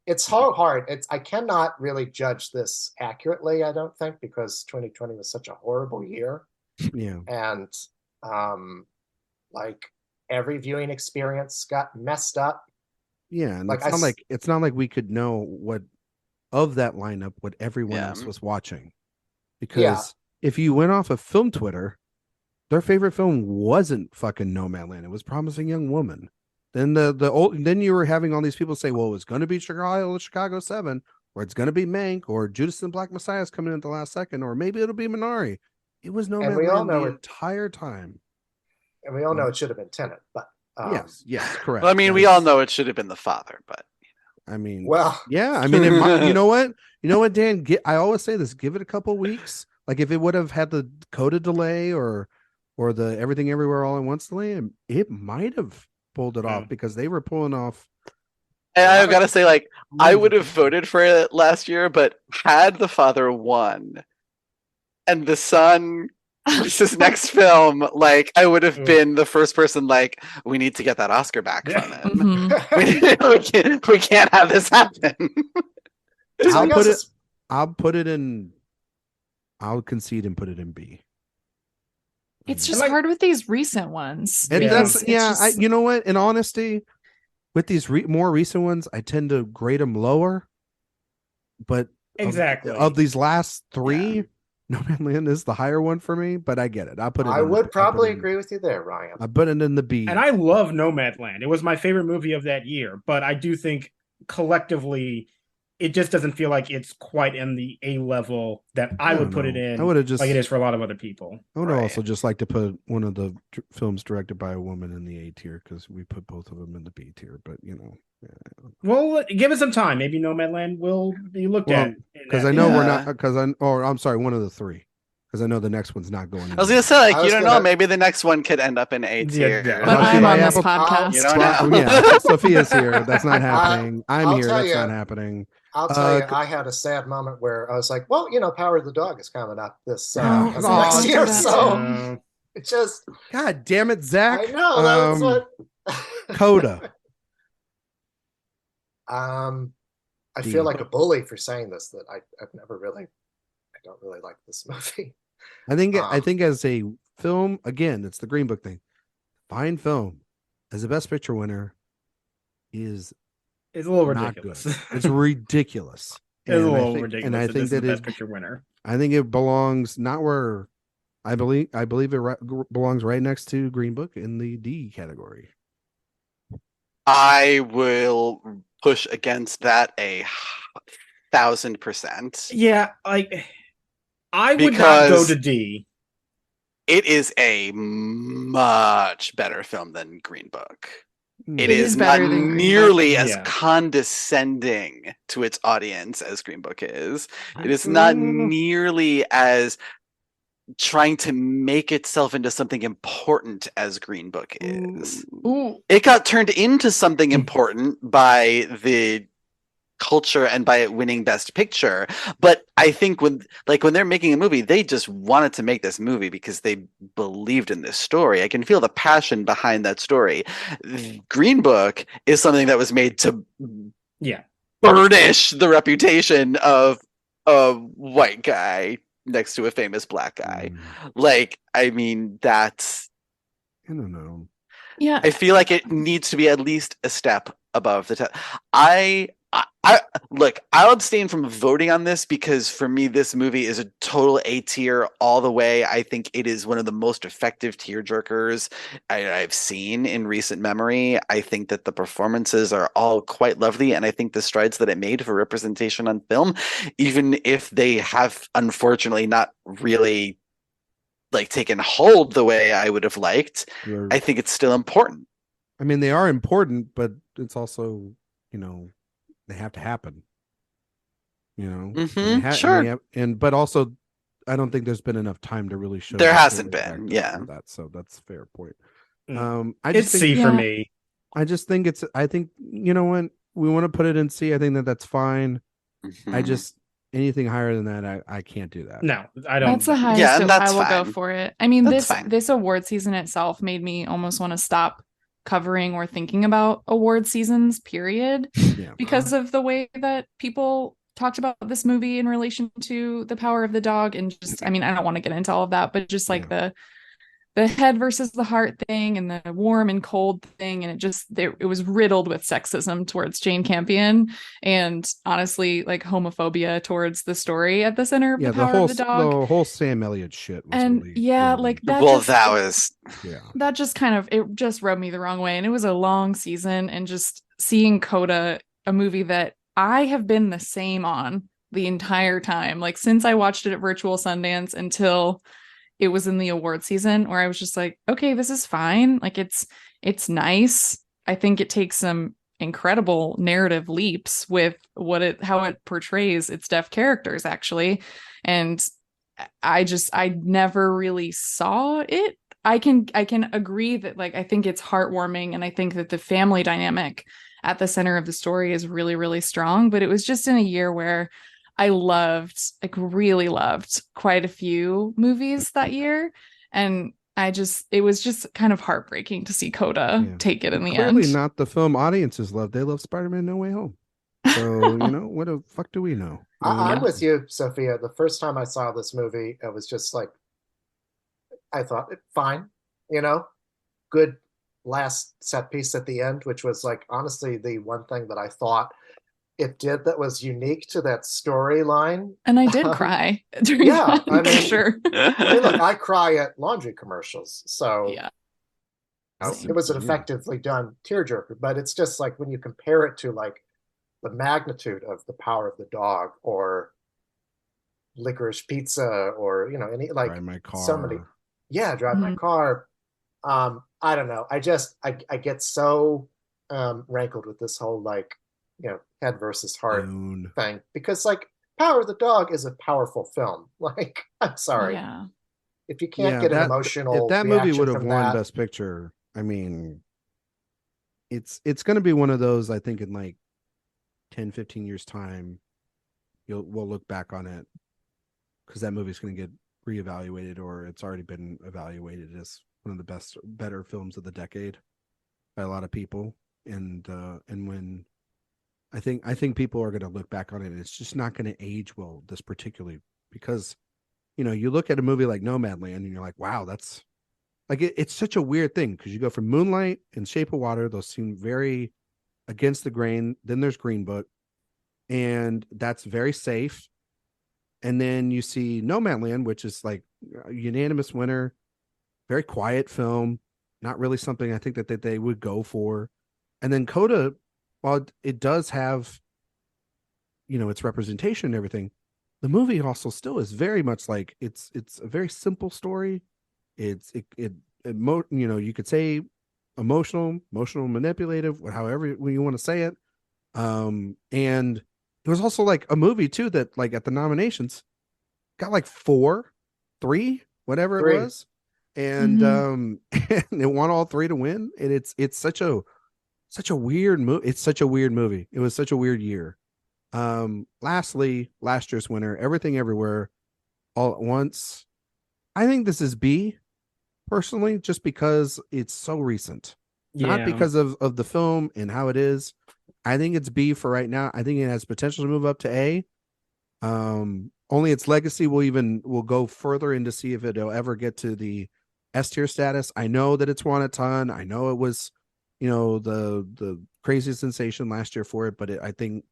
It's hard. I cannot really judge this accurately, I don't think, because 2020 was such a horrible year. Yeah. And like every viewing experience got messed up. Yeah, and it's not like we could know what of that lineup what everyone else was watching. Because if you went off of film Twitter, their favorite film wasn't fucking Nomadland. It was Promising Young Woman. Then then you were having all these people say, well, it's going to be Chicago 7, or it's going to be Mank, or Judas and the Black Messiah is coming in at the last second, or maybe it'll be Minari. It was Nomadland the entire time. And we all know it should have been Tenet, but yes, correct. Well, I mean, we all know it should have been The Father, but I mean, well, yeah, I mean, you know what, Dan? I always say this: give it a couple weeks. Like if it would have had the Coda delay or the Everything Everywhere All at Once delay, it might have pulled it off because they were pulling off. And I've got to say, like, I would have voted for it last year, but had The Father won and The Son was his next film, like, I would have been the first person, like, we need to get that Oscar back from him. We can't have this happen. I'll concede and put it in B. It's just hard with these recent ones. And you know what? In honesty, with these more recent ones, I tend to grade them lower. But of these last three, Nomadland is the higher one for me. But I get it. I would probably agree with you there, Ryan. I put it in the B. And I love Nomadland. It was my favorite movie of that year. But I do think collectively, it just doesn't feel like it's quite in the A level that I would put it in. I would have just like it is for a lot of other people. I would also just like to put one of the films directed by a woman in the A tier because we put both of them in the B tier. But well, give it some time. Maybe Nomadland will be looked at because I know we're not. I'm sorry, one of the three. Because I know the next one's not going. I was gonna say, like, you don't know. Maybe the next one could end up in A tier. But I'm on this podcast. You don't know. Yeah, Sophia's here. That's not happening. I'm here. That's not happening. I'll tell you, I had a sad moment where I was like, well, Power of the Dog is coming up this next year. So it just... God damn it, Zach. I know. That's what... Coda. I feel like a bully for saying this, that I don't really like this movie. I think as a film, again, it's the Green Book thing. Fine film as a Best Picture winner is... It's a little ridiculous. It's ridiculous. It's a little ridiculous. And I think that Best Picture winner. I think it belongs not where I believe it belongs right next to Green Book in the D category. I will push against that 1,000%. Yeah, like I would not go to D. It is a much better film than Green Book. It is not nearly as condescending to its audience as Green Book is. It is not nearly as trying to make itself into something important as Green Book is. It got turned into something important by the culture and by it winning Best Picture. But I think when they're making a movie, they just wanted to make this movie because they believed in this story. I can feel the passion behind that story. Green Book is something that was made to burnish the reputation of a white guy next to a famous black guy. Like, I mean, that's, I don't know. Yeah, I feel like it needs to be at least a step above the look, I'll abstain from voting on this because for me, this movie is a total A tier all the way. I think it is one of the most effective tearjerkers I've seen in recent memory. I think that the performances are all quite lovely, and I think the strides that it made for representation on film, even if they have unfortunately not really like taken hold the way I would have liked, I think it's still important. I mean, they are important, but it's also, they have to happen. Sure. But also, I don't think there's been enough time to really show. There hasn't been, so that's a fair point. It's C for me. I just think I think when we want to put it in C, I think that's fine. I just anything higher than that, I can't do that. No, I don't. That's the highest I will go for it. I mean, this award season itself made me almost want to stop covering or thinking about award seasons, period, because of the way that people talked about this movie in relation to The Power of the Dog. And just, I mean, I don't want to get into all of that, but just like the head versus the heart thing and the warm and cold thing. And it was riddled with sexism towards Jane Campion and honestly, like homophobia towards the story at the center of The Power of the Dog. The whole Sam Elliott shit was and really, like that. Well, that just kind of, it just rubbed me the wrong way. And it was a long season, and just seeing Coda, a movie that I have been the same on the entire time, like since I watched it at Virtual Sundance until it was in the award season, where I was just like, okay, this is fine. Like it's nice. I think it takes some incredible narrative leaps with how it portrays its deaf characters, actually. And I never really saw it. I can agree that, like, I think it's heartwarming, and I think that the family dynamic at the center of the story is really, really strong. But it was just in a year where I really loved quite a few movies that year. And it was just kind of heartbreaking to see Coda take it in the end. Clearly not the film audiences love. They love Spider-Man No Way Home. So, what the fuck do we know? I'm with you, Sophia. The first time I saw this movie, it was just like, I thought, fine, good last set piece at the end, which was like, honestly, the one thing that I thought it did that was unique to that storyline. And I did cry. Yeah, I mean, sure. Look, I cry at laundry commercials, so Same. it was an effectively done tearjerker. But it's just like when you compare it to like the magnitude of The Power of the Dog or Licorice Pizza or any like Drive My Car. so many, Drive My Car. I don't know. I get so rankled with this whole like head versus heart thing, because like Power of the Dog is a powerful film. Like, I'm sorry, if you can't get an emotional, if that movie would have won Best Picture, I mean, it's going to be one of those, I think, in like 10-15 years time, we'll look back on it because that movie's going to get reevaluated, or it's already been evaluated as one of the better films of the decade by a lot of people. And when I think people are going to look back on it, and it's just not going to age well, this particularly, because you look at a movie like Nomadland and you're like, wow, that's like it's such a weird thing, because you go from Moonlight and Shape of Water, those seem very against the grain. Then there's Green Book, and that's very safe. And then you see Nomadland, which is like a unanimous winner, very quiet film, not really something I think that they would go for. And then Coda, while it does have, its representation and everything, the movie also still is very much like it's a very simple story. You could say emotional, manipulative, whowever you want to say it. And it was also like a movie too that, like, at the nominations got like 3, whatever it was. And and it won all 3 to win. And it's such a weird movie. It's such a weird movie. It was such a weird year. Lastly, last year's winner, Everything Everywhere All at Once. I think this is B, personally, just because it's so recent. Not because of the film and how it is. I think it's B for right now. I think it has potential to move up to A. Only its legacy will go further in to see if it'll ever get to the S tier status. I know that it's won a ton. I know it was, the craziest sensation last year for it, but I think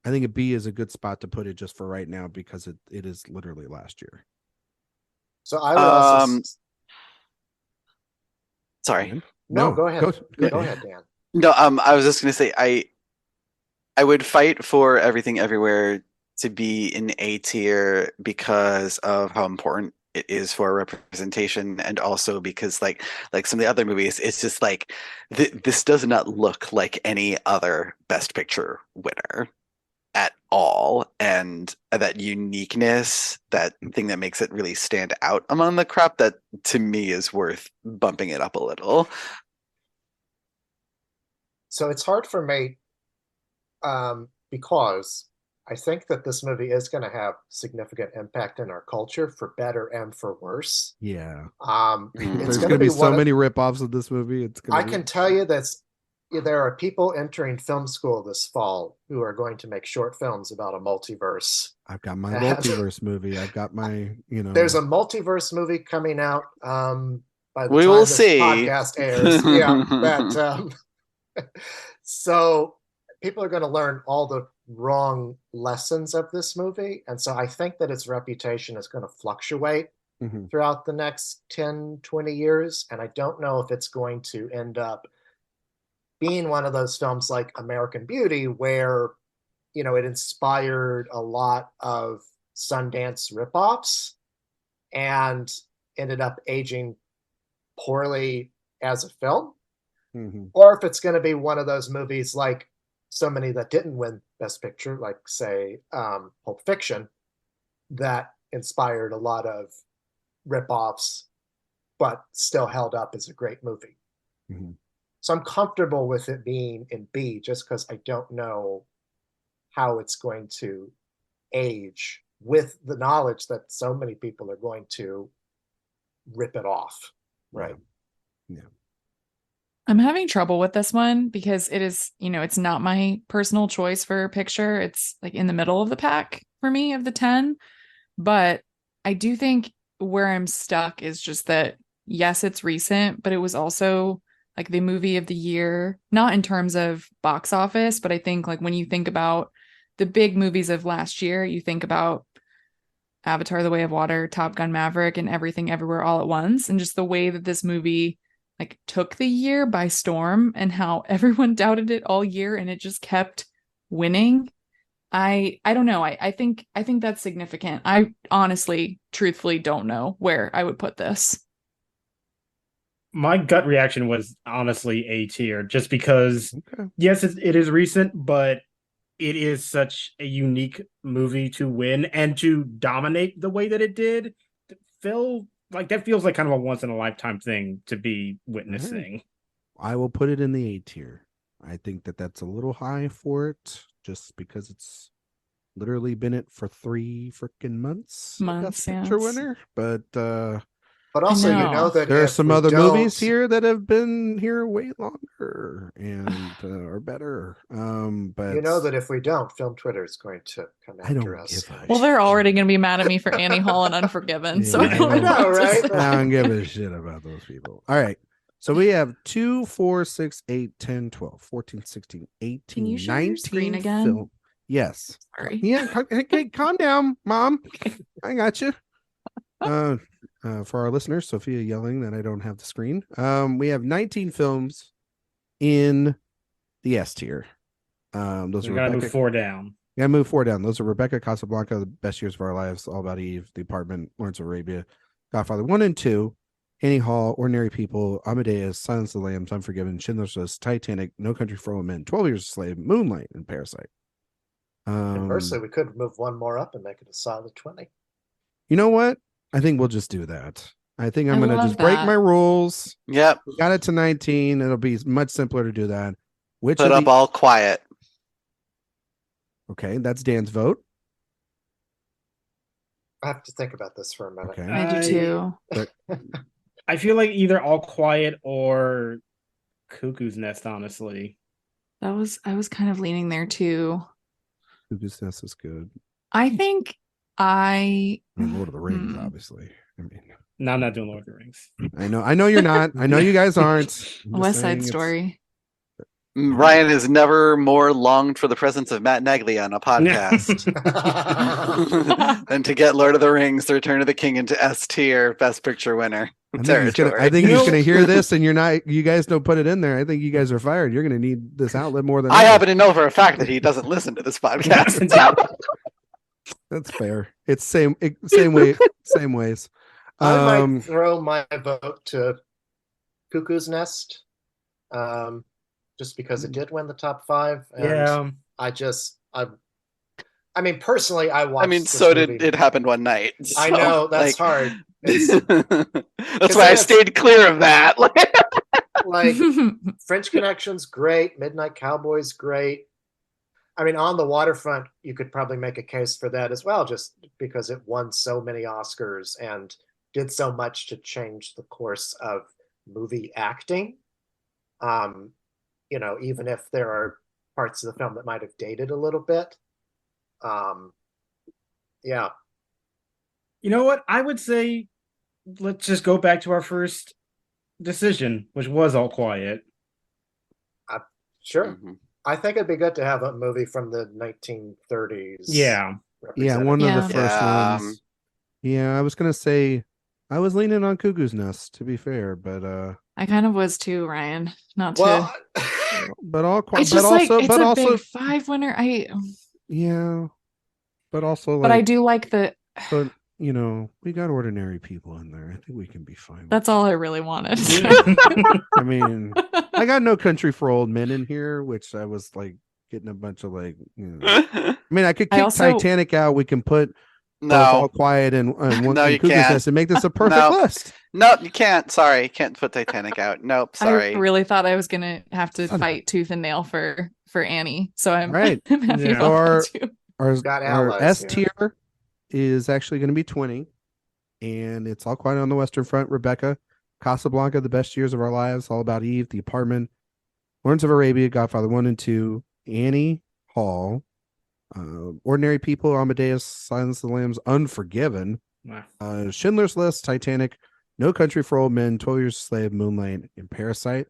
a B is a good spot to put it just for right now because it is literally last year. So I would also. Sorry. No, go ahead. Go ahead, Dan. No, I was just gonna say I would fight for Everything Everywhere to be in A tier because of how important it is for representation, and also because like some of the other movies, it's just like this does not look like any other Best Picture winner at all, and that uniqueness, that thing that makes it really stand out among the crop, that to me is worth bumping it up a little. So it's hard for me because I think that this movie is going to have significant impact in our culture for better and for worse. Yeah. There's going to be so many ripoffs of this movie. I can tell you that there are people entering film school this fall who are going to make short films about a multiverse. I've got my multiverse movie. I've got my, There's a multiverse movie coming out by the we time will this see. podcast airs. Yeah, so people are going to learn all the wrong lessons of this movie. And so I think that its reputation is going to fluctuate throughout the next 10, 20 years. And I don't know if it's going to end up being one of those films like American Beauty, where, it inspired a lot of Sundance ripoffs and ended up aging poorly as a film. Or if it's going to be one of those movies like so many that didn't win Best Picture, like, say, Pulp Fiction, that inspired a lot of ripoffs, but still held up as a great movie. So I'm comfortable with it being in B just because I don't know how it's going to age with the knowledge that so many people are going to rip it off. Right. Yeah. I'm having trouble with this one because it is, it's not my personal choice for a picture. It's like in the middle of the pack for me of the 10. But I do think where I'm stuck is just that, yes, it's recent, but it was also like the movie of the year, not in terms of box office, but I think like when you think about the big movies of last year, you think about Avatar: The Way of Water, Top Gun: Maverick, and Everything Everywhere All at Once. And just the way that this movie like took the year by storm and how everyone doubted it all year and it just kept winning. I don't know. I think that's significant. I honestly, truthfully don't know where I would put this. My gut reaction was honestly A tier, just because, yes, it is recent, but it is such a unique movie to win and to dominate the way that it did. That feels like kind of a once in a lifetime thing to be witnessing. I will put it in the A tier. I think that's a little high for it, just because it's literally been it for 3 freaking months. Best Picture winner, but also that there are some other movies here that have been here way longer and are better. But that if we don't, Film Twitter is going to come after us. Well, they're already going to be mad at me for Annie Hall and Unforgiven. So I don't know, right? I don't give a shit about those people. All right. So we have 2, 4, 6, 8, 10, 12, 14, 16, 18, Can you share 19 your screen again? Yes. Sorry. Yeah. Okay, calm down, Mom. I got you. For our listeners, Sophia yelling that I don't have the screen. We have 19 films in the S tier. Those are gotta move 4 down. Yeah, move 4 down. Those are Rebecca, Casablanca, The Best Years of Our Lives, All About Eve, The Apartment, Lawrence of Arabia, Godfather 1 and 2, Annie Hall, Ordinary People, Amadeus, Silence of the Lambs, Unforgiven, Schindler's List, Titanic, No Country for Old Men, 12 Years a Slave, Moonlight, and Parasite. Conversely, we could move one more up and make it a solid 20. You know what? I think we'll just do that. I think I'm going to just break my rules. Yep. We got it to 19. It'll be much simpler to do that. Put up All Quiet. Okay, that's Dan's vote. I have to think about this for a minute. Okay. I do too. But I feel like either All Quiet or Cuckoo's Nest, honestly. I was kind of leaning there too. Cuckoo's Nest is good. I think Lord of the Rings, obviously. I mean, no, I'm not doing Lord of the Rings. I know you're not. I know you guys aren't. West Side Story. Ryan has never more longed for the presence of Matt Nagley on a podcast than to get Lord of the Rings: The Return of the King into S tier Best Picture winner territory. I think he's going to hear this, and you guys don't put it in there. I think you guys are fired. You're going to need this outlet more than I happen to know for a fact that he doesn't listen to this podcast. That's fair. It's same ways. I might throw my vote to Cuckoo's Nest, just because it did win the top 5. And I mean, personally, I watched. I mean, so did It Happened One Night. So, I know that's hard. That's why I stayed clear of that. Like French Connection's great, Midnight Cowboy's great. I mean, On the Waterfront, you could probably make a case for that as well, just because it won so many Oscars and did so much to change the course of movie acting. Even if there are parts of the film that might have dated a little bit. Yeah. You know what? I would say let's just go back to our first decision, which was All Quiet. Sure. Mm-hmm. I think it'd be good to have a movie from the 1930s. Yeah, one of the first ones. Yeah, I was gonna say I was leaning on Cuckoo's Nest, to be fair, but I kind of was too, Ryan. Not to. Well, but All Quiet. It's just it's a big 5 winner. But also, but I do like the. But we got ordinary people in there. I think we can be fine. That's all I really wanted. I mean, I got No Country for Old Men in here, which I was like getting a bunch of like. I mean, I could kick Titanic out. We can put All Quiet and no, you can't. And make this a perfect list. No, you can't. Sorry, you can't put Titanic out. Nope. Sorry. I really thought I was gonna have to fight tooth and nail for Annie. So I'm right. I'm happy about that too. Our S tier is actually going to be 20, and it's All Quiet on the Western Front, Rebecca, Casablanca, The Best Years of Our Lives, All About Eve, The Apartment, Lawrence of Arabia, Godfather 1 and 2, Annie Hall, Ordinary People, Amadeus, Silence of the Lambs, Unforgiven, Schindler's List, Titanic, No Country for Old Men, 12 Years a Slave, Moonlight, and Parasite.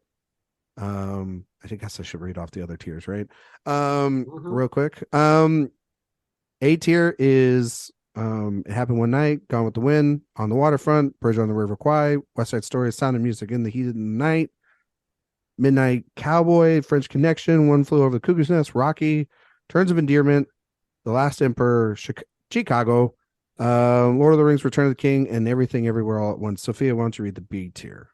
I guess I should read off the other tiers, right? Real quick. A tier is It Happened One Night, Gone with the Wind, On the Waterfront, Bridge on the River Kwai, West Side Story, Sound of Music in the Heat of the Night, Midnight Cowboy, French Connection, One Flew Over the Cuckoo's Nest, Rocky, Terms of Endearment, The Last Emperor, Chicago, Lord of the Rings, Return of the King, and Everything Everywhere All at Once. Sophia, why don't you read the B tier?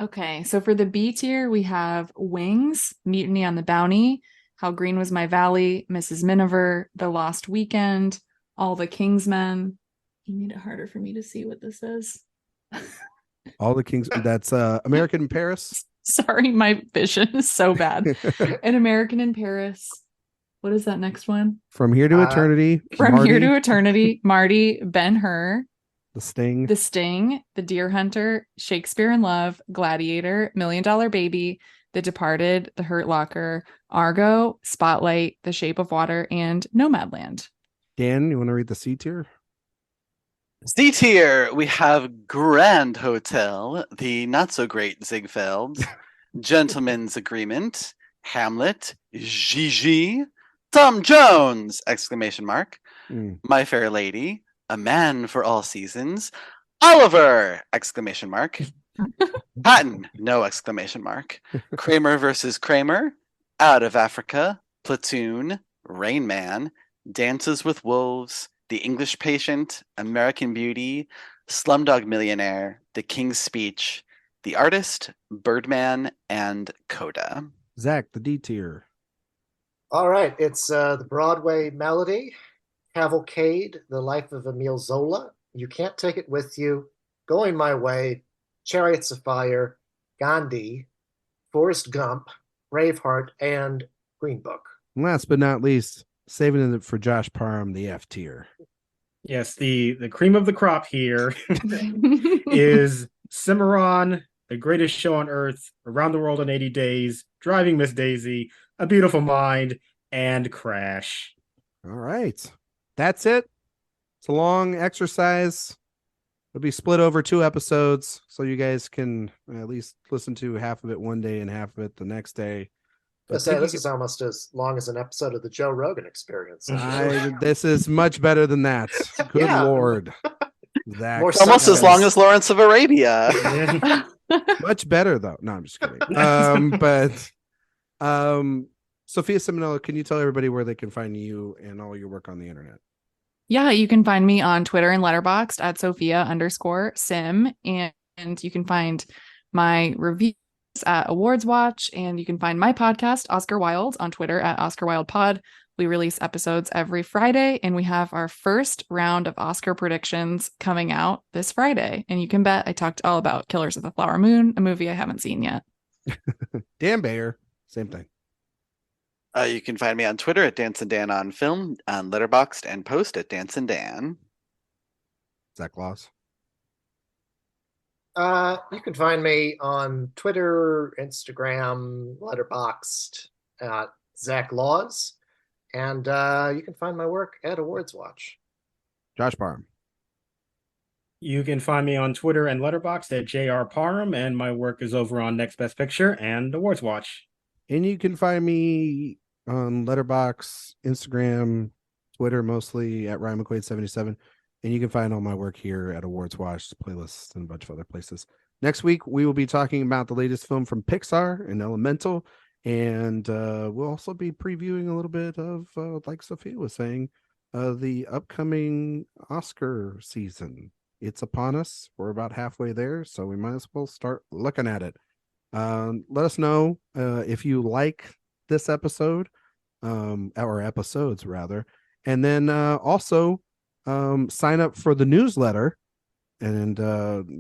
Okay, so for the B tier, we have Wings, Mutiny on the Bounty, How Green Was My Valley, Mrs. Miniver, The Lost Weekend, All the Kingsmen. You made it harder for me to see what this is. All the Kings. That's American in Paris. Sorry, my vision is so bad. An American in Paris. What is that next one? From Here to Eternity. Here to Eternity. Marty, Ben-Hur. The Sting. The Deer Hunter, Shakespeare in Love, Gladiator, $1 Million Baby, The Departed, The Hurt Locker, Argo, Spotlight, The Shape of Water, and Nomadland. Dan, you want to read the C tier? C tier, we have Grand Hotel, The Not So Great Ziegfeld, Gentleman's Agreement, Hamlet, Gigi, Tom Jones! ! My Fair Lady, A Man for All Seasons, Oliver! ! Patton! No! Kramer versus Kramer, Out of Africa, Platoon, Rain Man, Dances with Wolves, The English Patient, American Beauty, Slumdog Millionaire, The King's Speech, The Artist, Birdman, and Coda. Zach, the D tier. All right, it's the Broadway Melody, Cavalcade, The Life of Emile Zola, You Can't Take It With You, Going My Way, Chariots of Fire, Gandhi, Forrest Gump, Braveheart, and Green Book. Last but not least, saving it for Josh Parham, the F tier. Yes, the cream of the crop here is Cimarron, The Greatest Show on Earth, Around the World in 80 Days, Driving Miss Daisy, A Beautiful Mind, and Crash. All right. That's it. It's a long exercise. It'll be split over 2 episodes, so you guys can at least listen to half of it one day and half of it the next day. But this is almost as long as an episode of the Joe Rogan Experience. This is much better than that. Good Lord. Almost as long as Lawrence of Arabia. Much better, though. No, I'm just kidding. Sophia Ciminello, can you tell everybody where they can find you and all your work on the internet? Yeah, you can find me on Twitter and Letterboxd at Sophia_Sim. And you can find my reviews at AwardsWatch. And you can find my podcast, Oscar Wilde, on Twitter at OscarWildePod. We release episodes every Friday, and we have our first round of Oscar predictions coming out this Friday. And you can bet I talked all about Killers of the Flower Moon, a movie I haven't seen yet. Dan Bayer, same thing. You can find me on Twitter at Dance and Dan on Film, on Letterboxd, and post at Dance and Dan. Zach Laws. You can find me on Twitter, Instagram, Letterboxd at Zach Laws, and you can find my work at AwardsWatch. Josh Parham. You can find me on Twitter and Letterboxd at JR Parham, and my work is over on Next Best Picture and AwardsWatch. And you can find me on Letterboxd, Instagram, Twitter, mostly at Ryan McQuade 77. And you can find all my work here at AwardsWatch, playlists, and a bunch of other places. Next week, we will be talking about the latest film from Pixar and Elemental. And we'll also be previewing a little bit of, like Sophia was saying, the upcoming Oscar season. It's upon us. We're about halfway there, so we might as well start looking at it. Let us know if you like this episode, or episodes rather, and then also sign up for the newsletter, and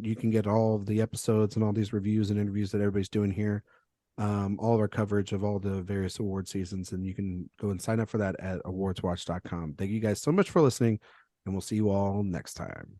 you can get all of the episodes and all these reviews and interviews that everybody's doing here, all of our coverage of all the various award seasons, and you can go and sign up for that at awardswatch.com. Thank you guys so much for listening, and we'll see you all next time.